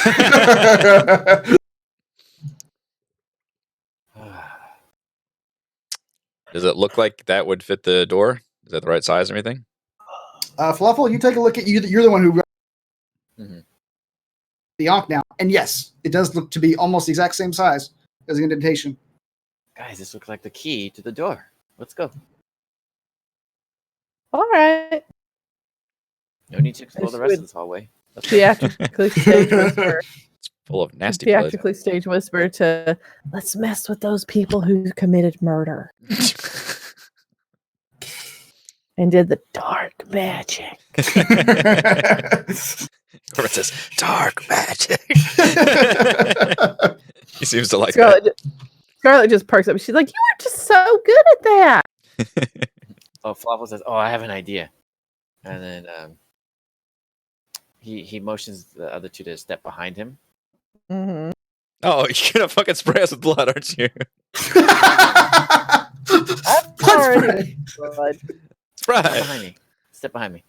Does it look like that would fit the door? Is that the right size and everything? Fluffle, you take a look at you. You're the one who Mhm. the ankh now, and yes, it does look to be almost the exact same size as the indentation. Guys, this looks like the key to the door. Let's go. All right. No need to explore This the rest would- of this hallway. Theatrically stage whisper. It's full of nasty blood. Theatrically stage whisper to let's mess with those people who committed murder and did the dark magic. Corbin says, dark magic. He seems to like Scarlet just perks up. She's like, "You were just so good at that." that. Oh, Fluffle says, "Oh, I have an idea," and then he motions the other two to step behind him. Mm-hmm. Oh, you're gonna fucking spray us with blood, aren't you? Already. Step Spray. behind me. Step behind me.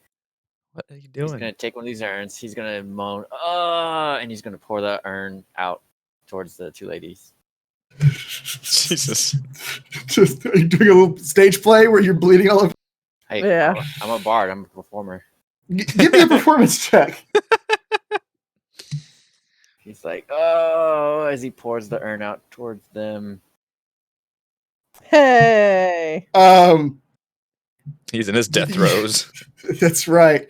What are you He's doing? gonna take one of these urns. He's gonna moan, "Oh!" and he's gonna pour the urn out towards the two ladies. Jesus. Just are you doing a little stage play where you're bleeding all over? Hey, Yeah. I'm a bard. I'm a performer. Give me a performance check. He's like, "Oh!" as he pours the urn out towards them. Hey. He's in his death throes. That's right.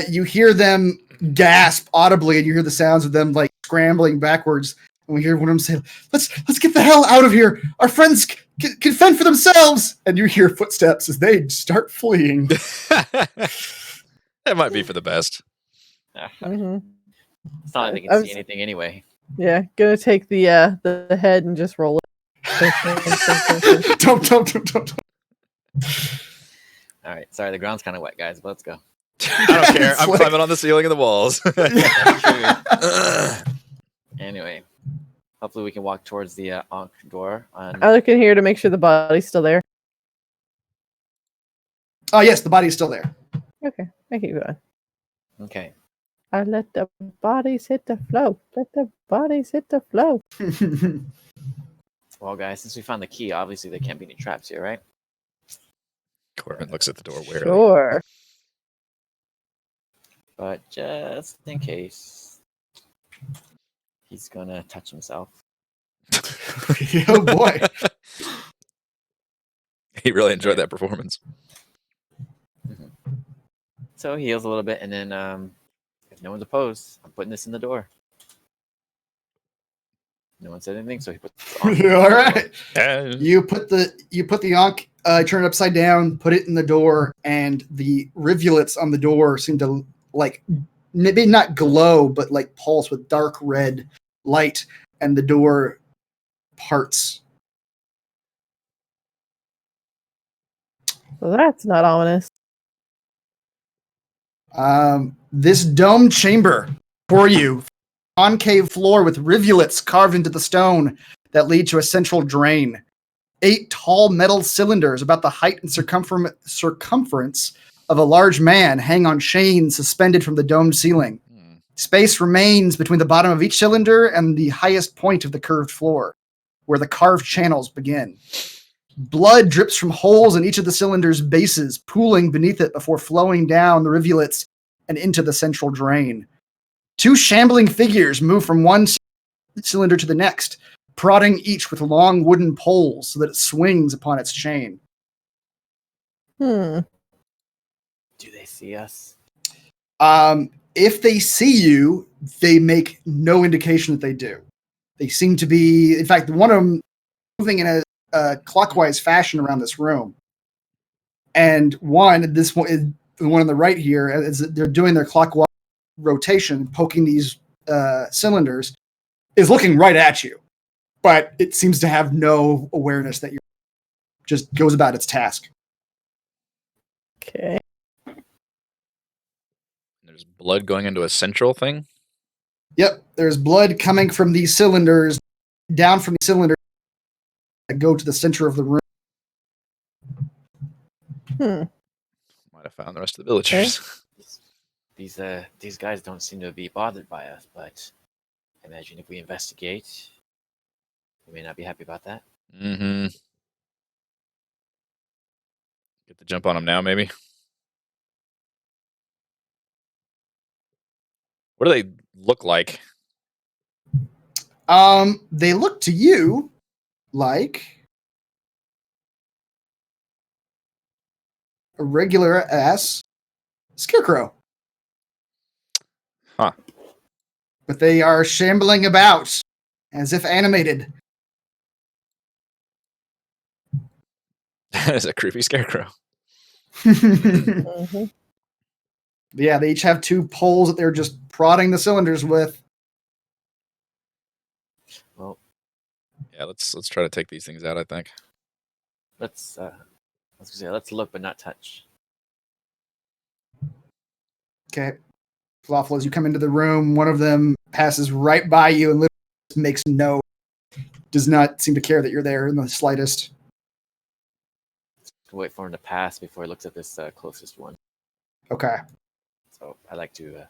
You hear them gasp audibly, and you hear the sounds of them like scrambling backwards And we hear one of them say, let's get the hell out of here. Our friends can fend for themselves. And you hear footsteps as they start fleeing. That might be for the best. Mhm. It's not like they can see anything anyway. Yeah, gonna take the head and just roll it. Don't. All right, sorry, the ground's kind of wet, guys, but let's go. I don't care. I'm climbing on the ceiling and the walls. Anyway, hopefully we can walk towards the Ankh door. I look in here to make sure the body's still there. Oh, yes, the body's still there. Okay, I keep going. Okay. I let the bodies hit the flow. Let the bodies hit the flow. Well, guys, since we found the key, obviously there can't be any traps here, right? Corbin looks at the door warily. Sure. But just in case, he's gonna touch himself. Oh, boy. He really enjoyed that performance. So he heals a little bit, and then if no one's opposed, I'm putting this in the door. No one said anything, so he puts it on. All right. And You put the Ankh, turn it upside down, put it in the door, and the rivulets on the door seem to like maybe not glow, but like pulse with dark red light, and the door parts. Well, that's not ominous. This dome chamber for you, concave floor with rivulets carved into the stone that lead to a central drain. 8 tall metal cylinders about the height and circumference of a large man hang on chains suspended from the domed ceiling. Space remains between the bottom of each cylinder and the highest point of the curved floor, where the carved channels begin. Blood drips from holes in each of the cylinder's bases, pooling beneath it before flowing down the rivulets and into the central drain. 2 shambling figures move from one cylinder to the next, prodding each with long wooden poles so that it swings upon its chain. Hmm. Do they see us? If they see you, they make no indication that they do. They seem to be, in fact, one of them moving in a clockwise fashion around this room. And the one on the right here, as they're doing their clockwise rotation, poking these cylinders, is looking right at you. But it seems to have no awareness that you're just goes about its task. Okay. there's blood going into a central thing. Yep, there's blood coming from these cylinders, down from the cylinders that go to the center of the room. Might have found the rest of the villagers. These guys don't seem to be bothered by us, but I imagine if we investigate, we may not be happy about that. Mm-hmm. Get the jump on them now, maybe. What do they look like? They look to you like a regular ass scarecrow. Huh. But they are shambling about as if animated. That is a creepy scarecrow. Mm-hmm. Yeah, they each have 2 poles that they're just prodding the cylinders with. Well, Yeah, let's try to take these things out, I think. let's look but not touch. Okay. Falafel, as you come into the room, one of them passes right by you and literally does not seem to care that you're there in the slightest. Wait for him to pass before he looks at this closest one. Okay. So I like to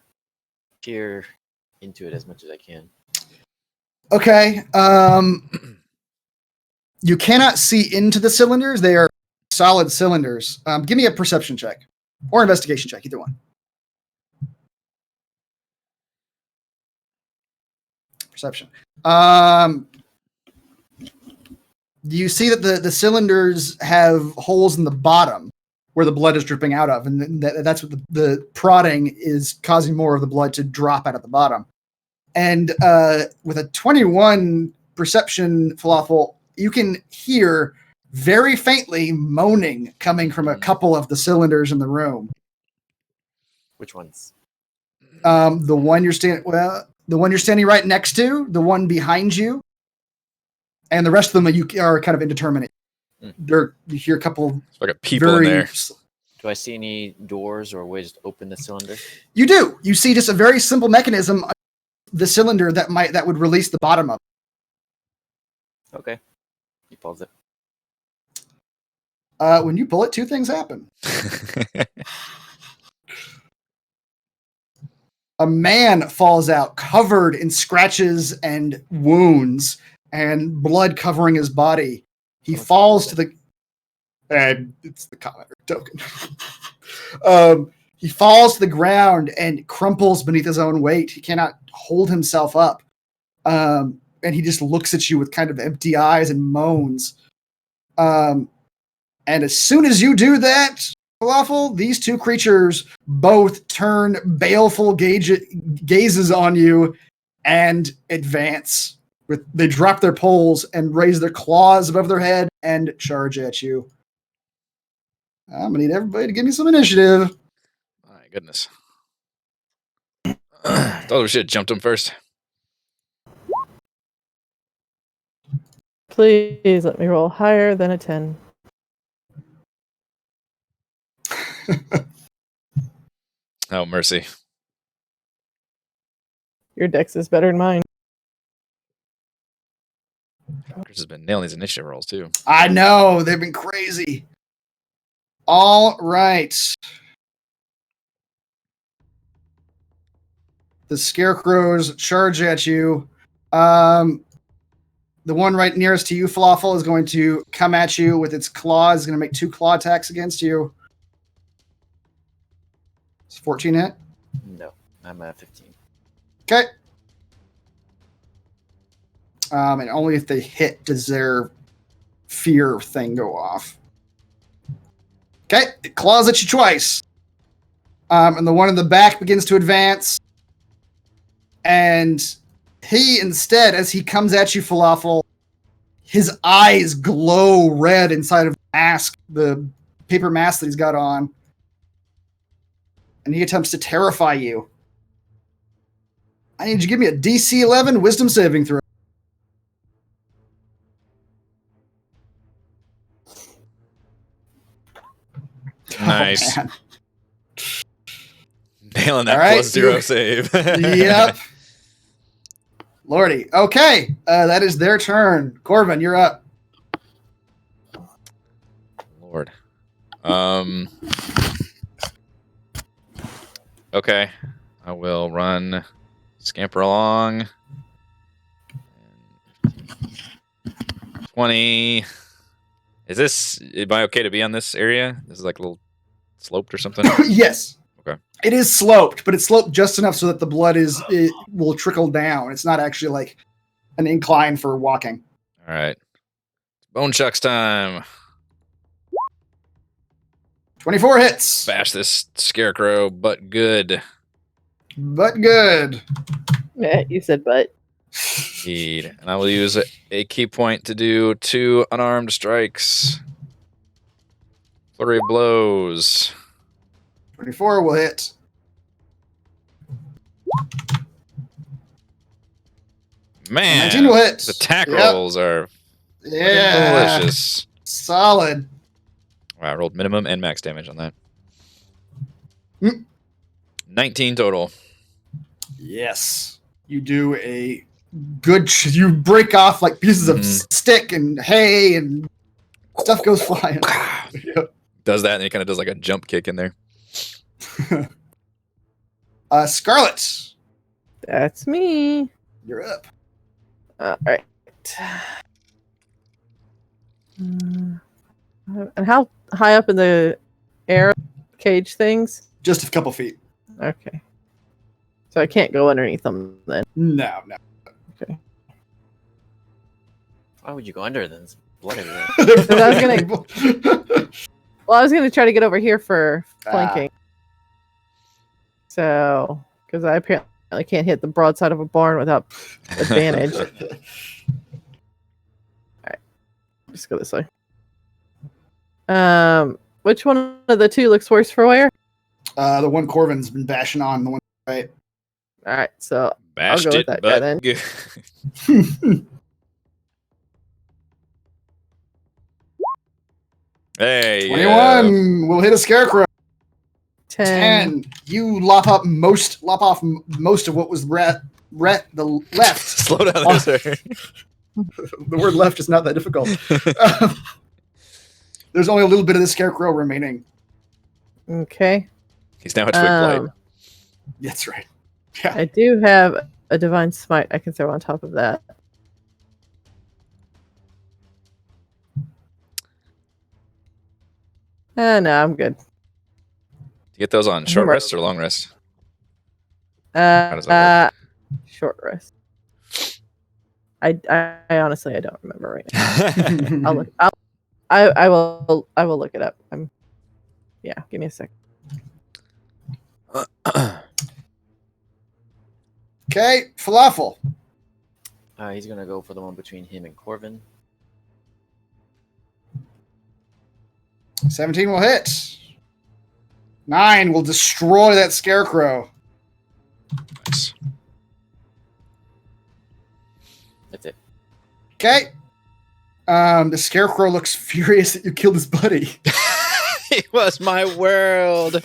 peer into it as much as I can. Okay. You cannot see into the cylinders. They are solid cylinders. Give me a perception check or investigation check, either one. Perception. You see that the cylinders have holes in the bottom where the blood is dripping out of, and that's what the prodding is causing more of the blood to drop out at the bottom. And with a 21 perception, Falafel, you can hear very faintly moaning coming from a couple of the cylinders in the room. Which ones? The one you're standing right next to, the one behind you, and the rest of them you are kind of indeterminate. You hear a couple. It's like a people in there. Do I see any doors or ways to open the cylinder? You do. You see just a very simple mechanism, the cylinder that would release the bottom of it. Okay. He pulls it. When you pull it, two things happen. A man falls out covered in scratches and wounds and blood covering his body. He falls to the... it's the commenter token. He falls to the ground and crumples beneath his own weight. He cannot hold himself up. And he just looks at you with kind of empty eyes and moans. And as soon as you do that, Falafel, these two creatures both turn baleful gazes on you and advance. They drop their poles and raise their claws above their head and charge at you. I'm going to need everybody to give me some initiative. My goodness. Thought we should have jumped him first. Please let me roll higher than a 10. Oh, mercy. Your dex is better than mine. Chris has been nailing these initiative rolls, too. I know. They've been crazy. All right. The scarecrows charge at you. The one right nearest to you, Falafel, is going to come at you with its claws. It's going to make 2 claw attacks against you. It's 14 hit? No, I'm at 15. Okay. And only if they hit does their fear thing go off. Okay, it claws at you twice. And the one in the back begins to advance. And he instead, as he comes at you, Falafel, his eyes glow red inside of the mask, the paper mask that he's got on. And he attempts to terrify you. I need you to give me a DC 11 wisdom saving throw. Nice. Oh, Nailing that right, +0 save. Yep. Lordy. Okay. That is their turn. Corbin, you're up. Lord. Okay. I will run, scamper along. 20. Am I okay to be on this area? This is like a little sloped or something? Yes. Okay. It is sloped, but it's sloped just enough so that the blood will trickle down. It's not actually like an incline for walking. All right. Bone chucks time. 24 hits. Bash this scarecrow, but good. But good. Yeah, you said but. Indeed. And I will use a key point to do 2 unarmed strikes. Flurry of blows. 24 will hit. Man, 19 will hit. the attack Yep. rolls are Yeah. delicious. Solid. Wow, I rolled minimum and max damage on that. Mm. 19 total. Yes. You do a good... you break off like pieces of stick and hay and stuff goes flying. Yep. Does that, and he kind of does like a jump kick in there. Scarlet, That's me. you're up. All right. And how high up in the air cage things? Just a couple feet. Okay. So I can't go underneath them then. No. Why would you go under then? It's blood everywhere. I was gonna try to get over here for flanking. So, because I apparently I can't hit the broadside of a barn without advantage. All right, just go this way. Which one of the two looks worse for wear? The one Corvin's been bashing on. The one right. All right, so Bashed I'll go with it, that guy then. good. 21 will hit a scarecrow. 10. 10. You lop off most of what was the left. Slow down there, sir. The word left is not that difficult. There's only a little bit of the scarecrow remaining. Okay. He's now at Twig Blight. That's right. Yeah. I do have a divine smite I can throw on top of that. No, I'm good. Do you get those on short rest or long rest? Does that work? Short rest. I honestly I don't remember right now. I will look it up. Yeah, give me a sec. Okay, Falafel. He's gonna go for the one between him and Corvin. 17 will hit. 9 will destroy that scarecrow. Nice. That's it. Okay. The scarecrow looks furious that you killed his buddy. It was my world.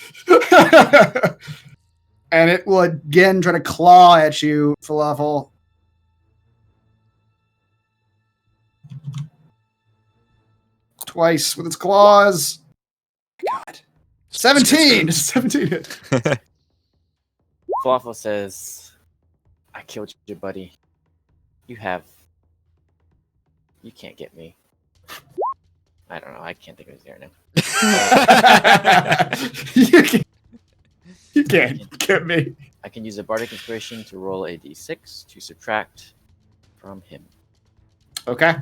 And it will again try to claw at you, Falafel. Twice with its claws. God. 17! 17 hit. Falafel says, I killed your buddy. You can't get me. I don't know. I can't think of his name now. You can't get me. I can use a bardic inspiration to roll a d6 to subtract from him. Okay.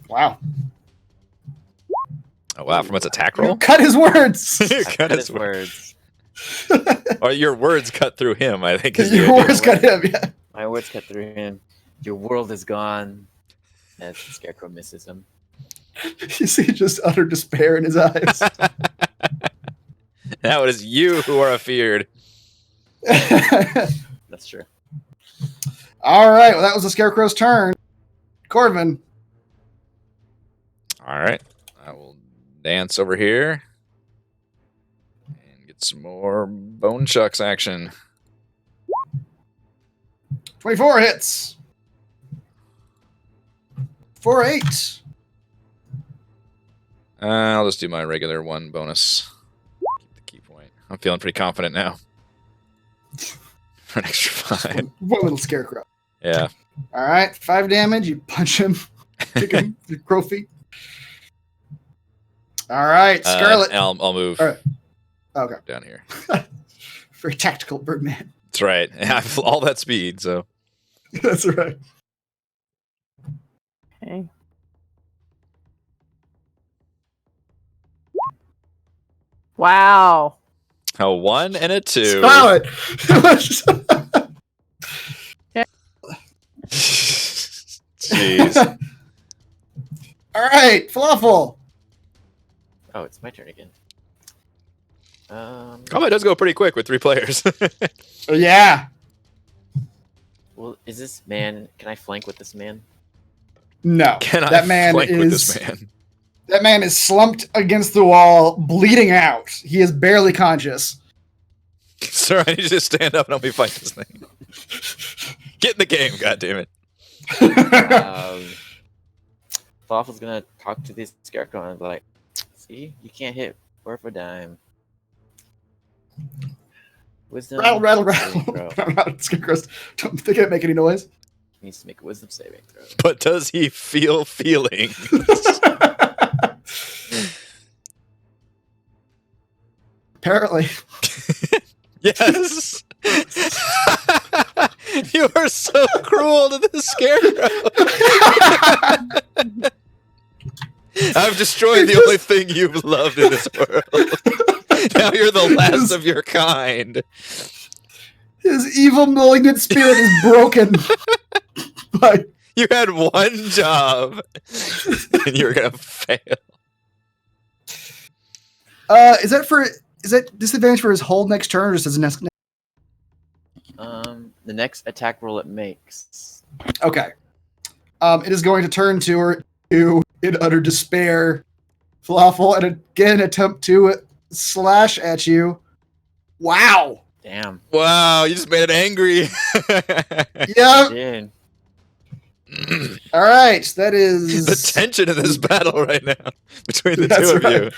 Wow. Oh, wow. From its attack roll? Cut his words. Cut his words. Or your words cut through him, I think. Your words cut him, yeah. My words cut through him. Your world is gone. As the scarecrow misses him. You see just utter despair in his eyes. Now it is you who are afeared. That's true. All right. Well, that was the scarecrow's turn. Corvin. All right. I will dance over here and get some more bone chucks action. 24 hits. 4 8. I'll just do my regular one bonus. Keep the key point. I'm feeling pretty confident now. For an extra 5. One little scarecrow. Yeah. All right. 5 damage. You punch him. Kick him. Your crow feet. All right. Scarlet. I'll move All right. Okay. down here. Very tactical, Birdman. That's right. I have all that speed, so. That's right. Okay. Wow. A 1 and a 2. Scarlet. Jeez. All right. Falafel. Oh, it's my turn again. Combat does go pretty quick with 3 players. Yeah. Well, is this man? Can I flank with this man? No. Can that I man flank is with this man? That man is slumped against the wall, bleeding out. He is barely conscious. Sir, I need you to stand up and help me fight this thing. Get in the game, goddammit. Falafel's gonna talk to this scarecrow and be like, see, you can't hit worth a dime. Wisdom. Rattle. saving throw. Scarecrows don't think it make any noise. He needs to make a wisdom saving throw. But does he feel feelings? Apparently. Yes. You are so cruel to the scarecrow. I've destroyed the only thing you've loved in this world. Now you're the last of your kind. His evil, malignant spirit is broken. But You had one job, and you're gonna fail. Is that disadvantage for his whole next turn, or just his next? The next attack roll it makes. Okay. It is going to turn to her in utter despair. Falafel, and again attempt to slash at you. Wow. Damn. Wow, you just made it angry. Yep. Dude. All right, that is The tension of this battle right now between the two of you.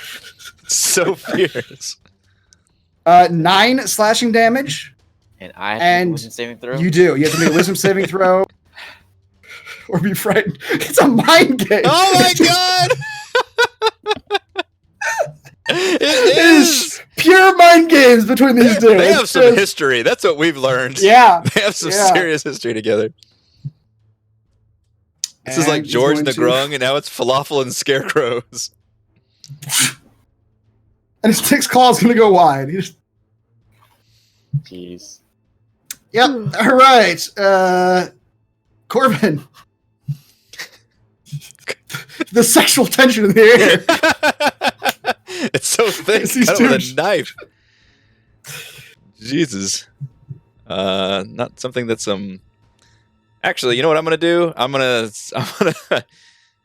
It's so fierce. 9 slashing damage. And I have to make a wisdom saving throw? You do. You have to make a wisdom saving throw. Or be frightened. It's a mind game. Oh my god! It is pure mind games between these two. They have some history. That's what we've learned. Yeah. They have some serious history together. This is like George the Grung, and now it's Falafel and Scarecrows. And his six claw's gonna go wide. Jeez. Yep. All right. Corbin. The sexual tension in the air. It's so thick. Cut it with a knife. Jesus. Not something that's Actually, you know what I'm gonna do? I'm gonna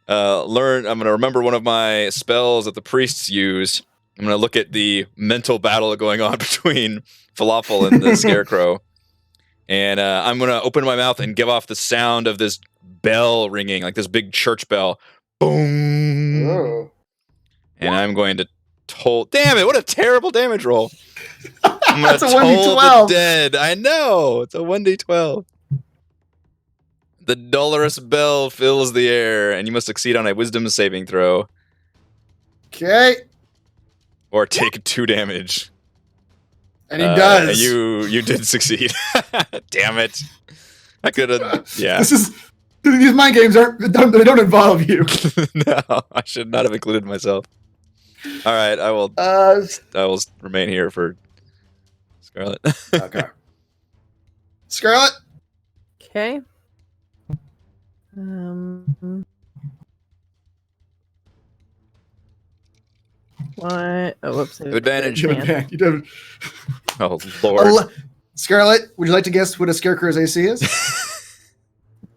learn. I'm gonna remember one of my spells that the priests use. I'm gonna look at the mental battle going on between Falafel and the Scarecrow, and I'm gonna open my mouth and give off the sound of this bell ringing, like this big church bell. Boom! Oh. And I'm going to toll. Damn it! What a terrible damage roll. I'm gonna That's a toll 1d12. the dead. I know. It's a 1d12. The dolorous bell fills the air, and you must succeed on a wisdom saving throw. Okay. Or take 2 damage. And he does. And you did succeed. Damn it. I could have. Yeah. These mind games they don't involve you. No, I should not have included myself. All right, I will remain here for Scarlet. Okay. Scarlet. Okay. What? Oh, whoops. Advantage. You do. Oh, Lord. Scarlet, would you like to guess what a Scarecrow's AC is?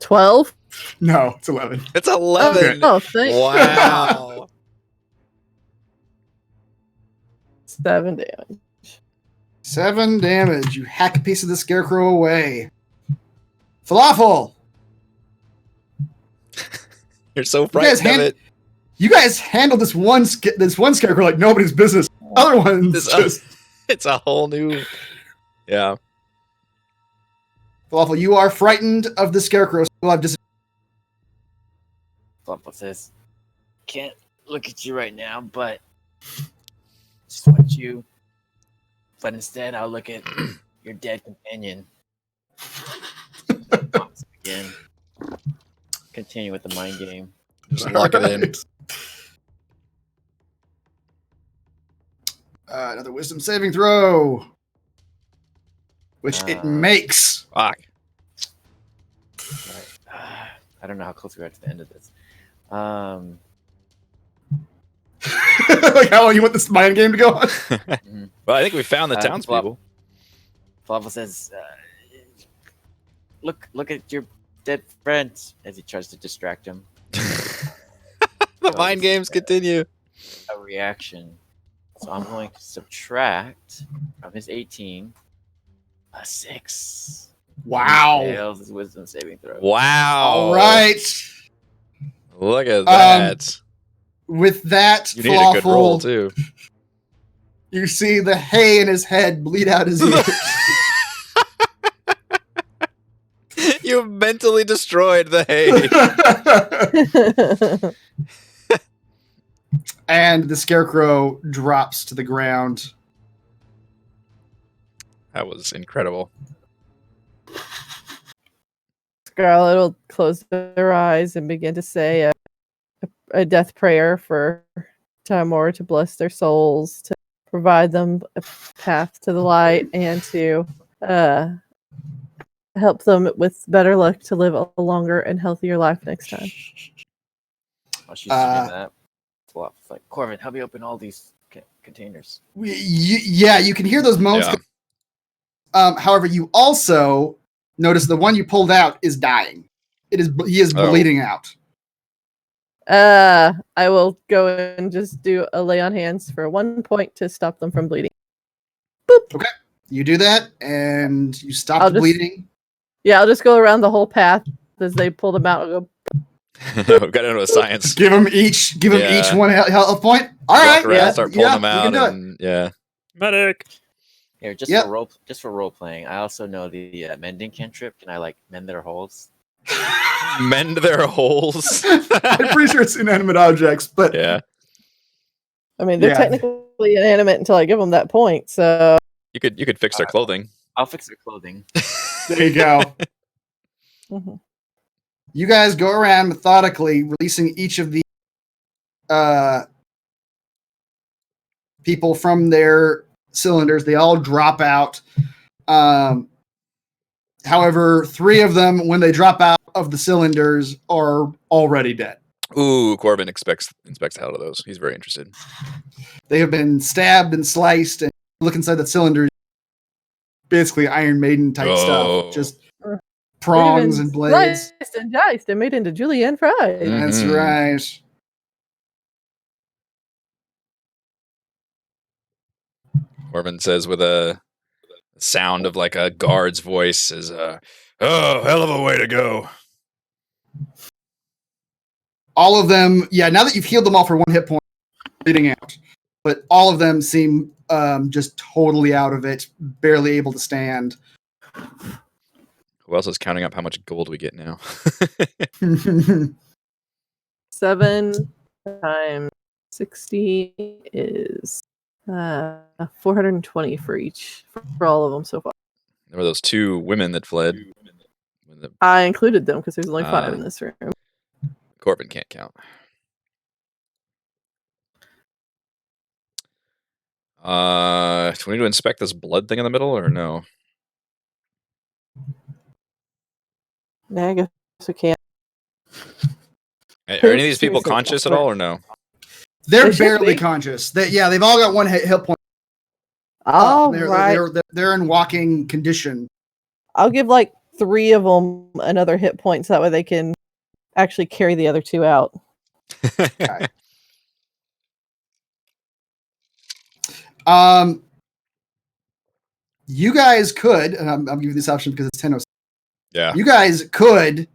12? No, it's 11. It's 11. Oh, thanks. Wow. 7 damage. 7 damage. You hack a piece of the Scarecrow away. Falafel. You're so frightened of it. You guys handled this one Scarecrow like nobody's business. Other ones It's a whole new... Yeah. Falafel, you are frightened of the Scarecrow. Falafel says, can't look at you right now, but just want you. But instead, I'll look at your dead companion. Again. Continue with the mind game. Just lock it in. Another wisdom saving throw. Which it makes. Fuck. Right. I don't know how close we are to the end of this. Like how long you want this mind game to go on? Well, I think we found the townspeople. Falafel says, look at your dead friends, as he tries to distract him. The mind games continue. A reaction. So I'm going to subtract from his 18 a 6. Wow. Fails his wisdom saving throw. Wow. All right. Look at that. With that, You need a good roll, too. You see the hay in his head bleed out his ears. You mentally destroyed the hay. And the Scarecrow drops to the ground. That was incredible. Scarlet will close their eyes and begin to say a death prayer for Timor to bless their souls, to provide them a path to the light, and to help them with better luck to live a longer and healthier life next time. Oh, she's doing that. It's like, Corbin, help me open all these containers. Yeah, you can hear those moans. Yeah. However, you also notice the one you pulled out is dying. He is bleeding out. I will go and just do a lay on hands for 1 point to stop them from bleeding. Boop. Okay, you do that, and you stop the bleeding. Yeah, I'll just go around the whole path as they pull them out. I'll go. We've got into a science. Give them each one health point. All right, start pulling them out. Medic. Here, just for role playing, I also know the mending cantrip. Can I mend their holes? Mend their holes. I'm pretty sure it's inanimate objects, but yeah. I mean, they're technically inanimate until I give them that point. So you could fix their clothing. I'll fix their clothing. There you go. Mm-hmm. You guys go around methodically releasing each of the people from their cylinders. They all drop out. However, 3 of them, when they drop out of the cylinders, are already dead. Ooh, Corbin inspects the hell out of those. He's very interested. They have been stabbed and sliced, and look inside the cylinders. Basically, Iron Maiden type stuff. Just prongs and blades. Sliced and diced and made into julienne fries. Mm-hmm. That's right. Corbin says with a sound of like a guard's voice is oh, hell of a way to go. All of them, now that you've healed them all for 1 hit point, bleeding out. But all of them seem just totally out of it, barely able to stand. Who else is counting up how much gold we get now? 7 times 60 is 420 for each, for all of them so far. There were those 2 women that fled. I included them because there's only 5 in this room. Corbin can't count. Do we need to inspect this blood thing in the middle or no? Yeah, I guess we can't. Are any of these people conscious at all or no? They're barely conscious. They've all got 1 hit point. They're in walking condition. I'll give 3 of them another hit point so that way they can actually carry the other 2 out. Okay. You guys could, and I'm giving you this option because it's 10:07. Yeah. You guys could,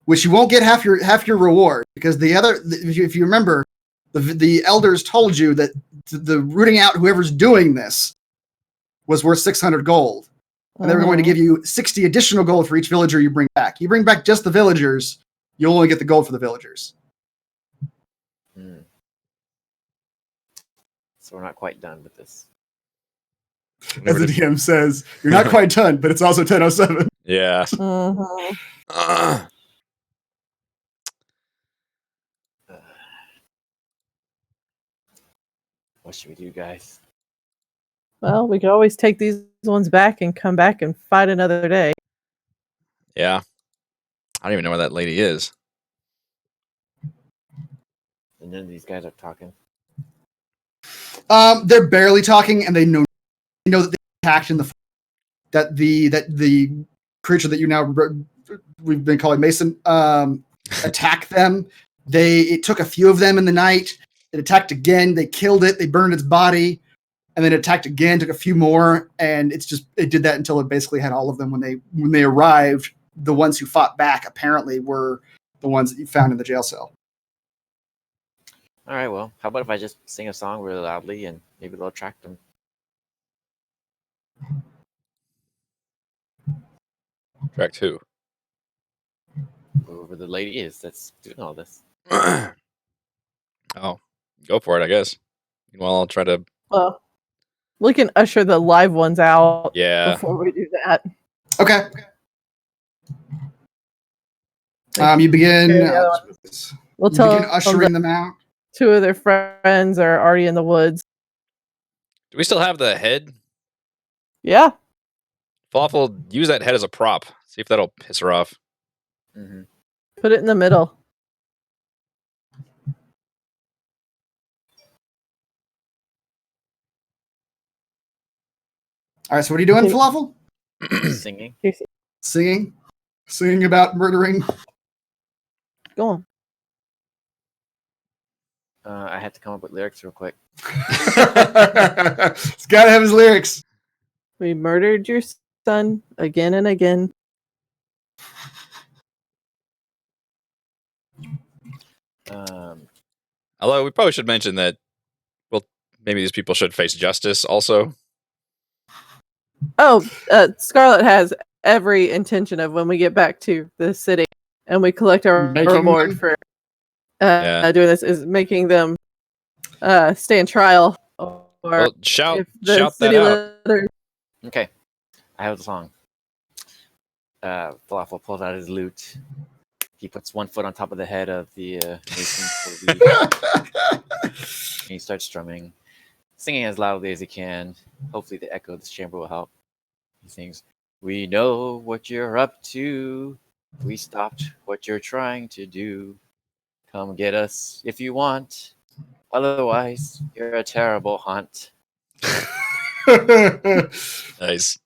which you won't get half your reward because if you remember, the elders told you that the rooting out whoever's doing this was worth 600 gold. And they were going to give you 60 additional gold for each villager you bring back. You bring back just the villagers, you'll only get the gold for the villagers. So we're not quite done with this. As the DM says, you're not quite done, but it's also 10:07. Yeah. What should we do, guys? Well, we could always take these ones back and come back and fight another day. Yeah. I don't even know where that lady is. And none of these guys are talking. They're barely talking, and they know that they attacked in the creature that we've been calling Mason attacked them. It took a few of them in the night. It attacked again. They killed it. They burned its body, and then it attacked again. Took a few more, and it did that until it basically had all of them. When they arrived, the ones who fought back apparently were the ones that you found in the jail cell. All right, well, how about if I just sing a song really loudly and maybe they'll attract them? Attract who? Whoever the lady is that's doing all this. Oh, go for it, I guess. Well, I'll try to... Well, we can usher the live ones out before we do that. Okay. You begin... We'll tell begin ushering them out. 2 of their friends are already in the woods. Do we still have the head? Yeah. Falafel, use that head as a prop. See if that'll piss her off. Mm-hmm. Put it in the middle. All right, so what are you doing, Falafel? Singing. Singing? Singing about murdering? Go on. I had to come up with lyrics real quick. He's got to have his lyrics. We murdered your son again and again. Although we probably should mention that, well, maybe these people should face justice also. Oh, Scarlet has every intention of when we get back to the city and we collect our Making reward them? for Yeah. doing this is making them stay in trial. Or Well, shout if the that city out. letter. Okay, I have the song. Falafel pulls out his lute. He puts one foot on top of the head of the mason, and he starts strumming, singing as loudly as he can. Hopefully, the echo of this chamber will help. He sings, "We know what you're up to. We stopped what you're trying to do. Come get us if you want. Otherwise, you're a terrible haunt." Nice.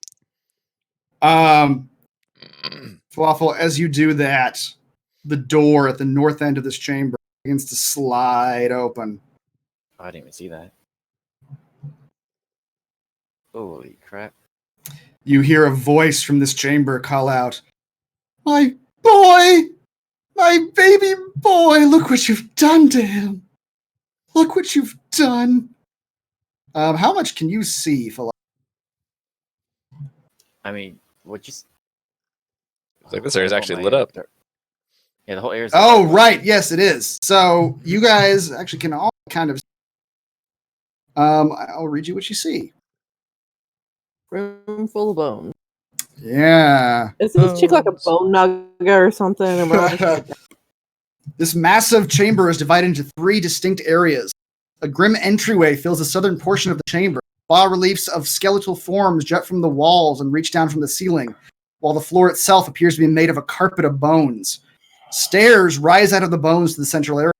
Falafel, as you do that, the door at the north end of this chamber begins to slide open. Oh, I didn't even see that. Holy crap. You hear a voice from this chamber call out, "My boy! My baby boy! Look what you've done to him! Look what you've done!" How much can you see, Falafel? I mean, what just... It's like this area's actually lit up. Yeah, the whole area's... Oh, right. Yes, it is. So you guys actually can all kind of... I'll read you what you see. Room full of bones. Yeah. Isn't this chick like a bone nugget or something? And we're all This massive chamber is divided into 3 distinct areas. A grim entryway fills the southern portion of the chamber. Bas-reliefs of skeletal forms jut from the walls and reach down from the ceiling, while the floor itself appears to be made of a carpet of bones. Stairs rise out of the bones to the central area.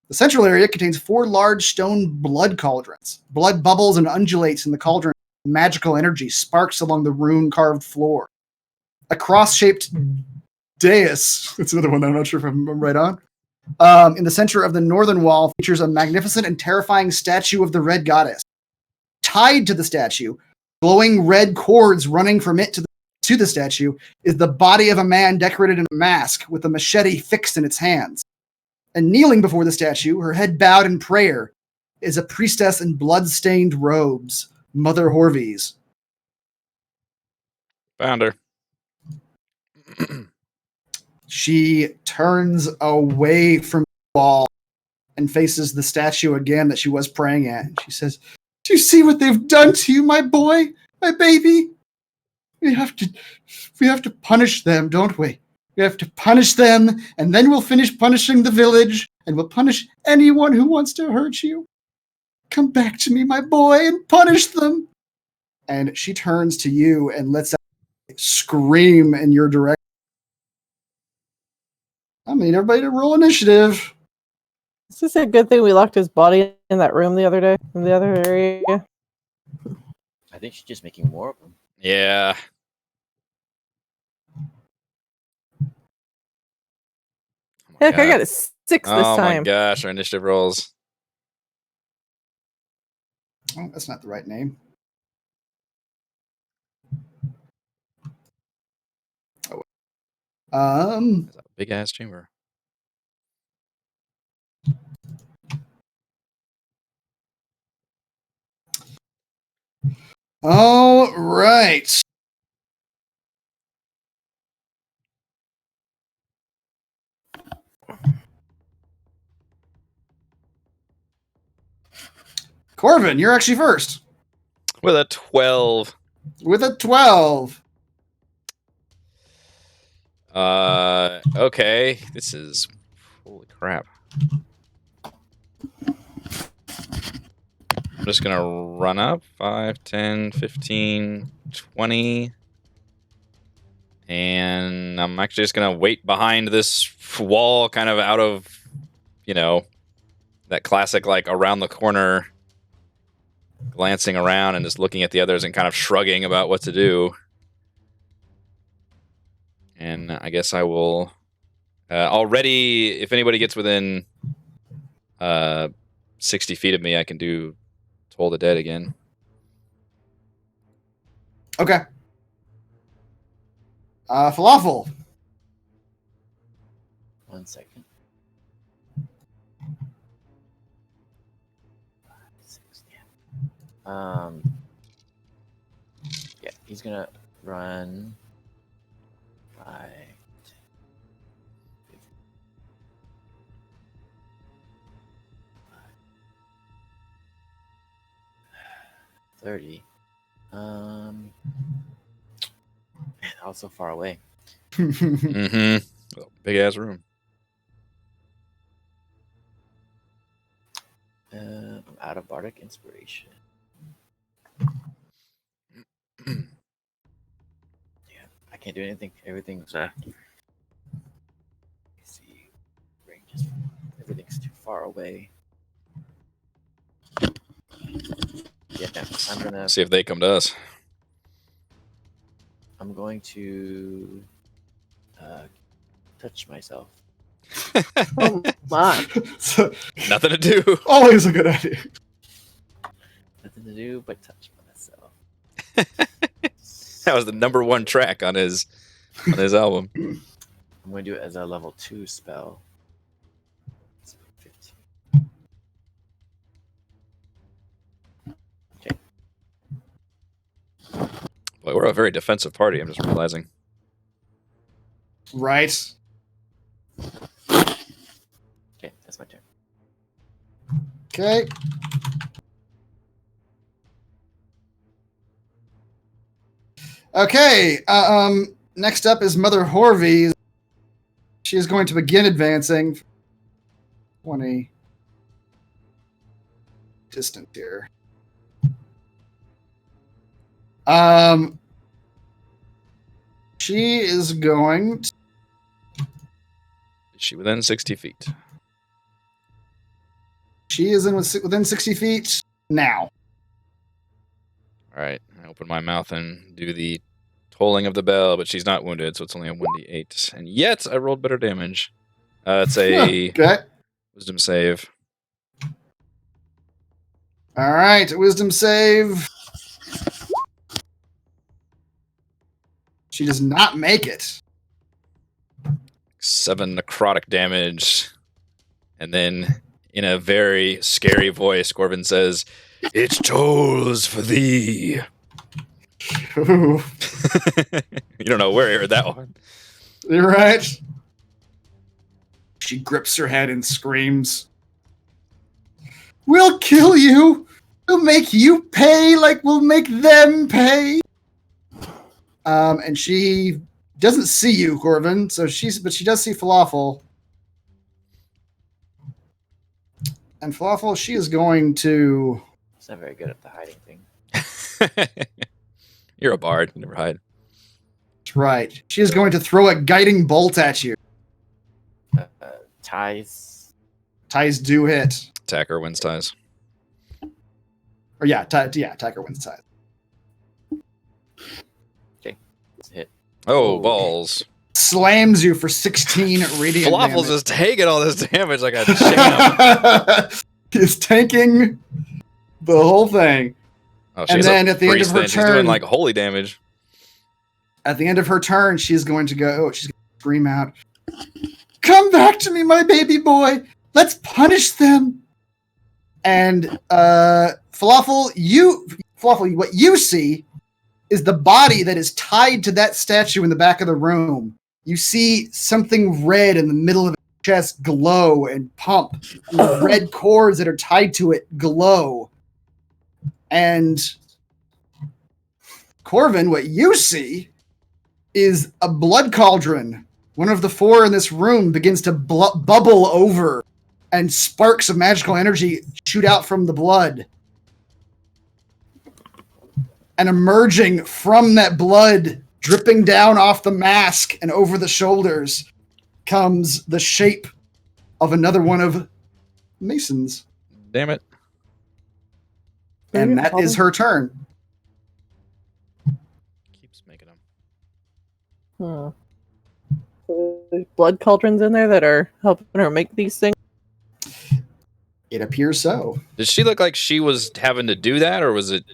The central area contains 4 large stone blood cauldrons. Blood bubbles and undulates in the cauldron. Magical energy sparks along the rune-carved floor. A cross-shaped dais, that's another one that I'm not sure if I'm right on, in the center of the northern wall features a magnificent and terrifying statue of the Red Goddess. Tied to the statue, glowing red cords running from it to the statue, is the body of a man decorated in a mask with a machete fixed in its hands. And kneeling before the statue, her head bowed in prayer, is a priestess in blood-stained robes, Mother Horvies. Found her. She turns away from the wall and faces the statue again that she was praying at. And she says, "Do you see what they've done to you, my boy, my baby? We have to punish them, don't we? We have to punish them, and then we'll finish punishing the village, and we'll punish anyone who wants to hurt you. Come back to me, my boy, and punish them." And she turns to you and lets out a scream in your direction. I mean, everybody to roll initiative. Is this a good thing we locked his body in that room the other day, in the other area? I think she's just making more of them. Yeah. Heck, I got a 6 this time. Oh my gosh, our initiative rolls. Oh, that's not the right name. That's a big ass chamber. All right. Corvin, you're actually first. With a 12. With a 12. Okay. This is... Holy crap. I'm just going to run up. 5, 10, 15, 20. And I'm actually just going to wait behind this wall, kind of out of, that classic, like, around the corner, glancing around and just looking at the others and kind of shrugging about what to do. And I guess I will... already, if anybody gets within 60 feet of me, I can do Toll the Dead again. Okay. Falafel. 1 second. 5, 6, yeah. Yeah, he's gonna run 5, 30. Man, I was so far away. Mm-hmm. Big ass room. I'm out of bardic inspiration. Yeah, I can't do anything. Everything's let's see, ranges. Everything's too far away. Yeah, I'm gonna see if they come to us. I'm going to touch myself. Oh my! So, Nothing to do. always a good idea. Nothing to do but touch myself. That was the number 1 track on his album. I'm going to do it as a level 2 spell. 15. Okay. Boy, we're a very defensive party, I'm just realizing. Right. Okay, that's my turn. Okay. Okay. Next up is Mother Horvey. She is going to begin advancing. 20 distant here. She is going to... Is she within 60 feet? She is within 60 feet now. All right. I open my mouth and do the tolling of the bell, but she's not wounded, so it's only a 1d8. And yet, I rolled better damage. It's a Okay. wisdom save. All right. Wisdom save. She does not make it. 7 necrotic damage. And then, in a very scary voice, Corvin says, "It tolls for thee." Ooh. You don't know where you heard that one. You're right. She grips her head and screams, "We'll kill you! We'll make you pay like we'll make them pay!" And she doesn't see you, Corvin, but she does see Falafel. And Falafel, she is going to... She's not very good at the hiding thing. You're a bard. You never hide. That's right. She is going to throw a guiding bolt at you. Ties. Ties do hit. Attacker wins ties. Or yeah, attacker wins ties. Okay, it's a hit. Oh, balls. Slams you for 16 radiant Falafel's damage. just taking all this damage like a champ. He's tanking the whole thing. Oh, And she's then a at the end of priest her then. She's doing turn- like holy damage. At the end of her turn, she's going to scream out, "Come back to me, my baby boy! Let's punish them!" And Falafel, what you see is the body that is tied to that statue in the back of the room. You see something red in the middle of its chest glow and pump. And the red cords that are tied to it glow. And Corvin, what you see is a blood cauldron. One of the 4 in this room begins to bubble over, and sparks of magical energy shoot out from the blood. And emerging from that blood Dripping down off the mask and over the shoulders comes the shape of another one of Mason's. Damn it. And that is her turn. Keeps making them. So there's blood cauldrons in there that are helping her make these things. It appears so. Did she look like she was having to do that, or was it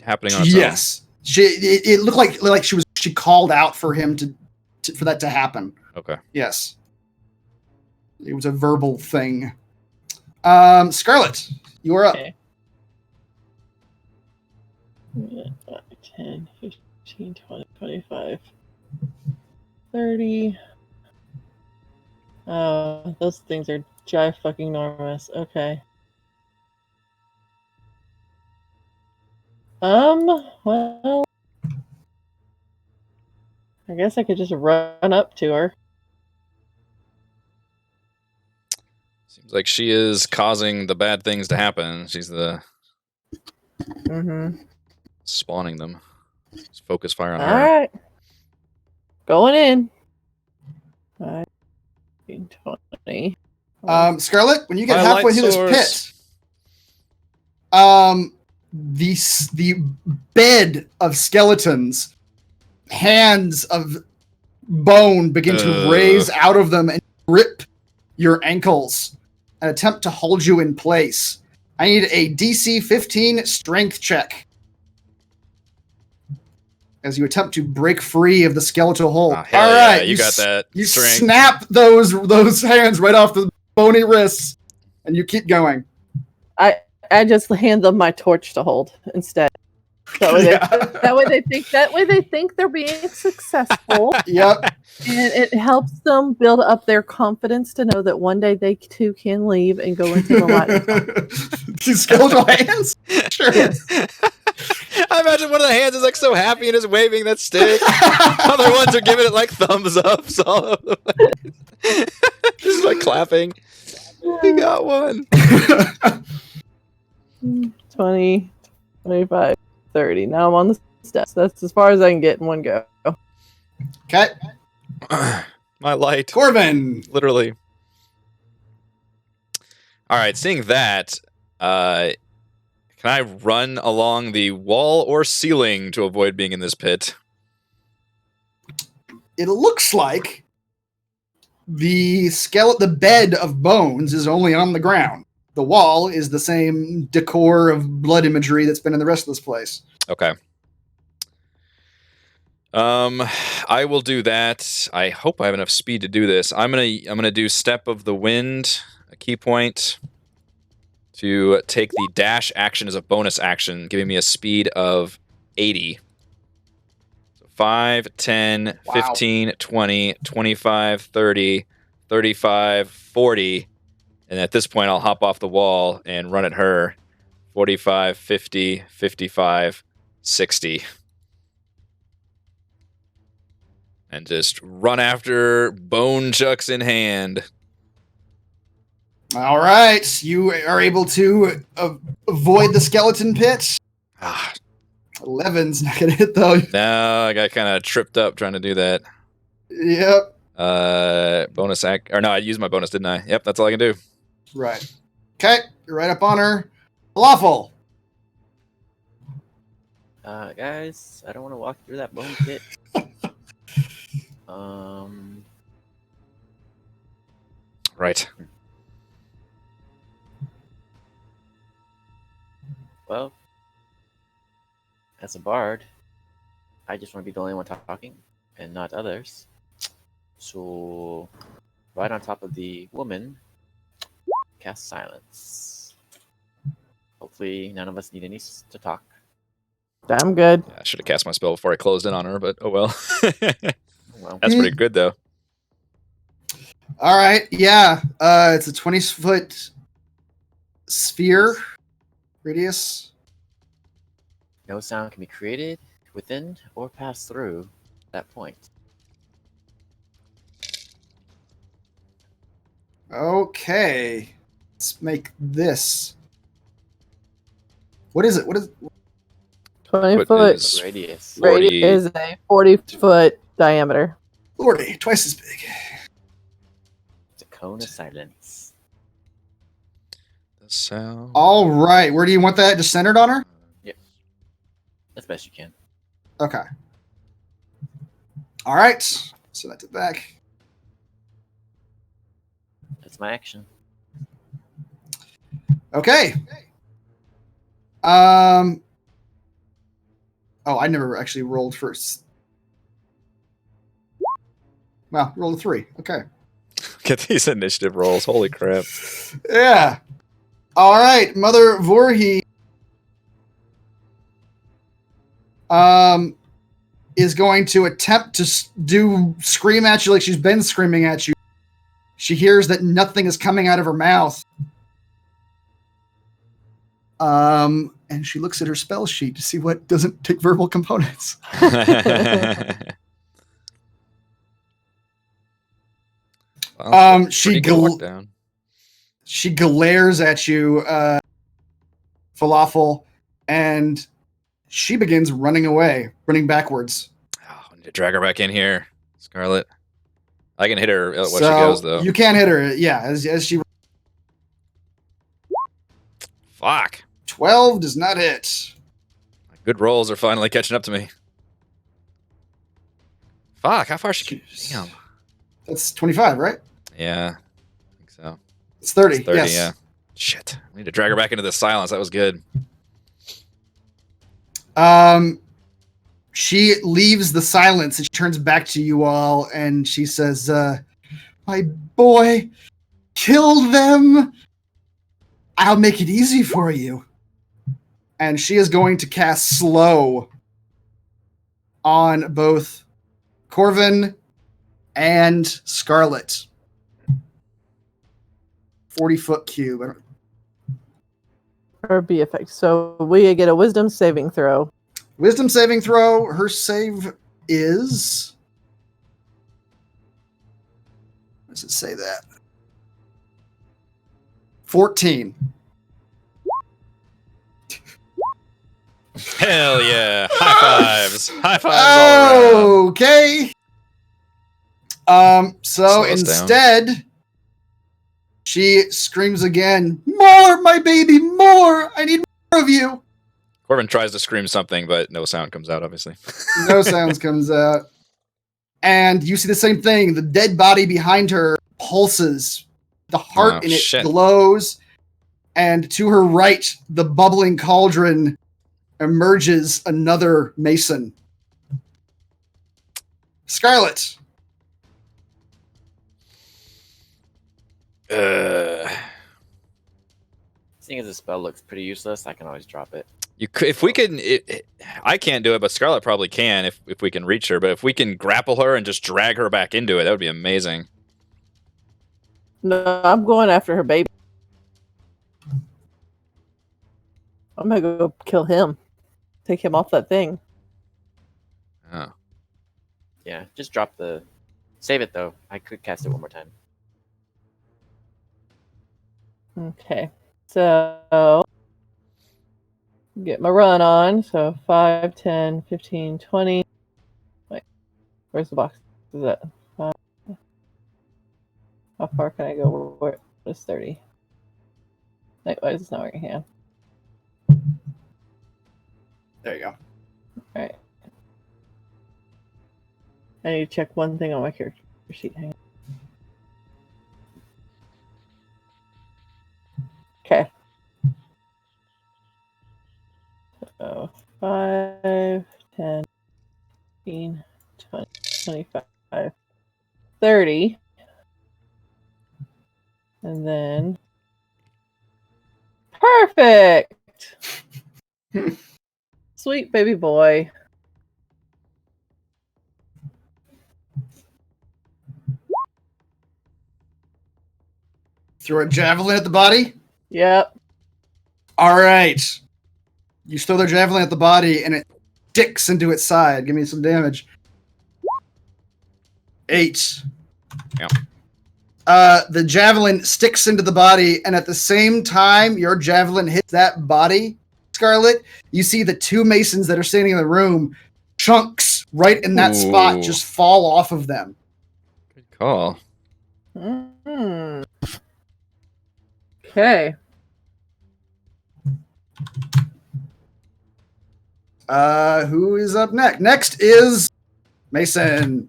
happening on its own? Yes. It looked like she called out for him for that to happen. Okay. Yes. It was a verbal thing. Scarlet, you are up. Okay. 10, 15, 20, 25, 30. Those things are fucking enormous. Okay. Well, I guess I could just run up to her. Seems like she is causing the bad things to happen. She's the spawning them. Just focus fire on her. All right. Going in. 5, 20. Scarlet, when you get My halfway light through source. this pit, the bed of skeletons, hands of bone begin to raise out of them and grip your ankles and attempt to hold you in place. I need a DC 15 strength check as you attempt to break free of the skeletal hold. Oh, hell all yeah, right, you got that You strength. snap those hands right off the bony wrists, and you keep going. I just hand them my torch to hold instead. That way they think they're being successful. Yep. And it helps them build up their confidence to know that one day they too can leave and go into the light. These skeletal hands? Sure. Yes. I imagine one of the hands is like so happy and is waving that stick. Other ones are giving it like thumbs ups all over the place. Just like clapping. We got one. 20, 25, 30. Now I'm on the steps. That's as far as I can get in one go. Okay. My light. Corbin. Literally. All right, seeing that, can I run along the wall or ceiling to avoid being in this pit? It looks like the bed of bones is only on the ground. The wall is the same decor of blood imagery that's been in the rest of this place. Okay. I will do that. I hope I have enough speed to do this. I'm gonna do Step of the Wind, a key point, to take the dash action as a bonus action, giving me a speed of 80. So 5, 10, Wow. 15, 20, 25, 30, 35, 40. And at this point, I'll hop off the wall and run at her. 45, 50, 55, 60. And just run after bone chucks in hand. All right. You are able to avoid the skeleton pit. 11's not going to hit, though. No, I got kind of tripped up trying to do that. Yep. Bonus act. Or no, I used my bonus, didn't I? Yep, that's all I can do. Right. Okay. You're right up on her. Falafel. Guys, I don't want to walk through that bone pit. Right. Well, as a bard, I just want to be the only one talking and not others. So, right on top of the woman, cast silence. Hopefully, none of us need any to talk. I'm good. Yeah, I should have cast my spell before I closed in on her, but oh well. Well, That's pretty good, though. All right. Yeah. It's a 20-foot sphere radius. no sound can be created within or pass through that point. Okay. Let's make this. What is it? What is 20 foot is radius. 40. radius is a 40-foot diameter. Lordy, twice as big. It's a cone of silence. The sound. All right, where do you want that? Just centered on her? Yep. As best you can. Okay. All right. So that's it back. That's my action. Okay. Oh, I never actually rolled first. Wow, rolled a 3. Okay. Get these initiative rolls. Holy crap. Yeah. All right, Mother Voorhees is going to attempt to scream at you like she's been screaming at you. She hears that nothing is coming out of her mouth. And she looks at her spell sheet to see what doesn't take verbal components. She glares at you, Falafel, and she begins running away, running backwards. Oh, I need to drag her back in here, Scarlet. I can hit her when she So goes, though. you can't hit her, yeah, as she... Fuck. 12 does not hit. My good rolls are finally catching up to me. Fuck, how far she... Damn. That's 25, right? Yeah, I think so. It's 30, It's 30, yes. yeah. Shit. I need to drag her back into the silence. That was good. She leaves the silence and she turns back to you all and she says, my boy, kill them. I'll make it easy for you. And she is going to cast Slow on both Corvin and Scarlet. 40-foot cube. Or be effective. So we get a wisdom saving throw. Wisdom saving throw. Her save is... What does it say that? 14. Hell yeah. High fives. High fives all around. Okay. So Slow us instead, she screams again, more, my baby, more. I need more of you. Corbin tries to scream something, but no sound comes out, obviously. No sounds comes out. And you see the same thing. The dead body behind her pulses. The heart in it glows. And to her right, the bubbling cauldron emerges another mason. Scarlet. Seeing as the spell looks pretty useless, I can always drop it. You could, if we can. I can't do it, but Scarlet probably can if we can reach her. But if we can grapple her and just drag her back into it, that would be amazing. No, I'm going after her baby. I'm gonna go kill him. Take him off that thing. Oh. Yeah, just drop the... Save it, though. I could cast it one more time. Okay. So... get my run on. So 5, 10, 15, 20. Wait. Where's the box? Is that 5? How far can I go? Where is 30? Likewise, it's not working here. There you go. Alright. I need to check one thing on my character sheet. Hang on. Okay. So 5, 10, 15, 20, 25, 30. And then... Perfect! Sweet baby boy. Throw a javelin at the body? Yep. All right. You throw the javelin at the body and it sticks into its side. Give me some damage. 8. Yeah. The javelin sticks into the body, and at the same time your javelin hits that body, Scarlet, you see the two masons that are standing in the room, chunks right in that spot just fall off of them. Good call. Okay. Who is up next? Next is Mason.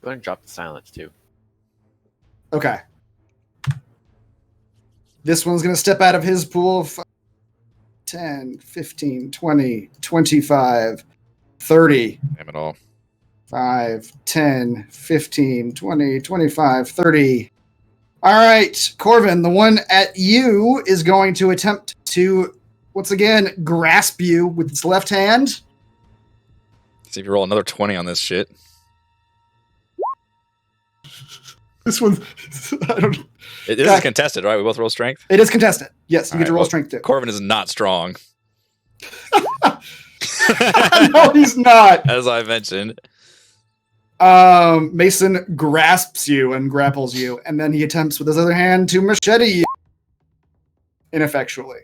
Go ahead and drop the silence too. Okay. This one's going to step out of his pool. 10, 15, 20, 25, 30. Damn it all. 5, 10, 15, 20, 25, 30. All right, Corvin, the one at you is going to attempt to, once again, grasp you with its left hand. See if you roll another 20 on this shit. This one's, I don't. This is contested, right? We both roll strength? It is contested. Yes, you get to roll well, strength too. Corvin is not strong. No, he's not. As I mentioned. Mason grasps you and grapples you, and then he attempts with his other hand to machete you ineffectually.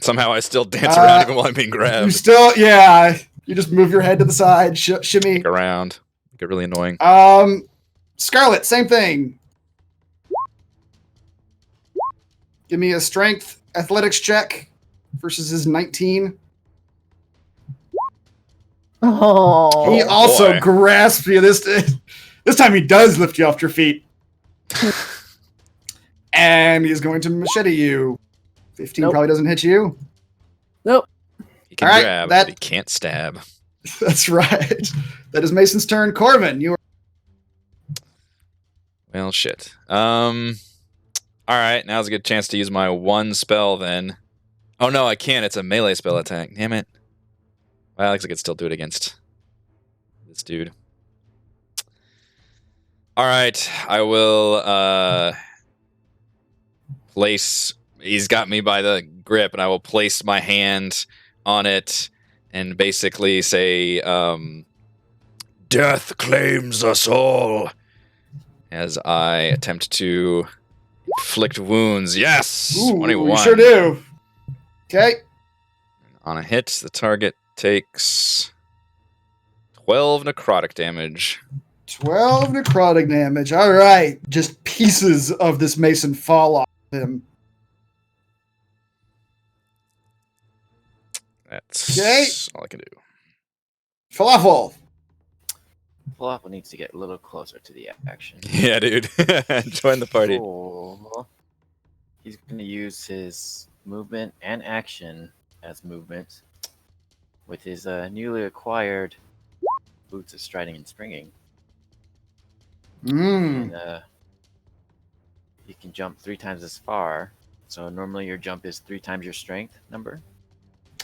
Somehow I still dance around even while I'm being grabbed. You still, yeah. You just move your head to the side, shimmy. Look around. Get really annoying. Scarlet, same thing. Give me a strength athletics check versus his 19. Oh, He also boy. grasps you this time. He does lift you off your feet, and he's going to machete you. 15 probably doesn't hit you. Nope. He can grab, but he can't stab. That's right. That is Mason's turn. Corvin, you are. Well, shit. All right, now's a good chance to use my one spell then. Oh no, I can't. It's a melee spell attack. Damn it. Well, I guess I could still do it against this dude. All right, I will place. He's got me by the grip, and I will place my hand on it and basically say, "Death claims us all," as I attempt to inflict wounds. Yes, Ooh, 21. You sure do. Okay. On a hit, the target takes 12 necrotic damage. 12 necrotic damage. All right. Just pieces of this mason fall off him. That's all I can do. Falafel. Falafel needs to get a little closer to the action. Yeah, dude. Join the party. Cool. He's going to use his movement and action as movement with his newly acquired boots of striding and springing. And, he can jump 3 times as far. So normally your jump is 3 times your strength number.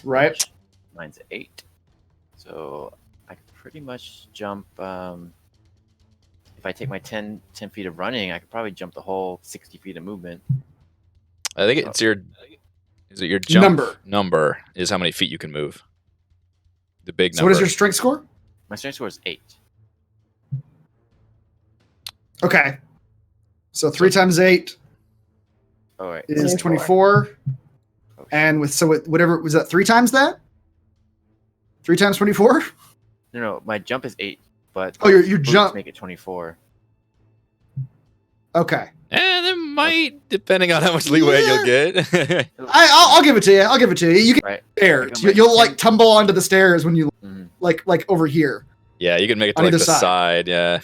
Right. Mine's 8. So I can pretty much jump. If I take my 10 feet of running, I could probably jump the whole 60 feet of movement. I think it's your. Is it your jump number is how many feet you can move? The big number. So what is your strength score? My strength score is 8. Okay. So 3 times 8 is 24. Oh, and with whatever was that 3 times that? 3 times 24? No, my jump is 8, but your jump make it 24. Okay. And it might, depending on how much leeway you'll get. I'll give it to you. I'll give it to you. You can stairs. You'll like tumble onto the stairs when you like over here. Yeah, you can make it to like the side. Yeah.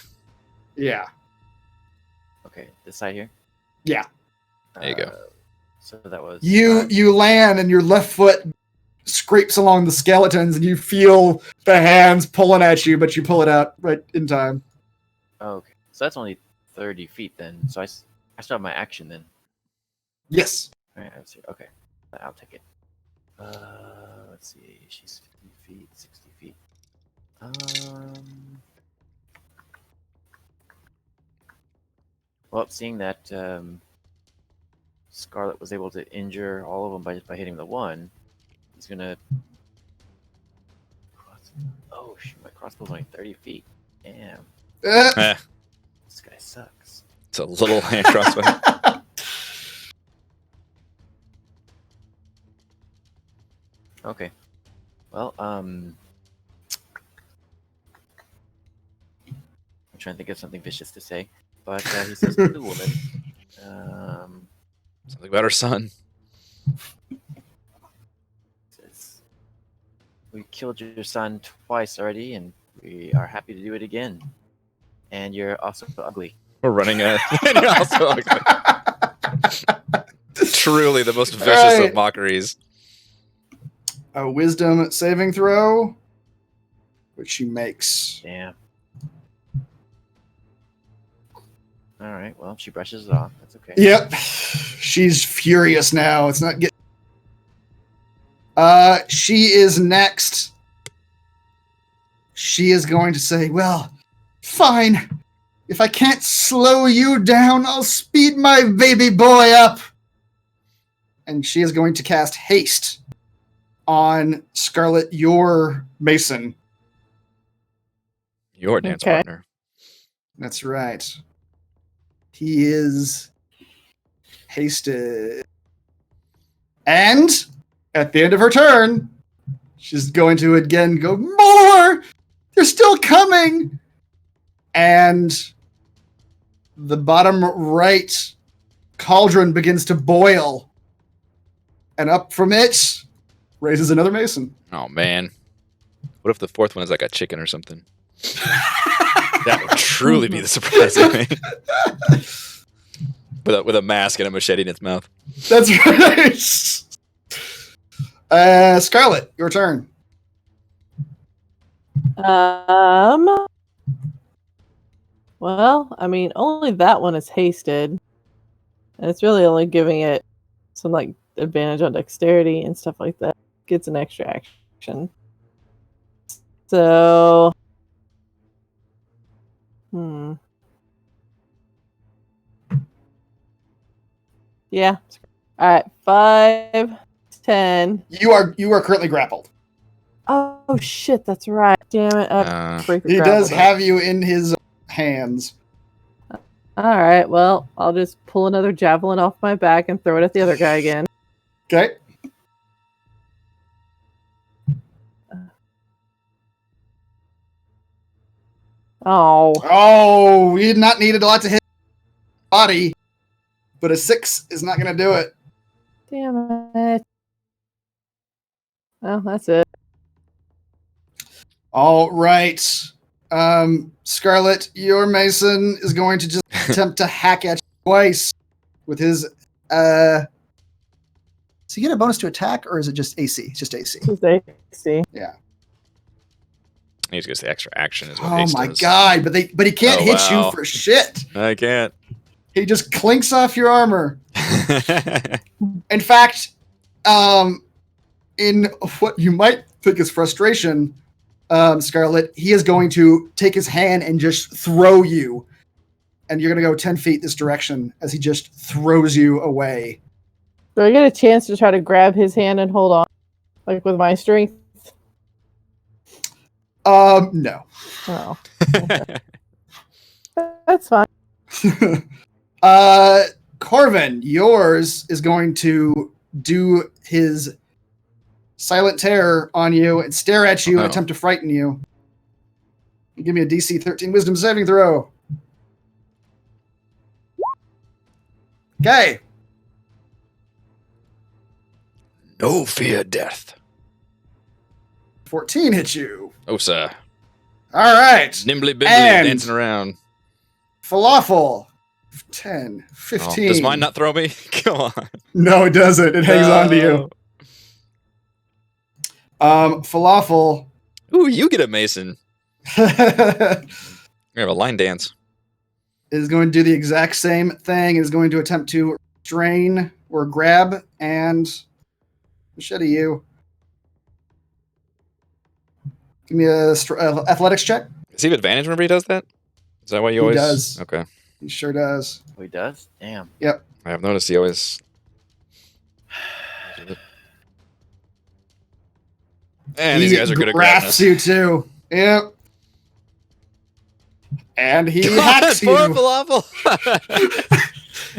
Yeah. Okay, this side here. Yeah. There you go. So that was you land and your left foot scrapes along the skeletons and you feel the hands pulling at you, but you pull it out right in time. Okay, so that's only 30 feet then. So I still have my action then. Yes. All right, let's see. Okay, I'll take it. Let's see. She's 50 feet, 60 feet. Well, seeing that Scarlet was able to injure all of them by just by hitting the one, he's gonna. Oh shoot! My crossbow's only 30 feet. Damn. This guy sucks. It's a little hand crossbow. Okay. Well, I'm trying to think of something vicious to say, but he says to the woman, Something about her son. says, "We killed your son twice already, and we are happy to do it again. And you're also ugly." We're running a. And you're also ugly. Truly the most vicious Right. of mockeries. A wisdom saving throw, which she makes. Damn. All right. Well, she brushes it off. That's okay. Yep. She's furious now. It's not getting. She is next. She is going to say, well, fine. If I can't slow you down, I'll speed my baby boy up. And she is going to cast haste on Scarlet, your Mason. Your dance Okay. partner. That's right. He is hasted. And at the end of her turn, she's going to again go, more! They're still coming! And the bottom right cauldron begins to boil. And up from it raises another Mason. Oh man. What if the fourth one is like a chicken or something? That would truly be the surprising thing. With a mask and a machete in its mouth. That's right. Scarlet, your turn. Well, I mean, only that one is hasted. And it's really only giving it some like advantage on dexterity and stuff like that. Gets an extra action. So yeah. Alright, 5, 10. You are currently grappled. Oh shit, that's right. Damn it. He does have you in his hands. Alright, well, I'll just pull another javelin off my back and throw it at the other guy again. Okay. Oh, we did not need a lot to hit body, but a 6 is not going to do it. damn it. Well, that's it. All right. Scarlet, your Mason is going to just attempt to hack at you twice with his does he get a bonus to attack, or is it just AC? It's just AC. Just AC. Yeah. He's gonna say extra action is what Oh haste my does. god, but he can't hit wow. you for shit. I can't. He just clinks off your armor. In fact, in what you might think is frustration, Scarlet, he is going to take his hand and just throw you. And you're going to go 10 feet this direction as he just throws you away. Do I get a chance to try to grab his hand and hold on? Like with my strength? No. Oh. Okay. That's fine. Corvin, yours is going to do his silent terror on you and stare at you and attempt to frighten you. Give me a DC 13 wisdom saving throw. Okay. No fear death. 14 hits you. Oh, sir. All right. Nimbly bimbly And- dancing around. Falafel. 10, 15. Oh, does mine not throw me? Come on. No, it doesn't. It hangs on to you. Falafel. Ooh, you get a Mason. We have a line dance. is going to do the exact same thing. Is going to attempt to restrain or grab and machete you. Give me a athletics check. Does he have advantage whenever he does that? Is that why you He always? does. Okay. He sure does. Oh, he does? Damn. Yep. I have noticed he always. And these guys are good at grabbing grabs us. you too. Yep. And he hacks you. Poor Falafel.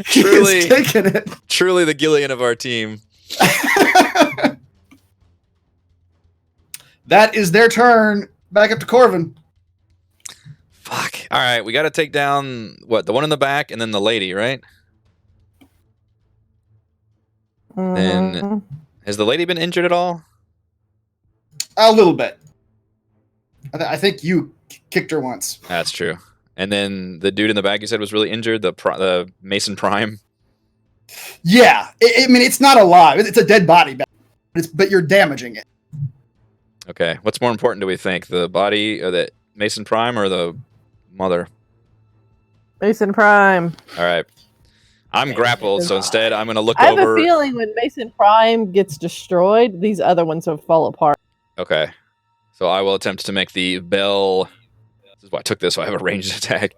He Truly. is taking it. Truly the Gillian of our team. That is their turn. Back up to Corvin. Fuck. All right, we got to take down the one in the back and then the lady, right? Then has the lady been injured at all? A little bit. I think you kicked her once. That's true. And then the dude in the back you said was really injured, the Mason Prime. Yeah, I mean it's not alive. It's a dead body, but you're damaging it. Okay, what's more important do we think? The body or the Mason Prime or the mother? Mason Prime. All right. I'm grappled, so instead I'm going to look I have over. a feeling when Mason Prime gets destroyed, these other ones will fall apart. Okay. So I will attempt to make the bell. This is why I took this, so I have a ranged attack.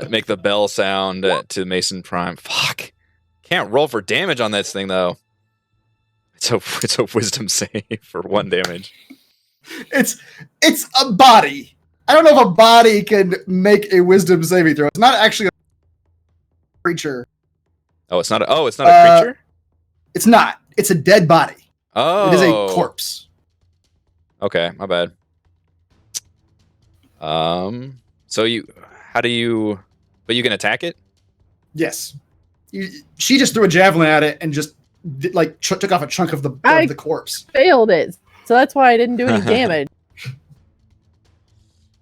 Make the bell sound to Mason Prime. Fuck. Can't roll for damage on this thing, though. It's a wisdom save for 1 damage. It's a body. I don't know if a body can make a wisdom saving throw. It's not actually a creature. Oh, it's not a creature? It's not. It's a dead body. Oh. It is a corpse. Okay, my bad. So but you can attack it? Yes. She just threw a javelin at it and just took off a chunk of the corpse. Failed it, so that's why I didn't do any damage.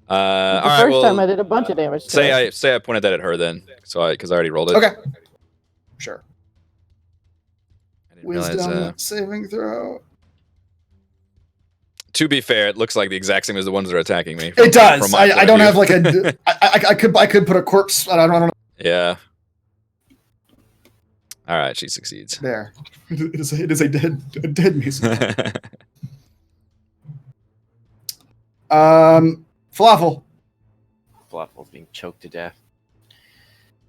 The first time I did a bunch of damage. Say I pointed that at her then, because I already rolled it. Okay. Sure. I didn't Wisdom realize, saving throw. To be fair, it looks like the exact same as the ones that are attacking me. It does. I don't have like a. I could put a corpse. I don't know. Yeah. All right, she succeeds. There. It is a dead Mason. Falafel. Falafel's being choked to death,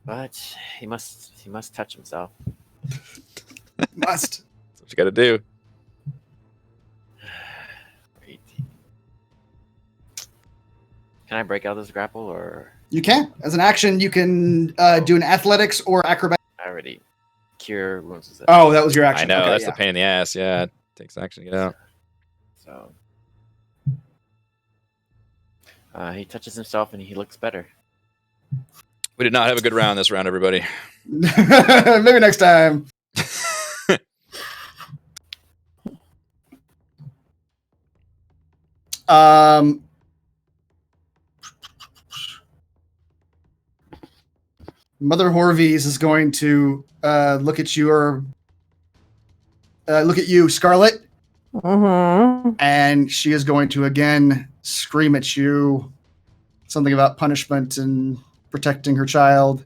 but he must touch himself. Must. That's what you got to do. 18. Can I break out this grapple or? You can. As an action, you can do an athletics or acrobatics. I already cure wounds. Oh, that was your action. I know, okay, that's the pain in the ass. Yeah, it takes action to get out. So he touches himself and he looks better. We did not have a good round this round, everybody. Maybe next time. Mother Horvies is going to look at you, Scarlet. Mm-hmm. And she is going to again scream at you something about punishment and protecting her child.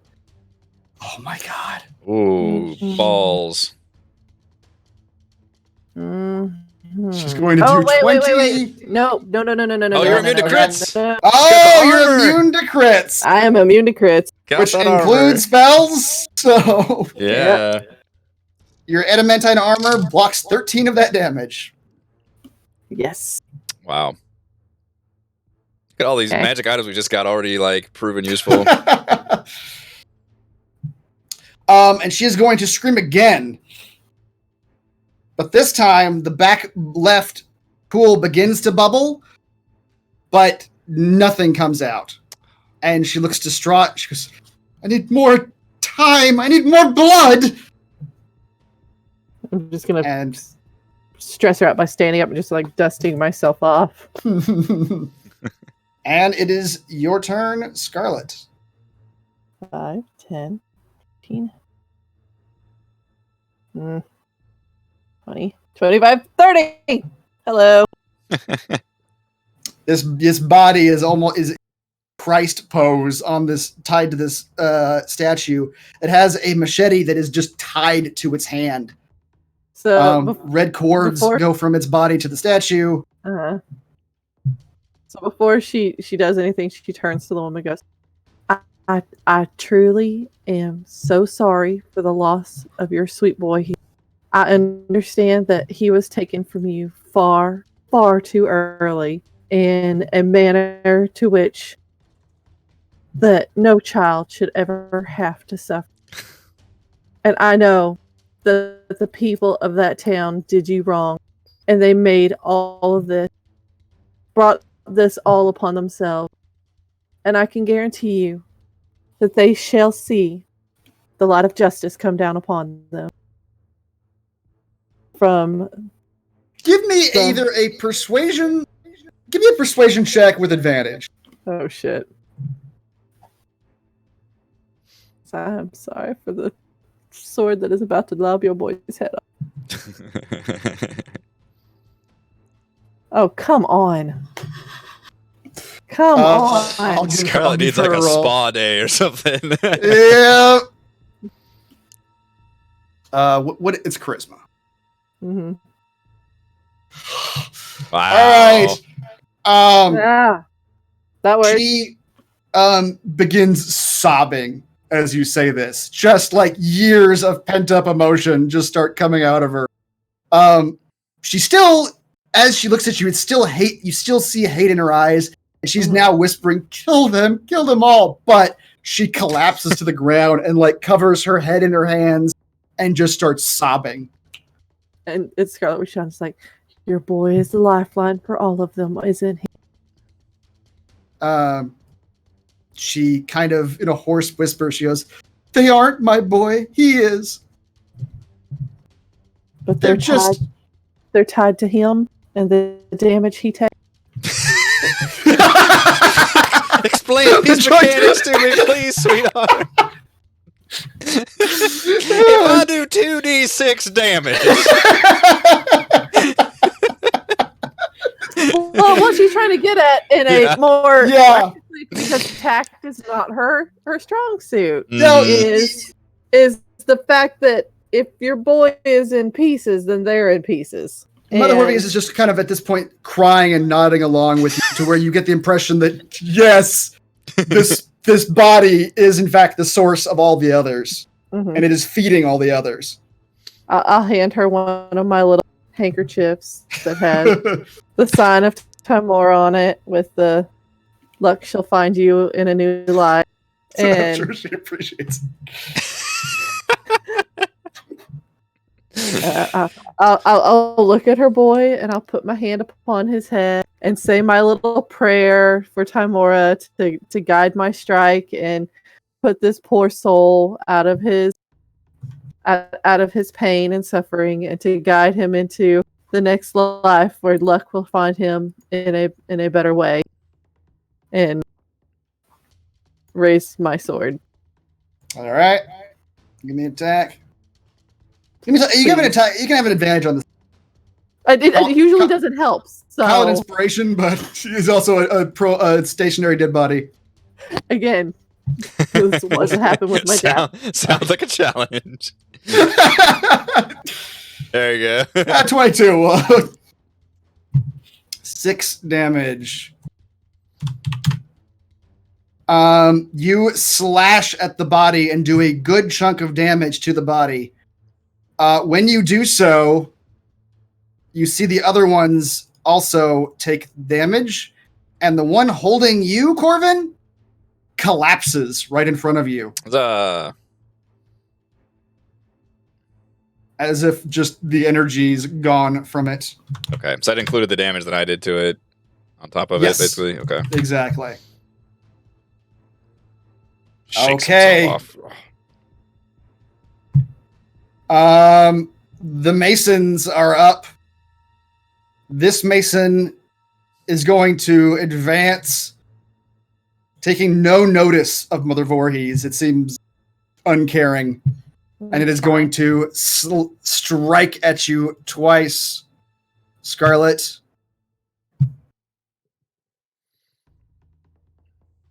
Oh my god. Ooh, balls. Mm-hmm. She's going to do 20. Wait. No. Oh, you're immune to crits. Oh, you're immune to crits. I am immune to crits. Which includes spells. So yeah. Your adamantine armor blocks 13 of that damage. Yes. Wow. Look at all these magic items we just got already proven useful. And she is going to scream again. But this time the back left pool begins to bubble, but nothing comes out. And she looks distraught. She goes, I need more time. I need more blood. I'm just going to stress her out by standing up and just dusting myself off. And it is your turn, Scarlet. 5, 10, 15, 20, 25, 30. Hello. This body is Christ pose on this, tied to this statue. It has a machete that is just tied to its hand. So red cords go from its body to the statue. So before she does anything, she turns to the woman and goes, I truly am so sorry for the loss of your sweet boy. I understand that he was taken from you far, far too early in a manner to which that no child should ever have to suffer. And I know that the people of that town did you wrong. And they made all of this, brought this all upon themselves. And I can guarantee you that they shall see the light of justice come down upon them. Give me either a persuasion. Give me a persuasion check with advantage. Oh shit. I'm sorry for the sword that is about to lob your boy's head off. Oh, come on. Come on. Scarlet needs like a spa day or something. Yeah. What? It's charisma. Mm-hmm. Wow. All right. Yeah. That works. She begins sobbing as you say this. Just like years of pent-up emotion just start coming out of her. She still, as she looks at you, it's still hate. You still see hate in her eyes. And she's now whispering, kill them all. But she collapses to the ground and like covers her head in her hands and just starts sobbing. And it's Scarlet Witch is like, your boy is the lifeline for all of them, isn't he? She kind of, in a hoarse whisper, she goes, they aren't my boy. He is. But they're tied to him and the damage he takes. Explain these mechanics to me, please, sweetheart. If I do 2d6 damage. Well, what she's trying to get at in a more because tact is not her strong suit. No, is the fact that if your boy is in pieces, then they're in pieces. Mother Horvius is just kind of at this point crying and nodding along with you to where you get the impression that yes, this body is in fact the source of all the others, and it is feeding all the others. I'll hand her one of my little handkerchiefs that has the sign of Timora on it with the luck shall find you in a new life. So and I'm sure she appreciates I'll look at her boy and I'll put my hand upon his head and say my little prayer for Timora to guide my strike and put this poor soul out of his pain and suffering and to guide him into the next life where luck will find him in a better way and raise my sword. All right, give me an attack. You can have an attack. You can have an advantage on this. It usually doesn't help. So Call it inspiration, but she's also a stationary dead body. Again, this is what happened with my dad. Sounds like a challenge. There you go. 22. 6 damage. You slash at the body and do a good chunk of damage to the body. When you do so, you see the other ones also take damage, and the one holding you, Corvin, collapses right in front of you. As if just the energy's gone from it. Okay, so that included the damage that I did to it on top of it, basically? Okay. Exactly. Shakes okay. The Masons are up. This Mason is going to advance, taking no notice of Mother Voorhees. It seems uncaring. And it is going to strike at you twice, Scarlet.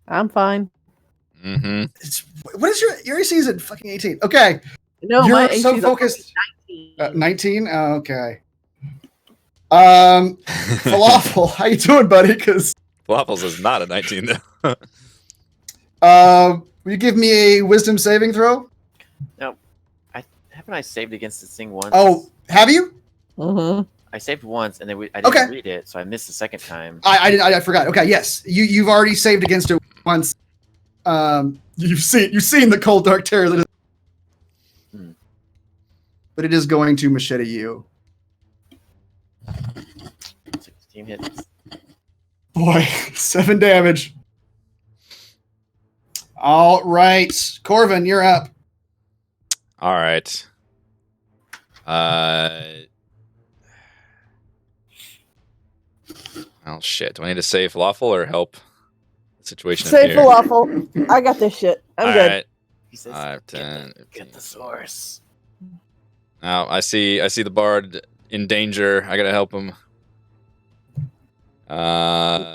I'm fine. What is your AC? Is it fucking 18? Okay. No, you're my so AC's focused. 19. 19? Oh, okay. Falafel, how you doing, buddy? Because Falafels is not a 19 though. Will you give me a wisdom saving throw? No. Haven't I saved against this thing once? Oh, have you? I saved once, and then I didn't read it, so I missed the second time. I forgot. Okay, yes, you've already saved against it once. You've seen the cold dark terror that is, but it is going to machete you. 16 hits. Boy, 7 damage. All right. Corvin, you're up. All right. Oh shit! Do I need to save Falafel or help the situation? Say here? falafel. I got this shit. I'm All good. right. He says, 5, 10, get the source. Now I see the bard in danger. I gotta help him.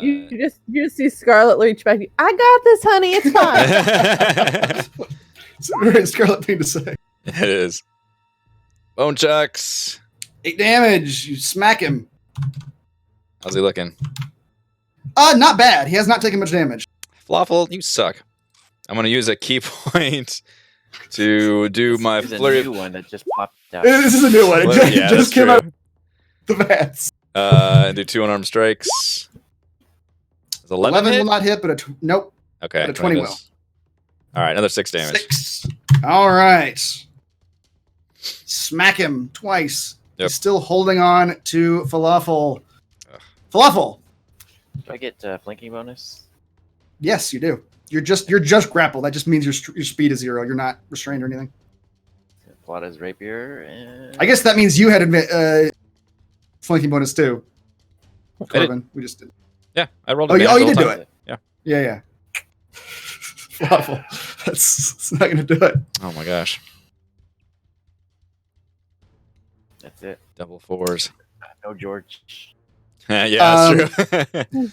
You just see Scarlet reach back. I got this, honey. It's fine. It's a very Scarlet thing to say. It is. Bone chucks. 8 damage. You smack him. How's he looking? Not bad. He has not taken much damage. Falafel, you suck. I'm gonna use a key point to do my There's flurry. a new one that just popped out. This is a new one. It Flurry- yeah, just that's came true. out of the vats. And do 2 unarmed strikes. Is 11 11 hit? will not hit, but nope. Okay. but a 20 does. All right, another 6 damage. 6. All right. Smack him twice. Yep. He's still holding on to Falafel. Ugh. Falafel. Do I get flanking bonus? Yes, you do. You're just grappled. That just means your speed is 0. You're not restrained or anything. Plot his rapier and I guess that means you had flanking bonus too. I did. Corbin, we just did. Yeah, I rolled. Oh, you advantage did all do the time. it. Yeah. Falafel. That's not going to do it. Oh my gosh. that's it. Double 4s. No George. Yeah, that's true.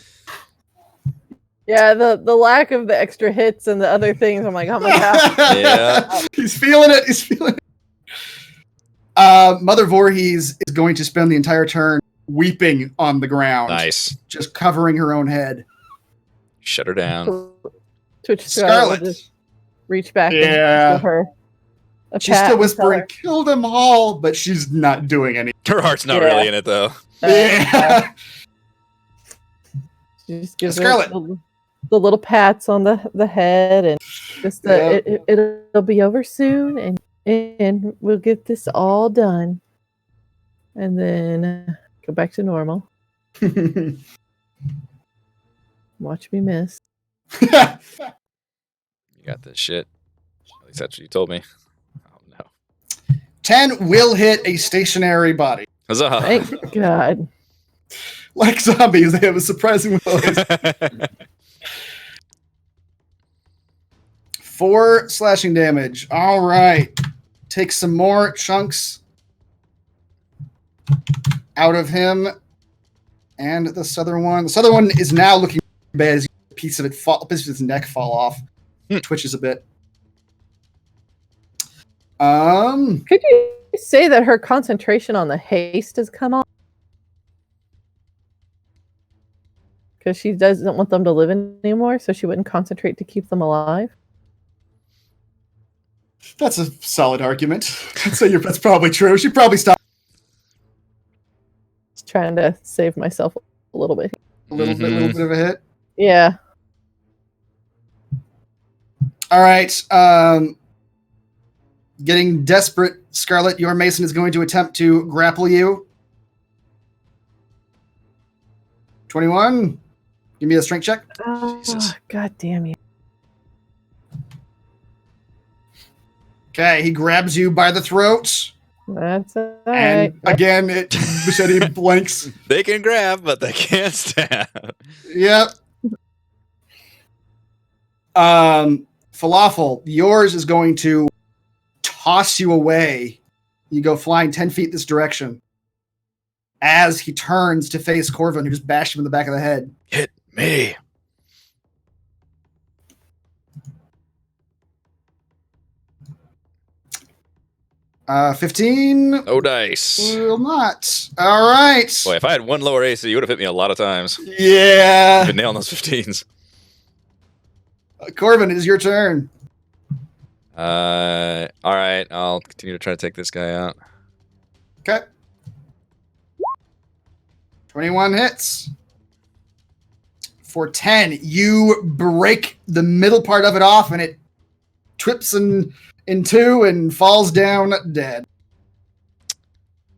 Yeah, the lack of the extra hits and the other things. I'm like, oh my god. Yeah. He's feeling it. He's feeling it. Mother Voorhees is going to spend the entire turn weeping on the ground. Nice. Just covering her own head. Shut her down. Twitch Scarlet. will just reach back Yeah. and give her a She's pat still and whispering, tell kill them all, but she's not doing anything. Her heart's not Yeah. really in it though. her, Yeah. she just gives Scarlet. her the little pats on the head and just it'll be over soon and we'll get this all done and then go back to normal. Watch me miss. You got this shit. At least that's what you told me. Oh no. 10 will hit a stationary body. Huzzah. Thank God. Like zombies, they have a surprising ability. 4 slashing damage. All right. Take some more chunks out of him. And the southern one. The southern one is now looking bad as a piece of his neck fall off. Twitches a bit. Could you say that her concentration on the haste has come off? Because she doesn't want them to live anymore, so she wouldn't concentrate to keep them alive. That's a solid argument. I'd say that's probably true. She probably stopped Just trying to save myself a little bit. a little bit of a hit. Yeah. All right. Getting desperate, Scarlet, your Mason is going to attempt to grapple you. 21. Give me a strength check. Jesus. God damn you. Okay, he grabs you by the throat. That's all And right. again, Machete blanks. They can grab, but they can't stab. Yep. Falafel, yours is going to toss you away. You go flying 10 feet this direction. As he turns to face Corvin, who just bashed him in the back of the head. Hit me. Uh, 15 No dice. will not. All right. Boy, if I had one lower AC, you would have hit me a lot of times. Yeah. Been nailing those 15s. Corvin, it is your turn. All right. I'll continue to try to take this guy out. Okay. 21 hits. For 10, you break the middle part of it off, and it trips in two and falls down dead.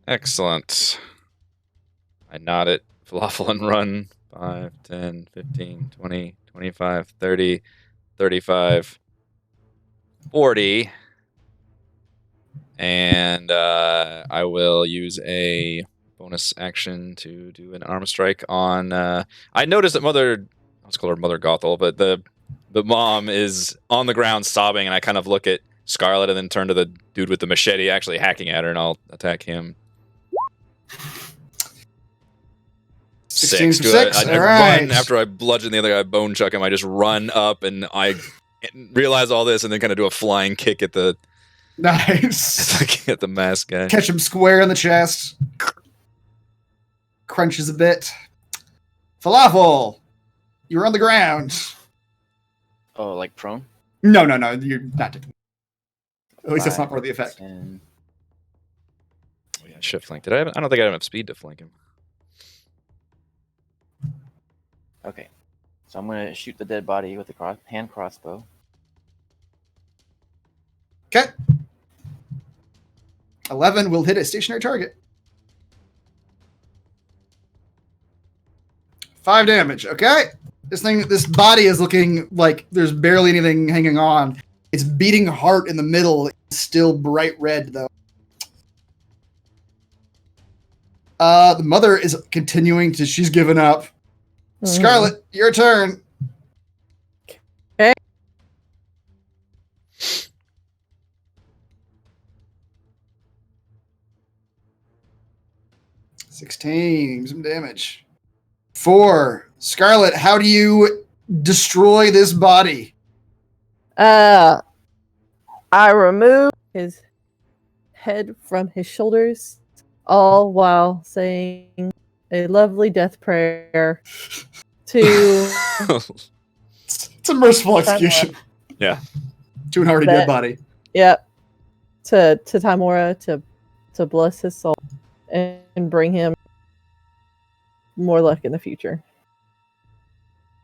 Excellent. I nod at Falafel and run. 5, 10, 15, 20, 25, 30, 35, 40. And I will use a bonus action to do an arm strike on... I noticed that let's call her Mother Gothel, but the mom is on the ground sobbing, and I kind of look at Scarlet and then turn to the dude with the machete actually hacking at her, and I'll attack him. 6. I run after I bludgeon the other guy, bone chuck him. I just run up, and I realize all this, and then kind of do a flying kick at the... Nice. At the mask guy. Catch him square in the chest. Crunches a bit. Falafel, you're on the ground. Oh, like prone? No, you're not taking. At least that's not part of the effect. 10. Oh, yeah, shift flank. I don't think I have enough speed to flank him. Okay. So I'm going to shoot the dead body with the hand crossbow. Okay. 11 will hit a stationary target. 5 damage. Okay. This body is looking like there's barely anything hanging on. It's beating heart in the middle. It's still bright red, though. The mother is continuing to... She's given up. Scarlet, your turn. Okay. $16. Some damage. 4. Scarlet, how do you destroy this body? I remove his head from his shoulders, all while saying a lovely death prayer to... It's a merciful execution. Yeah. To an already dead body. Yep. To Timora to bless his soul and bring him more luck in the future.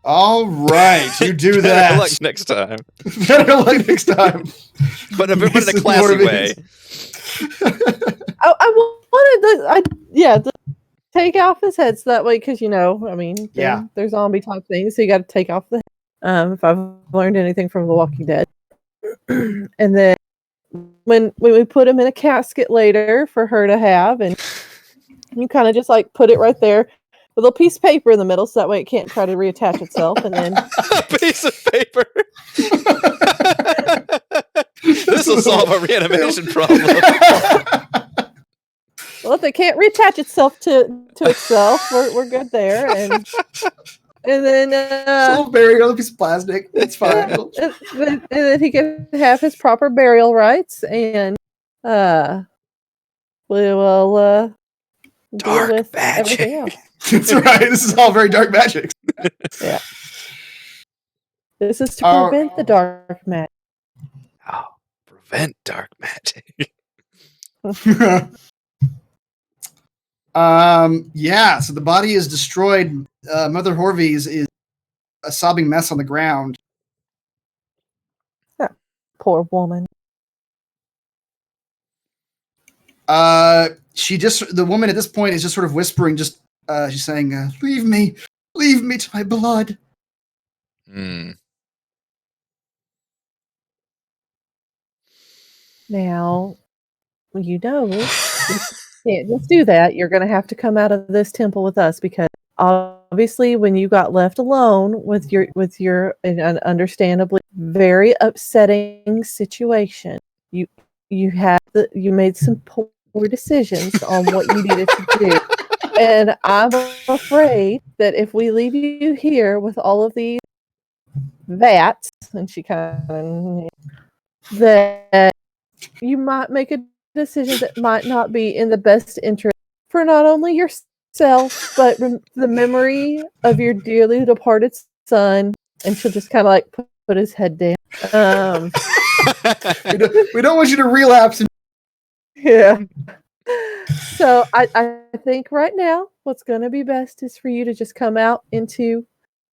All right, you do that. Better luck next time. Better luck next time. But in a classy way. I wanted to take off his head so that way, because they're zombie type things, so you got to take off the head. If I've learned anything from The Walking Dead. And then when we put him in a casket later for her to have, and you kind of just like put it right there with a piece of paper in the middle, so that way it can't try to reattach itself, and then a piece of paper. This will solve a reanimation problem. Well, if it can't reattach itself to itself, we're good there, and then a little burial on a piece of plastic. It's fine. And then he can have his proper burial rites, and we will deal with everything else. That's right. This is all very dark magic. Yeah. This is to prevent the dark magic. Oh, prevent dark magic. Yeah, so the body is destroyed. Mother Horvies is a sobbing mess on the ground. Poor woman. The woman at this point is just sort of whispering, she's saying, leave me to my blood. Now, you can't just do that. You're going to have to come out of this temple with us, because obviously when you got left alone with your and understandably very upsetting situation, you made some poor decisions on what you needed to do. And I'm afraid that if we leave you here with all of these vats, and she kind of, that you might make a decision that might not be in the best interest for not only yourself, but the memory of your dearly departed son. And she'll just kind of like put his head down. We don't want you to relapse. Yeah. So I think right now what's going to be best is for you to just come out into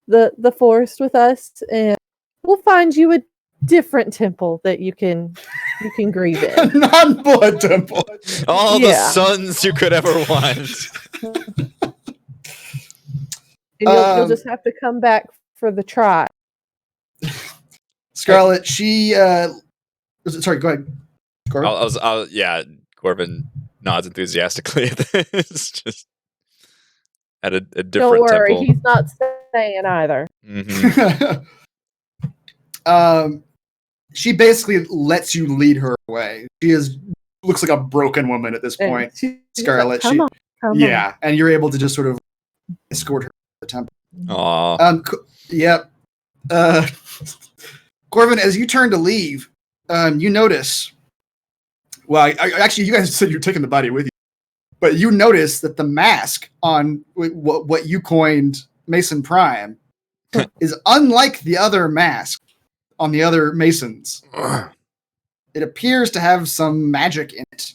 the forest with us, and we'll find you a different temple that you can grieve in. A non-blood temple. All the sons you could ever want. And you'll just have to come back for the try. Scarlet, she sorry, go ahead. Corbin? Yeah, Corbin nods enthusiastically at this. Just at a different Don't worry, temple. he's not staying either. Mm-hmm. She basically lets you lead her away. She looks like a broken woman at this point. Scarlet, like, come on. And you're able to just sort of escort her to the temple. Aww. Yep. Corbin, as you turn to leave, you notice. Well, actually, you guys said you're taking the body with you, but you notice that the mask on what you coined Mason Prime is unlike the other mask on the other Masons. It appears to have some magic in it.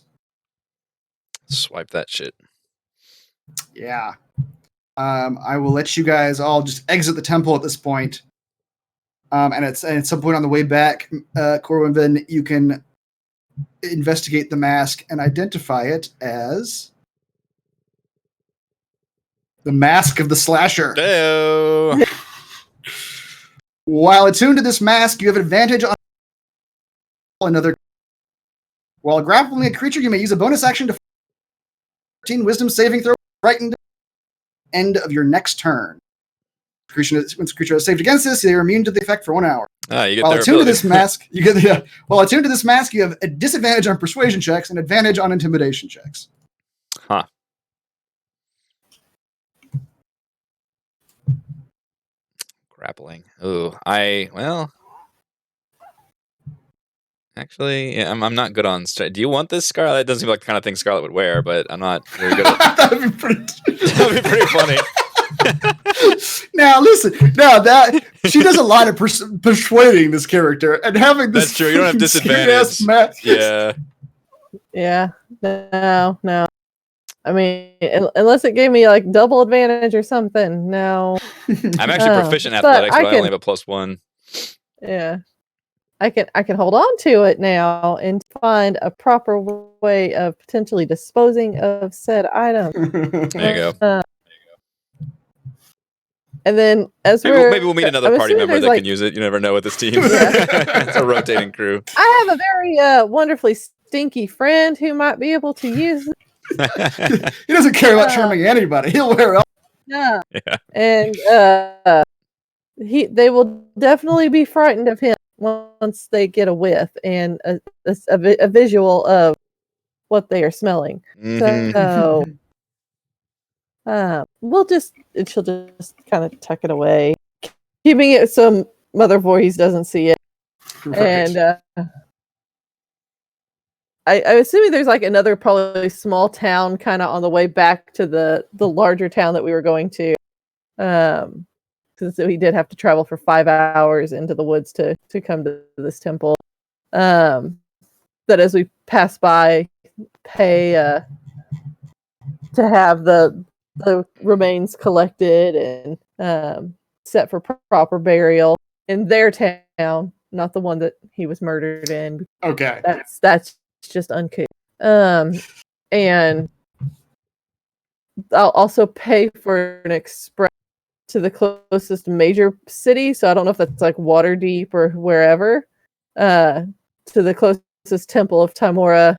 Swipe that shit. Yeah. I will let you guys all just exit the temple at this point. And at some point on the way back, Corbin, you can investigate the mask and identify it as the Mask of the Slasher. Hey-o. While attuned to this mask, you have advantage on another. While grappling a creature, you may use a bonus action to 14 Wisdom saving throw frightened end of your next turn. Once the creature is saved against this, they are immune to the effect for 1 hour. You get While attuned to this mask, while attuned to this mask, you have a disadvantage on persuasion checks and advantage on intimidation checks. Huh. Grappling. Ooh, actually, yeah, I'm not good on. Do you want this, Scarlet? It doesn't seem like the kind of thing Scarlet would wear, but I'm not very good at. That'd be pretty funny. Now listen, that she does a lot of persuading this character, and having this. That's true. You don't have disadvantage. Yeah. No. I mean, unless it gave me like double advantage or something. No. I'm actually proficient in athletics, but I only have a +1. Yeah. I can hold on to it now and find a proper way of potentially disposing of said item. There you go. And then maybe we'll meet another party member that can use it. You never know with this team. It's a rotating crew. I have a very wonderfully stinky friend who might be able to use it. He doesn't care about charming anybody. He'll wear it. Yeah. And they will definitely be frightened of him once they get a whiff and a visual of what they are smelling. Mm-hmm. So she'll just kind of tuck it away, keeping it so Mother Voorhees doesn't see it. Right. And I'm assuming there's like another probably small town kind of on the way back to the larger town that we were going to. Because we did have to travel for 5 hours into the woods to come to this temple. That as we pass by, pay to have the remains collected and set for proper burial in their town, not the one that he was murdered in. Okay, that's just uncouth. And I'll also pay for an express to the closest major city. So I don't know if that's like Waterdeep or wherever, to the closest temple of Timora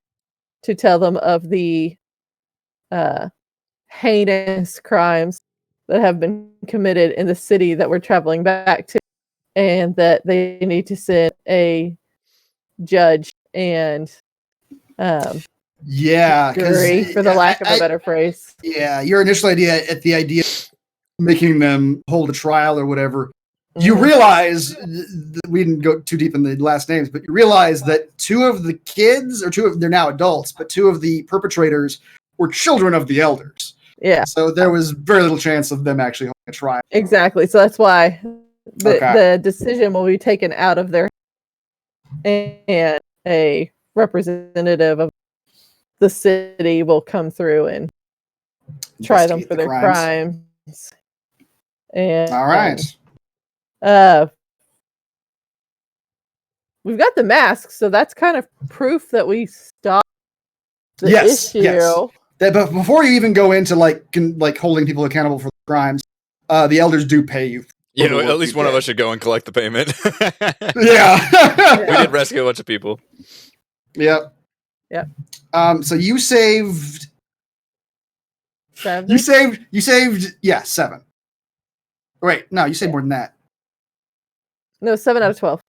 to tell them of the heinous crimes that have been committed in the city that we're traveling back to, and that they need to send a judge and jury, for the lack of a better phrase. Yeah, your initial idea of making them hold a trial or whatever, you realize we didn't go too deep in the last names, but you realize that two of the kids, they're now adults, but two of the perpetrators were children of the elders. Yeah. So there was very little chance of them actually holding a trial. Exactly. So that's why the decision will be taken out of their and a representative of the city will come through and try them for their crimes. And all right. We've got the mask, so that's kind of proof that we stopped the issue. Yes. But before you even go into like holding people accountable for the crimes, the elders do pay you. You know, at least one of us should go and collect the payment. Yeah. We did rescue a bunch of people. Yep. Yep. So you saved 7. You saved 7. Wait, no, you saved more than that. No, 7 out of 12.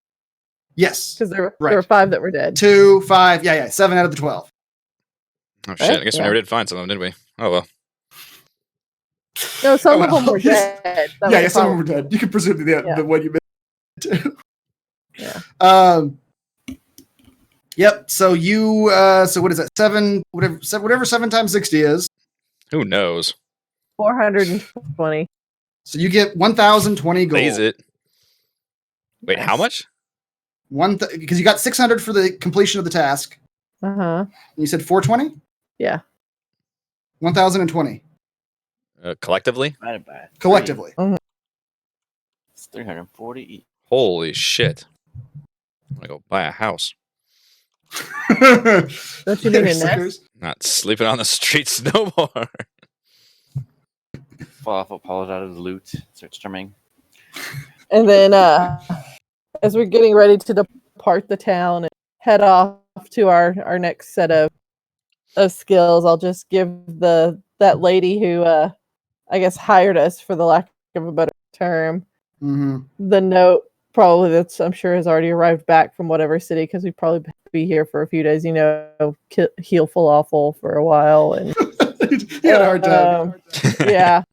Yes. Because there Right. were 5 that were dead. 2, 5, yeah, 7 out of the 12. Oh shit! Right? I guess we Yeah. never did find some of them, did we? Oh well. No, some Oh, of them well. were dead. That was Yeah, the some of them problem. were dead. You can presume the one you missed. Yeah. Yep. So you so what is that? 7 whatever 7 times 60 is. Who knows? 420. So you get 1,020 gold. Phase it. Wait, how much? Because you got 600 for the completion of the task. Uh-huh. And you said 420? Yeah. 1,020 Collectively? Divided by collectively. It's 340 each. Holy shit! I'm gonna go buy a house. Don't you need a nest? Suckers. Not sleeping on the streets no more. Falafel pulls out his loot, starts drumming. And then as we're getting ready to depart the town and head off to our next set of skills, I'll just give that lady who I guess hired us, for the lack of a better term, the note, probably, that's I'm sure has already arrived back from whatever city, because we'd probably be here for a few days, heal falafel for a while. And You had a hard time. yeah.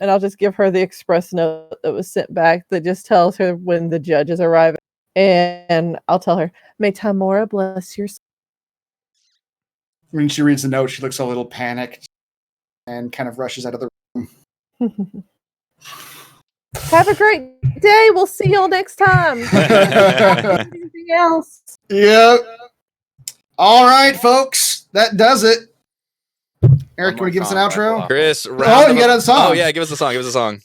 And I'll just give her the express note that was sent back that just tells her when the judge is arriving. And I'll tell her, may Tamora bless your soul. When she reads the note, she looks a little panicked and kind of rushes out of the room. Have a great day. We'll see y'all next time. Anything else? Yep. All right, folks. That does it. Eric, can we give us an outro? Chris, you got a song. Oh yeah, give us a song. Give us a song.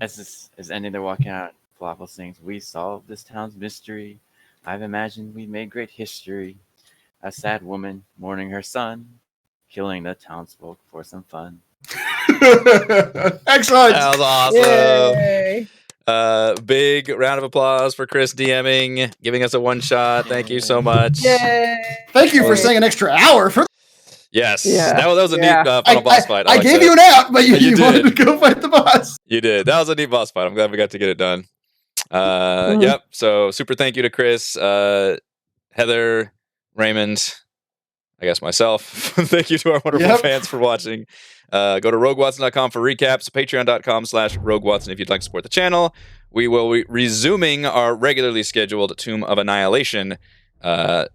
As this is ending, they're walking out. Falafel sings, "We solved this town's mystery. I've imagined we made great history. A sad woman mourning her son, killing the townsfolk for some fun." Excellent. That was awesome. Yay. Big round of applause for Chris DMing, giving us a one shot. Thank you so much. Yay. Thank you for staying an extra hour for. Yes, Yeah. that was a neat Yeah. final boss fight. I like gave that. you an out, but you You wanted to did. go fight the boss. You did. That was a neat boss fight. I'm glad we got to get it done. Yep. So super thank you to Chris, Heather, Raymond, I guess myself. Thank you to our wonderful fans for watching. Go to roguewatson.com for recaps, patreon.com/roguewatson if you'd like to support the channel. We will be resuming our regularly scheduled Tomb of Annihilation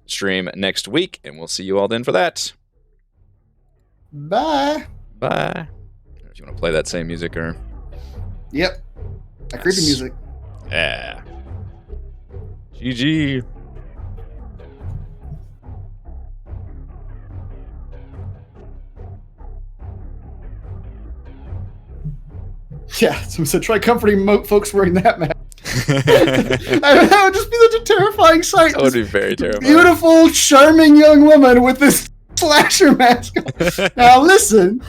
stream next week, and we'll see you all then for that. Bye. Bye. If you want to play that same music or... Yep. That creepy music. Yeah. GG. Yeah, so try comforting folks wearing that mask. That would just be such a terrifying sight. That would be very terrifying. Beautiful, charming young woman with this slasher mask on. Now listen.